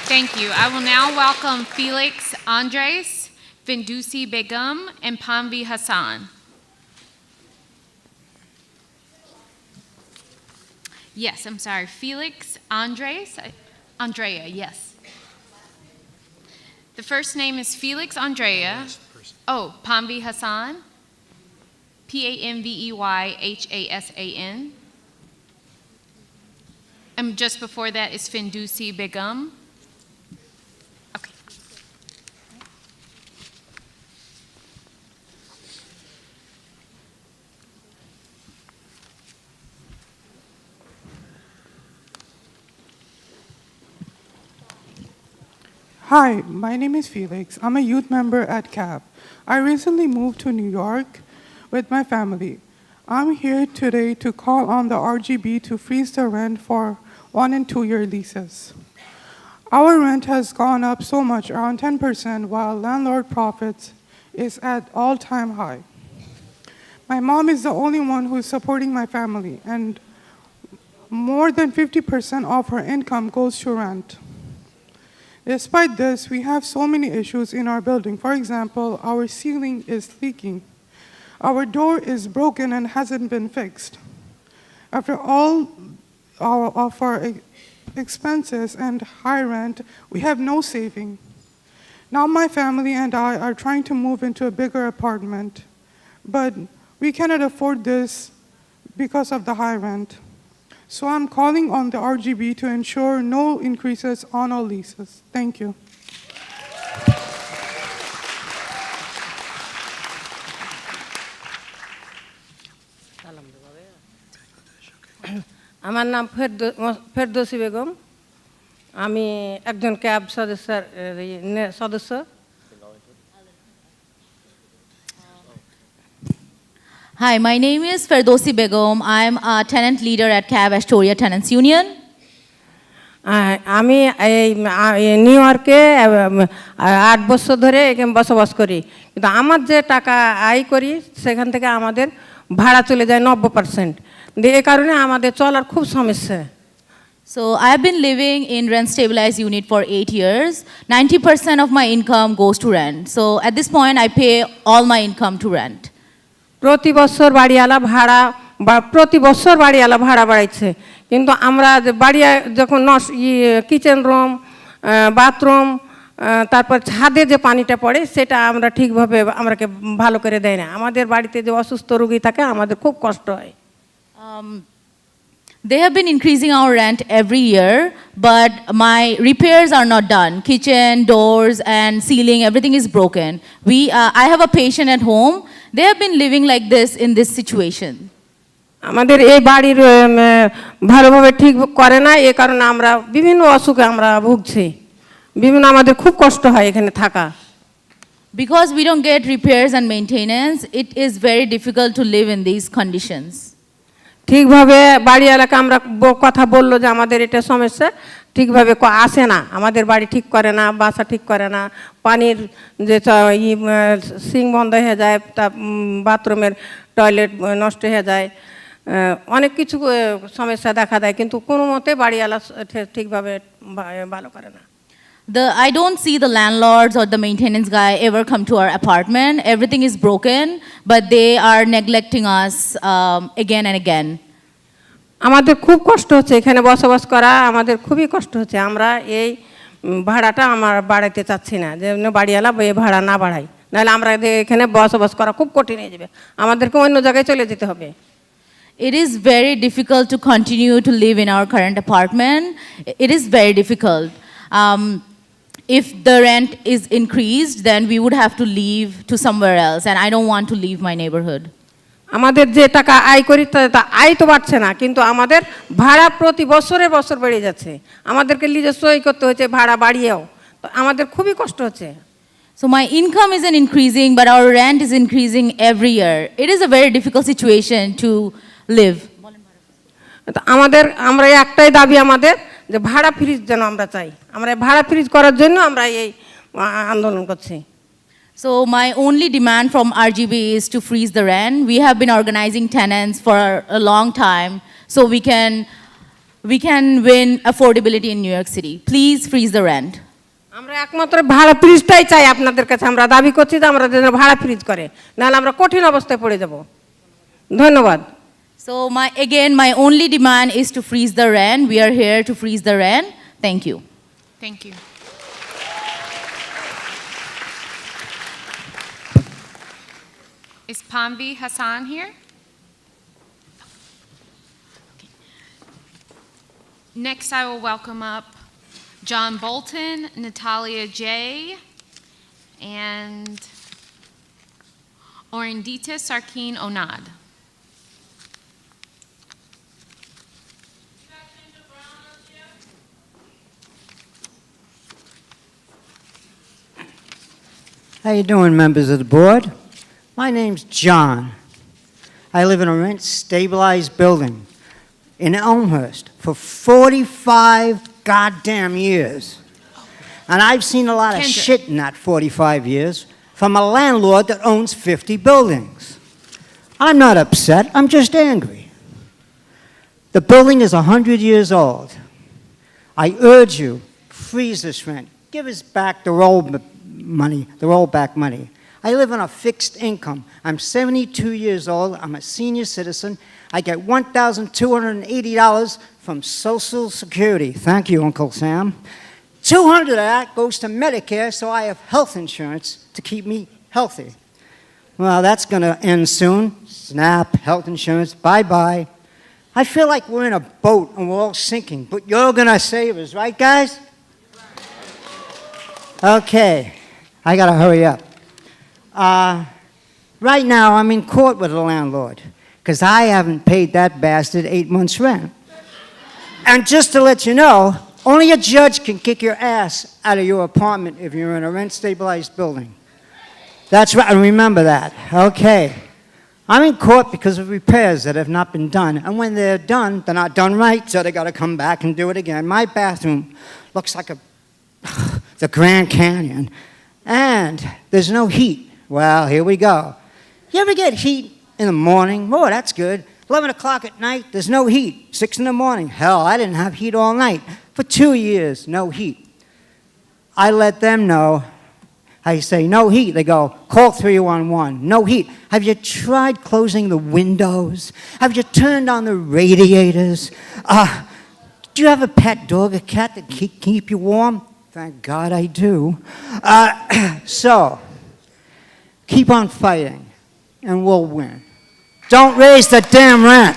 Thank you. I will now welcome Felix Andres, Findusi Begum, and Panvi Hassan. Yes, I'm sorry, Felix Andres, Andrea, yes. The first name is Felix Andrea. Oh, Panvi Hassan, Panveyhasan. And just before that is Findusi Begum. Okay. Hi, my name is Felix. I'm a youth member at CAB. I recently moved to New York with my family. I'm here today to call on the RGB to freeze the rent for 1- and 2-year leases. Our rent has gone up so much, around 10%, while landlord profits is at all-time high. My mom is the only one who is supporting my family, and more than 50% of her income goes to rent. Despite this, we have so many issues in our building. For example, our ceiling is leaking. Our door is broken and hasn't been fixed. After all of our expenses and high rent, we have no saving. Now my family and I are trying to move into a bigger apartment, but we cannot afford this because of the high rent. So I'm calling on the RGB to ensure no increases on all leases. Thank you. আমার নাম ফেরদৌসী বেগম আমি একজন cab সদস্য Hi, my name is Ferdowsi Begum. I'm a tenant leader at CAV Astoria Tenants Union. আমি new ইয়র্কে 8 বছর ধরে এখানে বসবাস করি কিন্তু আমার যে টাকা আয় করি সেখান থেকে আমাদের ভাড়া চলে যায় 90%। এই কারণে আমাদের চলার খুব সমস্যা। So I have been living in rent-stabilized unit for 8 years. 90% of my income goes to rent. So at this point, I pay all my income to rent. প্রতি বছর বাড়িওয়ালা ভাড়া বাড়াইছে কিন্তু আমরা বাড়ি যখন কিচেন রুম বাথরুম তারপর ছাদে যে পানিটা পড়ে সেটা আমরা ঠিকভাবে আমরাকে ভালো করে দেয় না আমাদের বাড়িতে যে অসুস্থ রোগী থাকে আমাদের খুব কষ্ট হয় They have been increasing our rent every year, but my repairs are not done. Kitchen, doors, and ceiling, everything is broken. I have a patient at home, They have been living like this in this situation. আমাদের এই বাড়ির ভালোভাবে ঠিক করে না, এই কারণে আমরা বিভিন্ন অসুখে আমরা ভুগছি, বিভিন্ন আমাদের খুব কষ্ট হয় এখানে থাকা। Because we don't get repairs and maintenance, it is very difficult to live in these conditions. ঠিকভাবে বাড়ি এলাকা আমরা কথা বললো যে আমাদের এটা সমস্যা, ঠিকভাবে আসে না, আমাদের বাড়ি ঠিক করে না, বাসা ঠিক করে না, পানির যে সিং বন্ধ হয়ে যায়, তা বাথরুমের টয়লেট নষ্ট হয়ে যায়, অনেক কিছু সমস্যা দেখা দেয়, কিন্তু কোনো মতে বাড়িওয়ালা ঠিকভাবে ভালো করে না। I don't see the landlords or the maintenance guy ever come to our apartment. Everything is broken, but they are neglecting us again and again. আমাদের খুব কষ্ট হচ্ছে এখানে বসবাস করা, আমাদের খুবই কষ্ট হচ্ছে। আমরা এই ভাড়াটা আমার বাড়াইতে চাচ্ছি না, যে বাড়িওয়ালা এই ভাড়া না বাড়াই, নাহলে আমরা এখানে বসবাস করা খুব কঠিন হয়ে যাবে, আমাদেরকে অন্য জায়গায় চলে যেতে হবে। It is very difficult to continue to live in our current apartment. It is very difficult. If the rent is increased, then we would have to leave to somewhere else, and I don't want to leave my neighborhood. আমাদের যে টাকা আয় করি তা আয় তো বাড়ছে না, কিন্তু আমাদের ভাড়া প্রতি বছরে বছর বেড়ে যাচ্ছে, আমাদেরকে নিজে সই করতে হচ্ছে ভাড়া বাড়িয়েও, তো আমাদের খুবই কষ্ট হচ্ছে। So my income isn't increasing, but our rent is increasing every year. It is a very difficult situation to live. আমরা একটাই দাবি আমাদের, যে ভাড়া ফ্রিজ যেন আমরা চাই, আমরা ভাড়া ফ্রিজ করার জন্য আমরা এই আন্দোলন করছি। So my only demand from RGB is to freeze the rent. We have been organizing tenants for a long time, so we can win affordability in New York City. Please freeze the rent. আমরা একমাত্র ভাড়া ফ্রিজটাই চাই আপনাদের কাছে, আমরা দাবি করছি যে আমরা যেন ভাড়া ফ্রিজ করে, নাহলে আমরা কঠিন অবস্থায় পড়ে যাব। ধন্যবাদ। So my only demand is to freeze the rent. We are here to freeze the rent. Thank you. Thank you. Is Panvi Hassan here? Okay. Next, I will welcome up John Bolton, Natalia J., and Orindita Sarkeen Onad. How you doing, members of the board? My name's John. I live in a rent-stabilized building in Elmhurst for 45 goddamn years. And I've seen a lot of shit in that 45 years from a landlord that owns 50 buildings. I'm not upset, I'm just angry. The building is 100 years old. I urge you, freeze this rent. Give us back the rollback money. I live on a fixed income. I'm 72 years old. I'm a senior citizen. I get $1,280 from Social Security. Thank you, Uncle Sam. 200 of that goes to Medicare, so I have health insurance to keep me healthy. Well, that's going to end soon. Snap, health insurance, bye-bye. I feel like we're in a boat and we're all sinking, but you're going to save us, right, guys? Okay, I got to hurry up. Right now, I'm in court with the landlord because I haven't paid that bastard 8 months' rent. And just to let you know, only a judge can kick your ass out of your apartment if you're in a rent-stabilized building. That's right, remember that. Okay. I'm in court because of repairs that have not been done. And when they're done, they're not done right, so they got to come back and do it again. My bathroom looks like the Grand Canyon. And there's no heat. Well, here we go. You ever get heat in the morning? Oh, that's good. 11 o'clock at night, there's no heat. 6 in the morning, hell, I didn't have heat all night. For 2 years, no heat. I let them know. I say, no heat. They go, call 311. No heat. Have you tried closing the windows? Have you turned on the radiators? Do you have a pet dog, a cat that keep you warm? Thank God I do. So, keep on fighting, and we'll win. Don't raise the damn rent.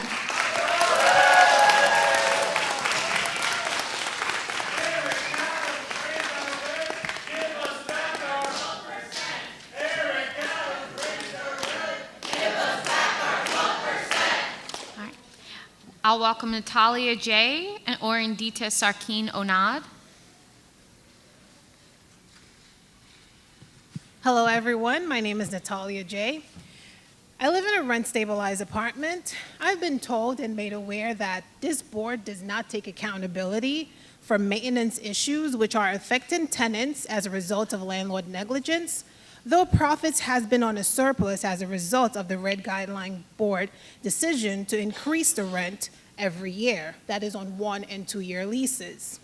I'll welcome Natalia J. and Orindita Sarkeen Onad. Hello, everyone. My name is Natalia J. I live in a rent-stabilized apartment. I've been told and made aware that this board does not take accountability for maintenance issues which are affecting tenants as a result of landlord negligence, though profits has been on a surplus as a result of the Rent Guidelines Board decision to increase the rent every year, that is on 1- and 2-year leases.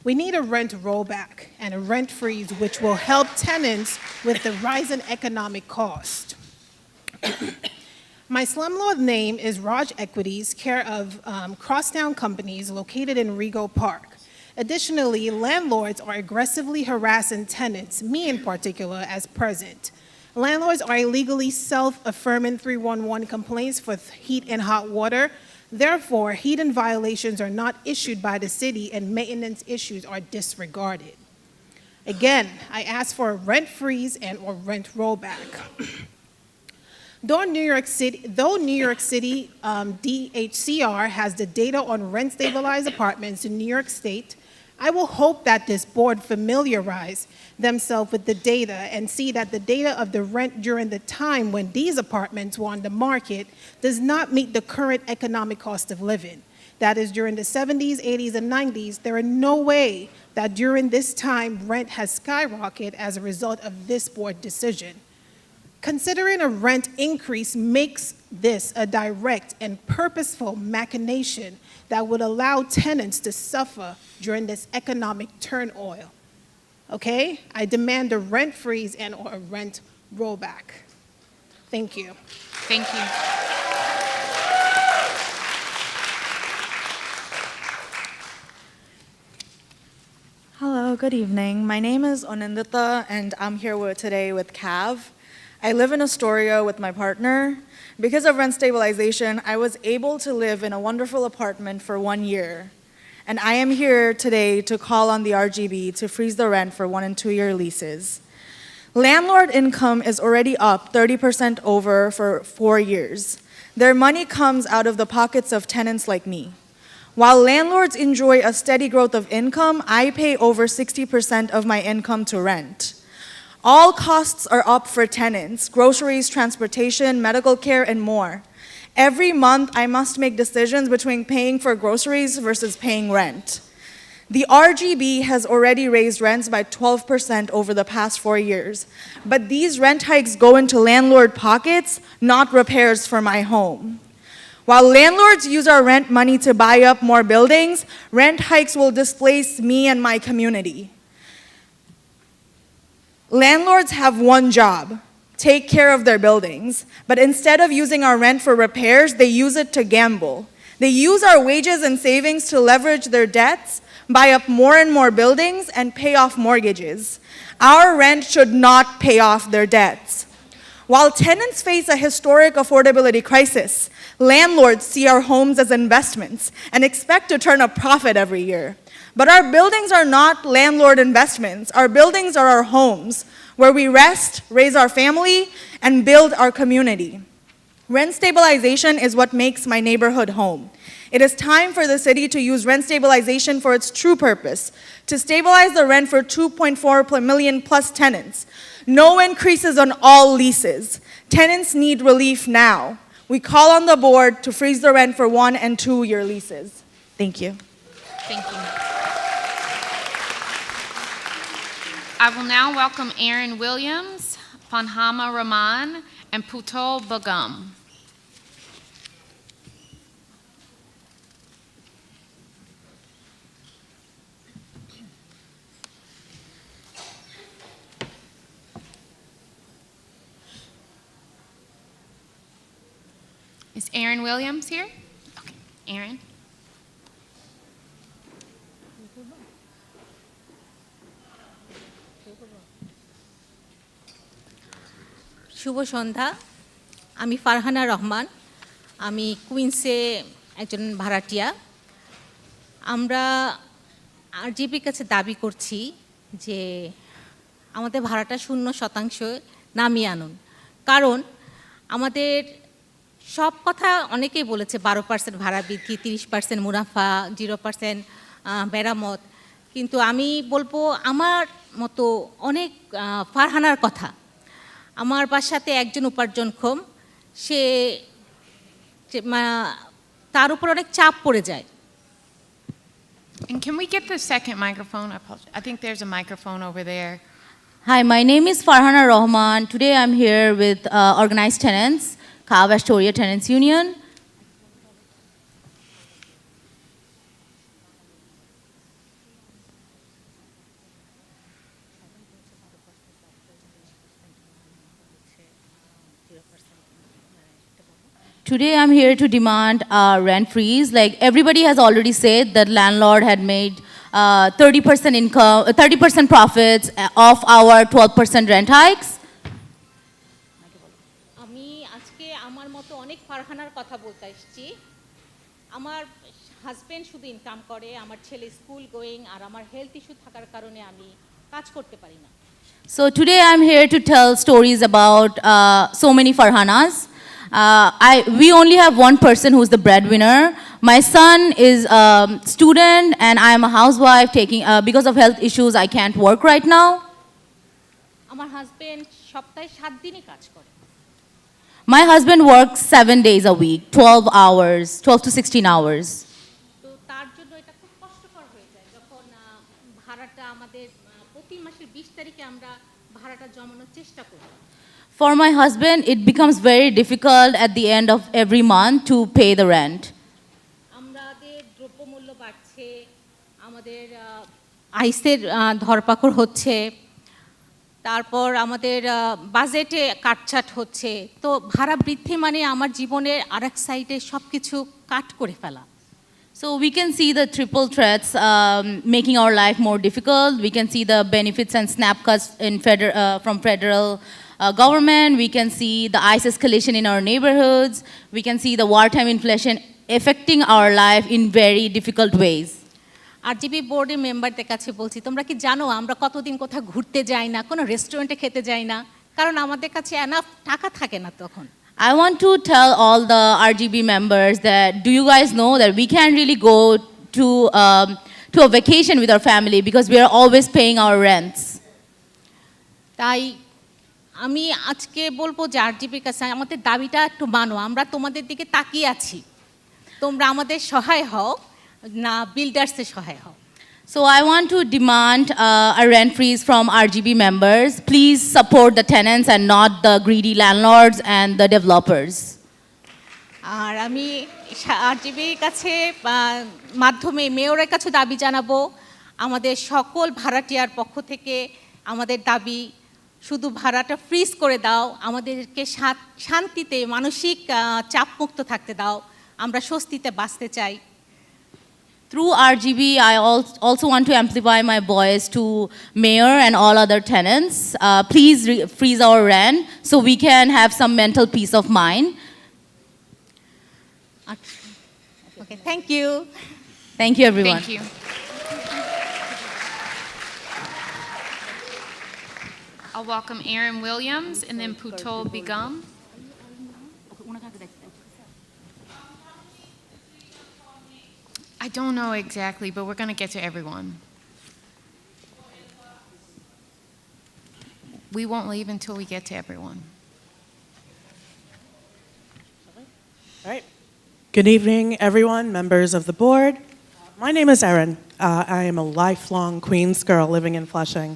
We need a rent rollback and a rent freeze which will help tenants with the rise in economic cost. My slumlord name is Raj Equities, care of Crosstown Companies located in Rego Park. Additionally, landlords are aggressively harassing tenants, me in particular, as present. Landlords are illegally self-affirming 311 complaints for heat and hot water. Therefore, heat-in violations are not issued by the city and maintenance issues are disregarded. Again, I ask for a rent freeze and or rent rollback. Though New York City DHCR has the data on rent-stabilized apartments in New York State, I will hope that this board familiarize themselves with the data and see that the data of the rent during the time when these apartments were on the market does not meet the current economic cost of living. That is, during the 70s, 80s, and 90s, there is no way that during this time rent has skyrocketed as a result of this board decision. Considering a rent increase makes this a direct and purposeful machination that would allow tenants to suffer during this economic turmoil. Okay? I demand a rent freeze and or a rent rollback. Thank you. Thank you. Hello, good evening. My name is Onindita and I'm here today with Cav. I live in Astoria with my partner. Because of rent stabilization, I was able to live in a wonderful apartment for 1 year. And I am here today to call on the RGB to freeze the rent for 1- and 2-year leases. Landlord income is already up 30% over for 4 years. Their money comes out of the pockets of tenants like me. While landlords enjoy a steady growth of income, I pay over 60% of my income to rent. All costs are up for tenants: groceries, transportation, medical care, and more. Every month, I must make decisions between paying for groceries versus paying rent. The RGB has already raised rents by 12% over the past 4 years, but these rent hikes go into landlord pockets, not repairs for my home. While landlords use our rent money to buy up more buildings, rent hikes will displace me and my community. Landlords have one job: take care of their buildings. But instead of using our rent for repairs, they use it to gamble. They use our wages and savings to leverage their debts, buy up more and more buildings, and pay off mortgages. Our rent should not pay off their debts. While tenants face a historic affordability crisis, landlords see our homes as investments and expect to turn a profit every year. But our buildings are not landlord investments. Our buildings are our homes, where we rest, raise our family, and build our community. Rent stabilization is what makes my neighborhood home. It is time for the city to use rent stabilization for its true purpose, to stabilize the rent for 2.4 million plus tenants. No increases on all leases. Tenants need relief now. We call on the board to freeze the rent for 1- and 2-year leases. Thank you. Thank you. I will now welcome Aaron Williams, Panhama Rahman, and Putol Bagum. Is Aaron Williams here? Okay, Aaron. শুভ সন্ধ্যা আমি ফারহানা রহমান আমি কুইন্সে একজন ভাড়াটিয়া আমরা আরজিবির কাছে দাবি করছি যে আমাদের ভাড়াটা 0% নামিয়ে আনুন কারণ আমাদের সব কথা অনেকেই বলেছে 12% ভাড়া বৃদ্ধি, 30% মুনাফা, 0% মেরামত, কিন্তু আমি বলবো আমার মতো অনেক ফারহানার কথা। আমার বাসাতে একজন উপার্জনক্ষম, সে তার উপর অনেক চাপ পড়ে যায়। And can we get the second microphone? I apologize. I think there's a microphone over there. Hi, my name is Farhana Rahman. Today I'm here with organized tenants, Kav Astoria Tenants Union. Today I'm here to demand rent freeze. Like everybody has already said that landlord had made 30% income, 30% profits of our 12% rent hikes. আমি আজকে আমার মতো অনেক ফারহানার কথা বলতে এসেছি। আমার husband শুধু ইনকাম করে, আমার ছেলে স্কুল গোয়িং, আর আমার হেলথ ইস্যু থাকার কারণে আমি কাজ করতে পারি না। So today I'm here to tell stories about so many Farhanas. We only have one person who's the breadwinner. My son is a student and I am a housewife because of health issues I can't work right now. আমার husband সপ্তাহে 7 দিনই কাজ করে। My husband works 7 days a week, 12 hours, 12 to 16 hours. তো তার জন্য এটা খুব কষ্টকর হয়ে যায় যখন ভাড়াটা আমাদের প্রতি মাসের 20 তারিখে আমরা ভাড়াটা জমানোর চেষ্টা করি। For my husband, it becomes very difficult at the end of every month to pay the rent. আমাদের দ্রব্যমূল্য বাড়ছে, আমাদের আইসের ধরপাকড় হচ্ছে, তারপর আমাদের বাজেটে কাটছাট হচ্ছে। তো ভাড়া বৃদ্ধি মানে আমার জীবনের আরেক সাইডে সব কিছু কাট করে ফেলা। So we can see the triple threats making our life more difficult. We can see the benefits and snap cuts from federal government. We can see the ICE escalation in our neighborhoods. We can see the wartime inflation affecting our life in very difficult ways. RGB বোর্ডের মেম্বারদের কাছে বলছি, তোমরা কি জানো আমরা কতদিন কোথাও ঘুরতে যাই না, কোনো রেস্টুরেন্টে খেতে যাই না, কারণ আমাদের কাছে এনাফ টাকা থাকে না তখন। I want to tell all the RGB members that do you guys know that we can't really go to a vacation with our family because we are always paying our rents. তাই আমি আজকে বলবো যে RGBর কাছে আমাদের দাবিটা একটু মানো, আমরা তোমাদের দিকে তাকিয়ে আছি, তোমরা আমাদের সহায় হও, না বিল্ডার্সের সহায় হও। So I want to demand a rent freeze from RGB members. Please support the tenants and not the greedy landlords and the developers. আর আমি RGBর কাছে মাধ্যমে মেয়রের কাছে দাবি জানাবো, আমাদের সকল ভাড়াটিয়ার পক্ষ থেকে আমাদের দাবি, শুধু ভাড়াটা ফ্রিজ করে দাও, আমাদেরকে শান্তিতে মানসিক চাপমুক্ত থাকতে দাও, আমরা স্বস্তিতে বাঁচতে চাই। Through RGB, I also want to amplify my voice to mayor and all other tenants. Please freeze our rent so we can have some mental peace of mind. Okay, thank you. Thank you, everyone. Thank you. I'll welcome Aaron Williams and then Putol Begum. I don't know exactly, but we're going to get to everyone. We won't leave until we get to everyone. All right. Good evening, everyone, members of the board. My name is Erin. I am a lifelong Queens girl living in Flushing,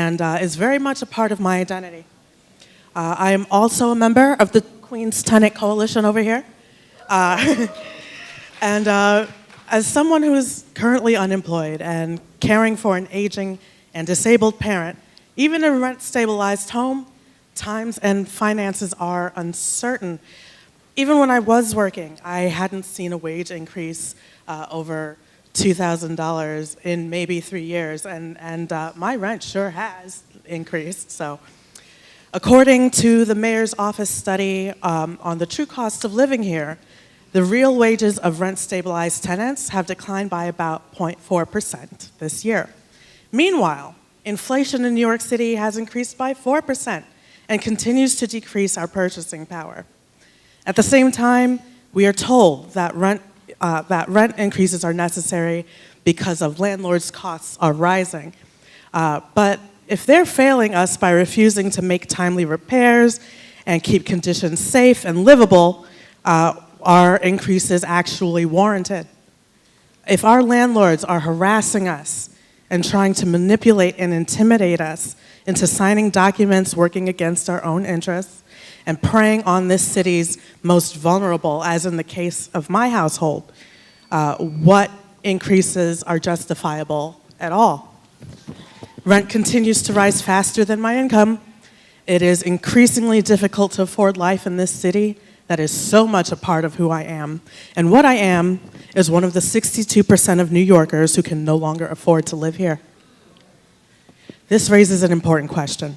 and is very much a part of my identity. I am also a member of the Queens Tenant Coalition over here. And as someone who is currently unemployed and caring for an aging and disabled parent, even in a rent-stabilized home, times and finances are uncertain. Even when I was working, I hadn't seen a wage increase over $2,000 in maybe 3 years, and my rent sure has increased. So, according to the mayor's office study on the true cost of living here, the real wages of rent-stabilized tenants have declined by about 0.4% this year. Meanwhile, inflation in New York City has increased by 4% and continues to decrease our purchasing power. At the same time, we are told that rent increases are necessary because of landlords' costs are rising. But if they're failing us by refusing to make timely repairs and keep conditions safe and livable, are increases actually warranted? If our landlords are harassing us and trying to manipulate and intimidate us into signing documents working against our own interests and preying on this city's most vulnerable, as in the case of my household, what increases are justifiable at all? Rent continues to rise faster than my income. It is increasingly difficult to afford life in this city that is so much a part of who I am. And what I am is one of the 62% of New Yorkers who can no longer afford to live here. This raises an important question.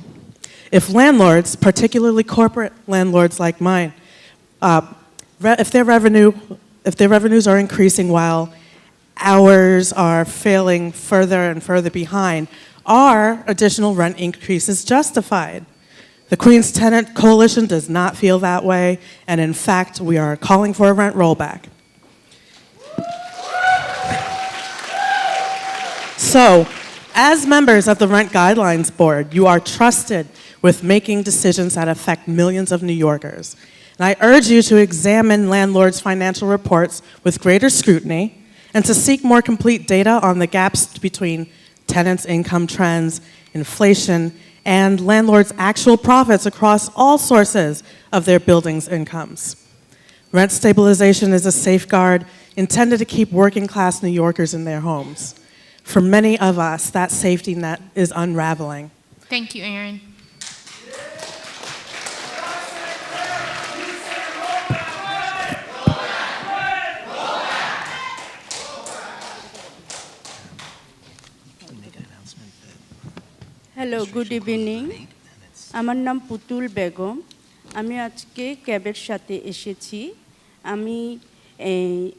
If landlords, particularly corporate landlords like mine, if their revenues are increasing while ours are failing further and further behind, are additional rent increases justified? The Queens Tenant Coalition does not feel that way, and in fact, we are calling for a rent rollback. So, as members of the Rent Guidelines Board, you are trusted with making decisions that affect millions of New Yorkers. And I urge you to examine landlords' financial reports with greater scrutiny and to seek more complete data on the gaps between tenants' income trends, inflation, and landlords' actual profits across all sources of their buildings' incomes. Rent stabilization is a safeguard intended to keep working-class New Yorkers in their homes. For many of us, that safety net is unraveling. Thank you, Aaron. Hello good evening আমার নাম পুতুল বেগম আমি আজকে ক্যাবের সাথে এসেছি আমি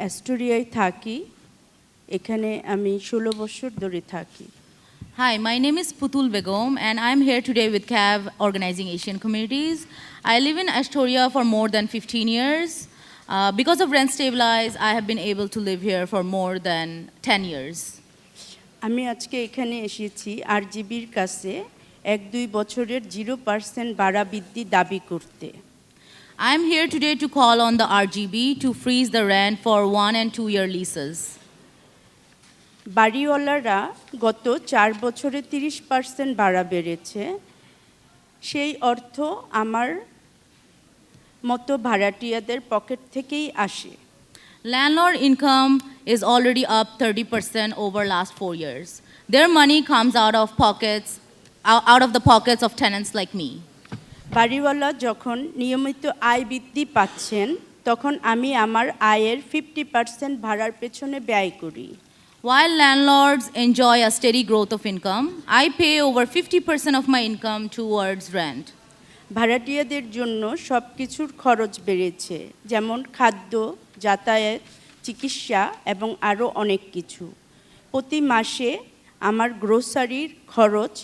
অ্যাস্টোরিয়ায় থাকি এখানে আমি 16 বছর ধরে থাকি Hi, my name is Putul Begum, and I'm here today with CAV organizing Asian communities. I live in Astoria for more than 15 years. Because of Rent Stabilize, I have been able to live here for more than 10 years. আমি আজকে এখানে এসেছি আরজিবির কাছে 1-2 বছরের 0% ভাড়া বৃদ্ধি দাবি করতে I'm here today to call on the RGB to freeze the rent for 1- and 2-year leases. বাড়িওয়ালারা গত 4 বছরে 30% ভাড়া বেড়েছে সেই অর্থ আমার মতো ভাড়াটিয়াদের পকেট থেকেই আসে Landlord income is already up 30% over last 4 years. Their money comes out of the pockets of tenants like me. বাড়িওয়ালা যখন নিয়মিত আয় বৃদ্ধি পাচ্ছেন তখন আমি আমার আয়ের 50% ভাড়ার পেছনে ব্যয় করি While landlords enjoy a steady growth of income, I pay over 50% of my income towards rent. ভাড়াটিয়াদের জন্য সবকিছুর খরচ বেড়েছে যেমন খাদ্য যাতায়াত চিকিৎসা এবং আরও অনেক কিছু প্রতি মাসে আমার গ্রোসারির খরচ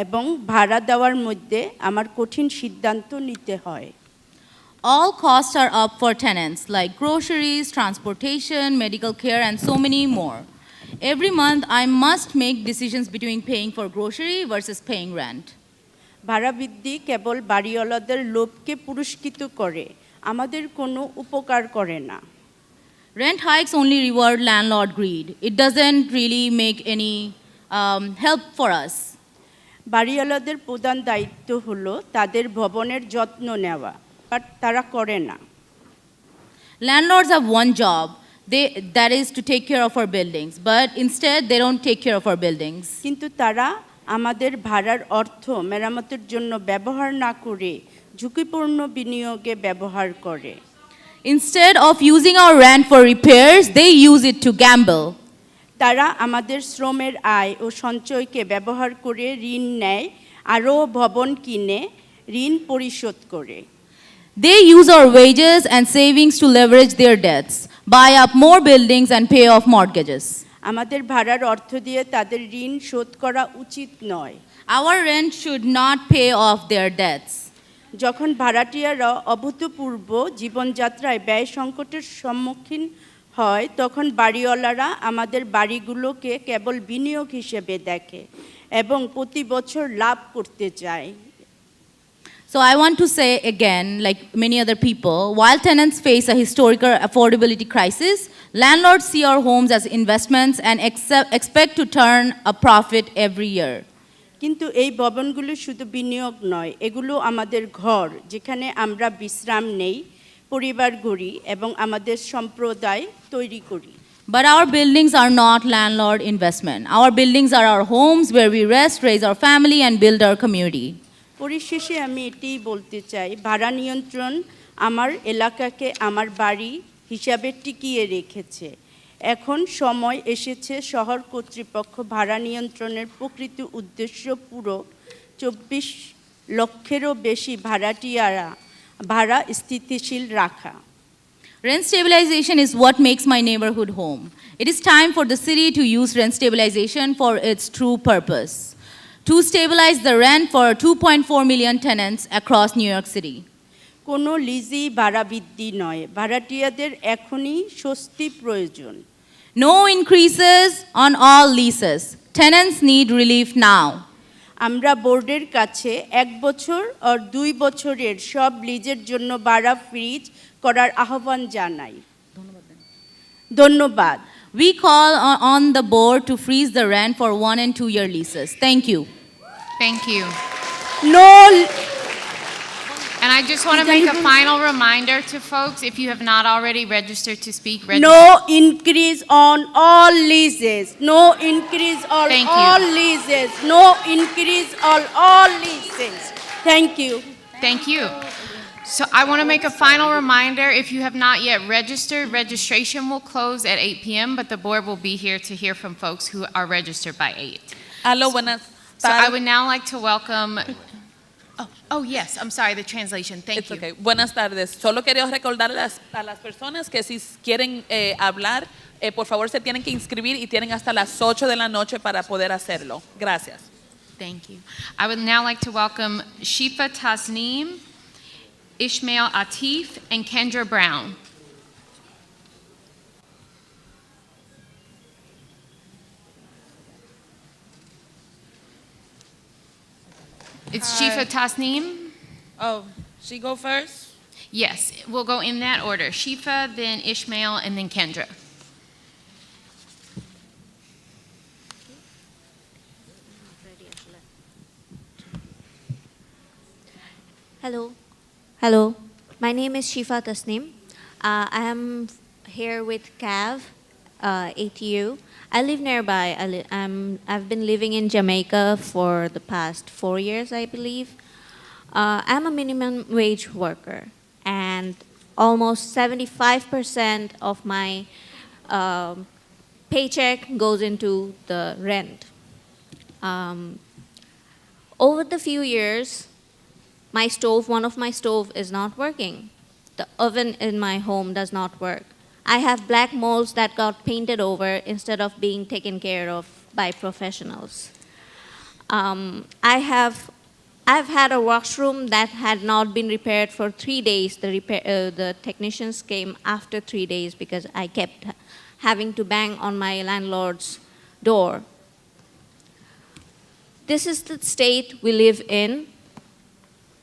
এবং ভাড়া দেওয়ার মধ্যে আমার কঠিন সিদ্ধান্ত নিতে হয় All costs are up for tenants like groceries, transportation, medical care, and so many more. Every month, I must make decisions between paying for grocery versus paying rent. ভাড়া বৃদ্ধি কেবল বাড়িওয়ালাদের লোভকে পুরস্কৃত করে আমাদের কোনো উপকার করে না Rent hikes only reward landlord greed. It doesn't really make any help for us. বাড়িওয়ালাদের প্রধান দায়িত্ব হলো তাদের ভবনের যত্ন নেওয়া বাট তারা করে না Landlords have one job, that is to take care of our buildings, but instead they don't take care of our buildings. কিন্তু তারা আমাদের ভাড়ার অর্থ মেরামতের জন্য ব্যবহার না করে ঝুঁকিপূর্ণ বিনিয়োগে ব্যবহার করে Instead of using our rent for repairs, they use it to gamble. তারা আমাদের শ্রমের আয় ও সঞ্চয়কে ব্যবহার করে ঋণ নেয় আরও ভবন কিনে ঋণ পরিশোধ করে They use our wages and savings to leverage their debts, buy up more buildings and pay off mortgages. আমাদের ভাড়ার অর্থ দিয়ে তাদের ঋণ শোধ করা উচিত নয় Our rent should not pay off their debts. যখন ভাড়াটিয়ারা অভূতপূর্ব জীবনযাত্রায় ব্যয় সংকটের সম্মুখীন হয় তখন বাড়িওয়ালারা আমাদের বাড়িগুলোকে কেবল বিনিয়োগ হিসেবে দেখে এবং প্রতি বছর লাভ করতে চায়। So I want to say again, like many other people, while tenants face a historical affordability crisis, landlords see our homes as investments and expect to turn a profit every year. কিন্তু এই ভবনগুলো শুধু বিনিয়োগ নয়, এগুলো আমাদের ঘর, যেখানে আমরা বিশ্রাম নেই, পরিবার গড়ি এবং আমাদের সম্প্রদায় তৈরি করি। But our buildings are not landlord investment. Our buildings are our homes where we rest, raise our family, and build our community. পরিশেষে আমি এটাই বলতে চাই, ভাড়া নিয়ন্ত্রণ আমার এলাকাকে আমার বাড়ি হিসাবে টিকিয়ে রেখেছে। এখন সময় এসেছে শহর কর্তৃপক্ষ ভাড়া নিয়ন্ত্রণের প্রকৃত উদ্দেশ্য পুরো 24 লক্ষেরও বেশি ভাড়াটিয়ারা ভাড়া স্থিতিশীল রাখা। Rent stabilization is what makes my neighborhood home. It is time for the city to use rent stabilization for its true purpose, to stabilize the rent for 2.4 million tenants across New York City. কোনো lessee ভাড়া বৃদ্ধি নয়, ভাড়াটিয়াদের এখনই স্বস্তি প্রয়োজন। No increases on all leases. Tenants need relief now. আমরা বোর্ডের কাছে 1 বছর আর 2 বছরের সব লিজের জন্য ভাড়া ফ্রিজ করার আহ্বান জানাই। ধন্যবাদ। We call on the board to freeze the rent for 1 and 2 year leases. Thank you. Thank you. No. And I just want to make a final reminder to folks, if you have not already registered to speak, No increase on all leases. No increase on Thank you. all leases. No increase on all leases. Thank you. Thank you. So I want to make a final reminder, if you have not yet registered, registration will close at 8 p.m., but the board will be here to hear from folks who are registered by 8. Aló, buenas So I tardes. would now like to welcome, oh yes, I'm sorry, the translation, thank It's you. okay. Buenas tardes. Solo quería recordar a las personas que si quieren hablar, por favor se tienen que inscribir y tienen hasta las 8 de la noche para poder hacerlo. Gracias. Thank you. I would now like to welcome Shifa Tasneem, Ishmael Atif, and Kendra Brown. It's Hi. Shifa Tasneem. Oh, she go first? Yes, we'll go in that order. Shifa, then Ishmael, and then Kendra. Hello. My name is Shifa Tasneem. I am here with CAV, ATU. I live nearby. I've been living in Jamaica for the past 4 years, I believe. I'm a minimum wage worker, and almost 75% of my paycheck goes into the rent. Over the few years, one of my stove is not working. The oven in my home does not work. I have black molds that got painted over instead of being taken care of by professionals. I've had a washroom that had not been repaired for 3 days. The technicians came after 3 days because I kept having to bang on my landlord's door. This is the state we live in.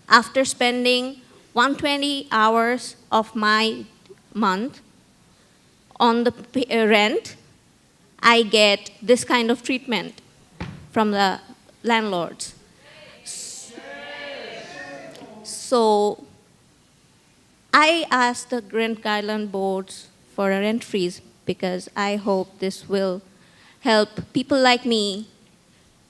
After spending 120 hours of my month on the rent, I get this kind of treatment from the landlords. So I asked the Rent Guidelines Boards for a rent freeze because I hope this will help people like me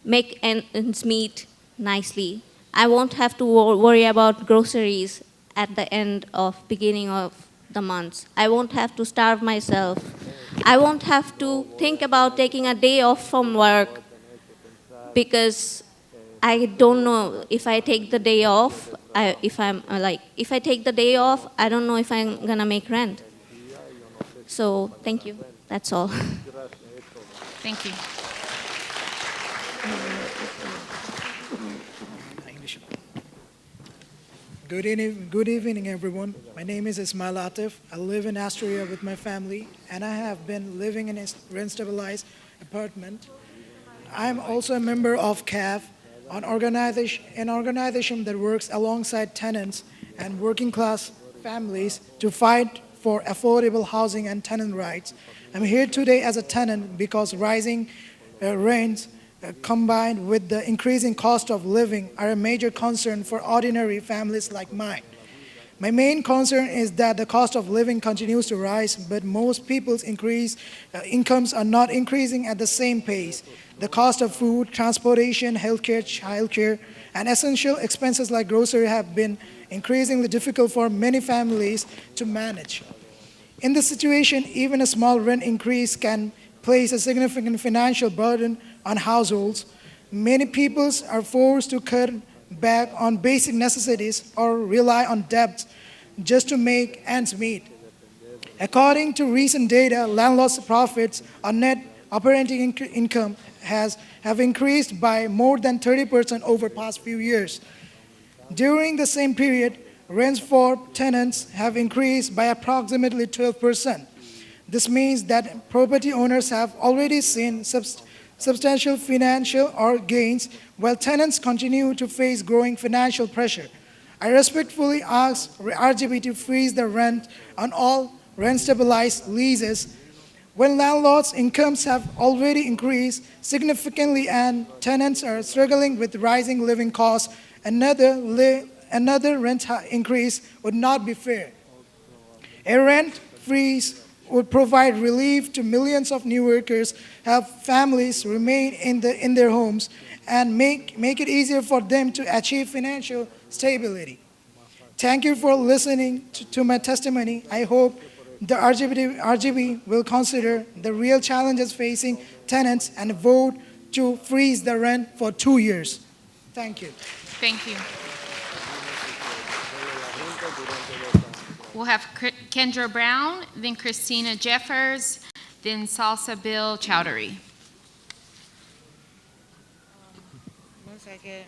make ends meet nicely. I won't have to worry about groceries at the beginning of the months. I won't have to starve myself. I won't have to think about taking a day off from work because I don't know if I take the day off, if I take the day off, I don't know if I'm gonna make rent. So thank you, that's all. Thank you. Good evening, everyone. My name is Ismail Atif. I live in Astoria with my family, and I have been living in a rent-stabilized apartment. I am also a member of CAF, an organization that works alongside tenants and working-class families to fight for affordable housing and tenant rights. I'm here today as a tenant because rising rents combined with the increasing cost of living are a major concern for ordinary families like mine. My main concern is that the cost of living continues to rise, but most people's incomes are not increasing at the same pace. The cost of food, transportation, healthcare, childcare, and essential expenses like grocery have been increasingly difficult for many families to manage. In this situation, even a small rent increase can place a significant financial burden on households. Many people are forced to cut back on basic necessities or rely on debts just to make ends meet. According to recent data, landlords' profits on net operating income have increased by more than 30% over the past few years. During the same period, rents for tenants have increased by approximately 12%. This means that property owners have already seen substantial financial gains, while tenants continue to face growing financial pressure. I respectfully ask RGB to freeze the rent on all rent-stabilized leases. When landlords' incomes have already increased significantly and tenants are struggling with rising living costs, another rent increase would not be fair. A rent freeze would provide relief to millions of New Yorkers, help families remain in their homes, and make it easier for them to achieve financial stability. Thank you for listening to my testimony. I hope the RGB will consider the real challenges facing tenants and vote to freeze the rent for 2 years. Thank you. Thank you. We'll have Kendra Brown, then Christina Jeffers, then Salsa Bill Chowdhury. One second.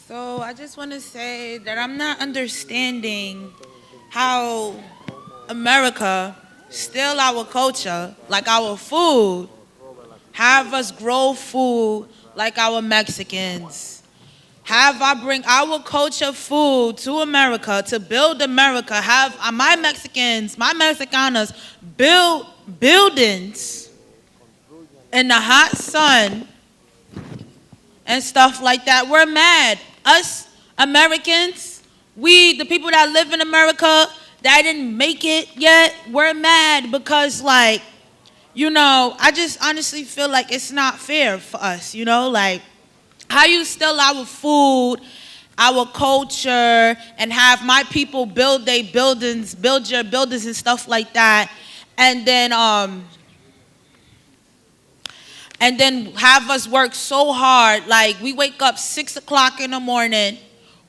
So I just want to say that I'm not understanding how America steal our culture, like our food, have us grow food like our Mexicans. Bring our culture food to America, to build America, have my Mexicans, my Mexicanas build buildings in the hot sun and stuff like that. We're mad. Us Americans, the people that live in America that didn't make it yet, we're mad because I just honestly feel like it's not fair for us, how you steal our food, our culture, and have my people build your buildings and stuff like that, and then have us work so hard. Like, we wake up 6 o'clock in the morning,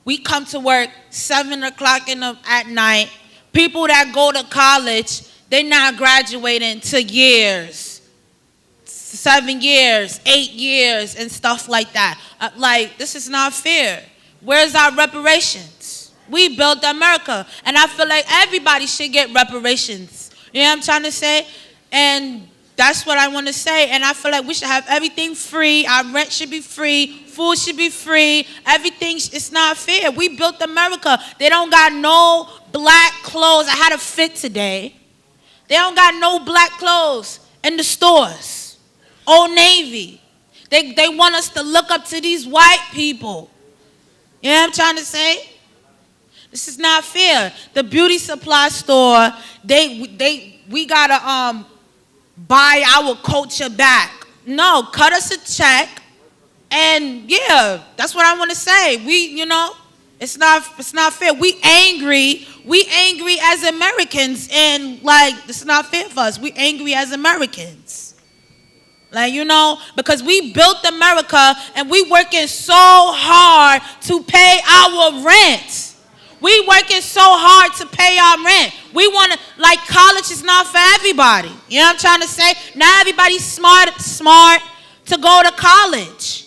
we come to work 7 o'clock at night. People that go to college, they're not graduating to years. 7 years, 8 years, and stuff like that. This is not fair. Where's our reparations? We built America, and I feel like everybody should get reparations. You know what I'm trying to say? And that's what I want to say. And I feel like we should have everything free. Our rent should be free. Food should be free. Everything, it's not fair. We built America. They don't got no black clothes. I had a fit today. They don't got no black clothes in the stores. Old Navy. They want us to look up to these white people. You know what I'm trying to say? This is not fair. The beauty supply store, we gotta buy our culture back. No, cut us a check, and yeah, that's what I want to say. It's not fair. We angry as Americans, and this is not fair for us. We angry as Americans. Because we built America and we working so hard to pay our rent. We working so hard to pay our rent. We want to, college is not for everybody. You know what I'm trying to say? Not everybody's smart to go to college.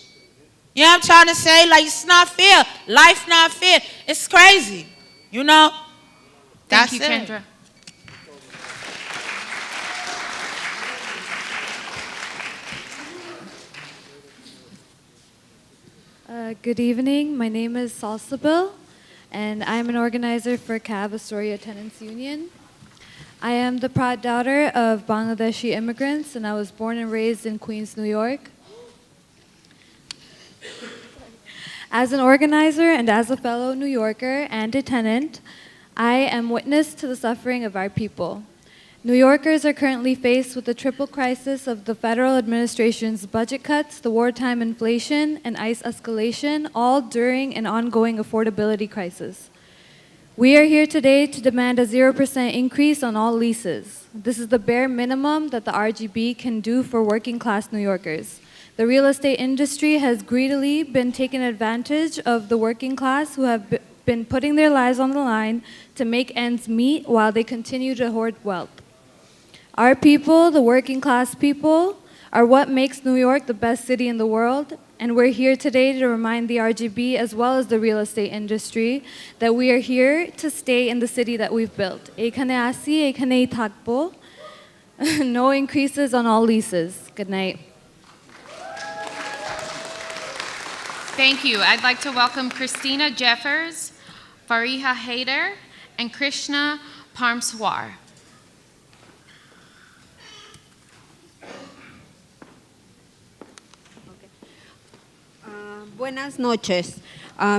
You know what I'm trying to say? Like, it's not fair. Life not fair. It's crazy. You know? Thank That's you, it. Kendra. Good evening. My name is Salsabil, and I'm an organizer for CAV Astoria Tenants Union. I am the proud daughter of Bangladeshi immigrants, and I was born and raised in Queens, New York. As an organizer and as a fellow New Yorker and a tenant, I am witness to the suffering of our people. New Yorkers are currently faced with the triple crisis of the federal administration's budget cuts, the wartime inflation, and ICE escalation, all during an ongoing affordability crisis. We are here today to demand a 0% increase on all leases. This is the bare minimum that the RGB can do for working class New Yorkers. The real estate industry has greedily been taking advantage of the working class who have been putting their lives on the line to make ends meet while they continue to hoard wealth. Our people, the working class people, are what makes New York the best city in the world, and we're here today to remind the RGB as well as the real estate industry that we are here to stay in the city that we've built. Ekhane asi, ekhanei thakbo. No increases on all leases. Good night. Thank you. I'd like to welcome Christina Jeffers, Fariha Haider, and Krishna Parmswar. Buenas noches.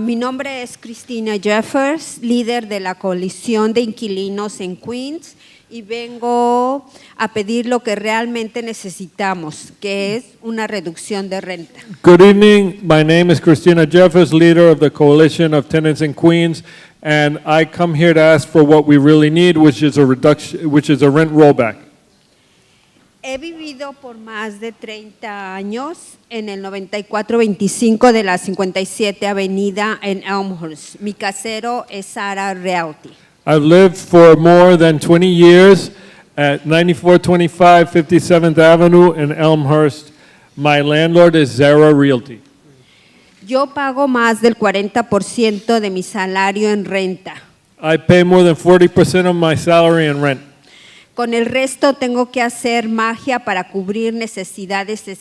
Mi nombre es Cristina Jeffers, líder de la coalición de inquilinos en Queens, y vengo a pedir lo que realmente necesitamos, que es una reducción de renta. Good evening. My name is Christina Jeffers, leader of the Coalition of Tenants in Queens, and I come here to ask for what we really need, which is a reduction, which is a rent rollback. He vivido por más de 30 años en el 9425 de la 57 Avenida en Elmhurst. Mi casero es Sara Realty. I've lived for more than 20 years at 9425 57th Avenue in Elmhurst. My landlord is Zara Realty. Yo pago más del 40% de mi salario en renta. I pay more than 40% of my salary in rent. Con el resto tengo que hacer magia para cubrir necesidades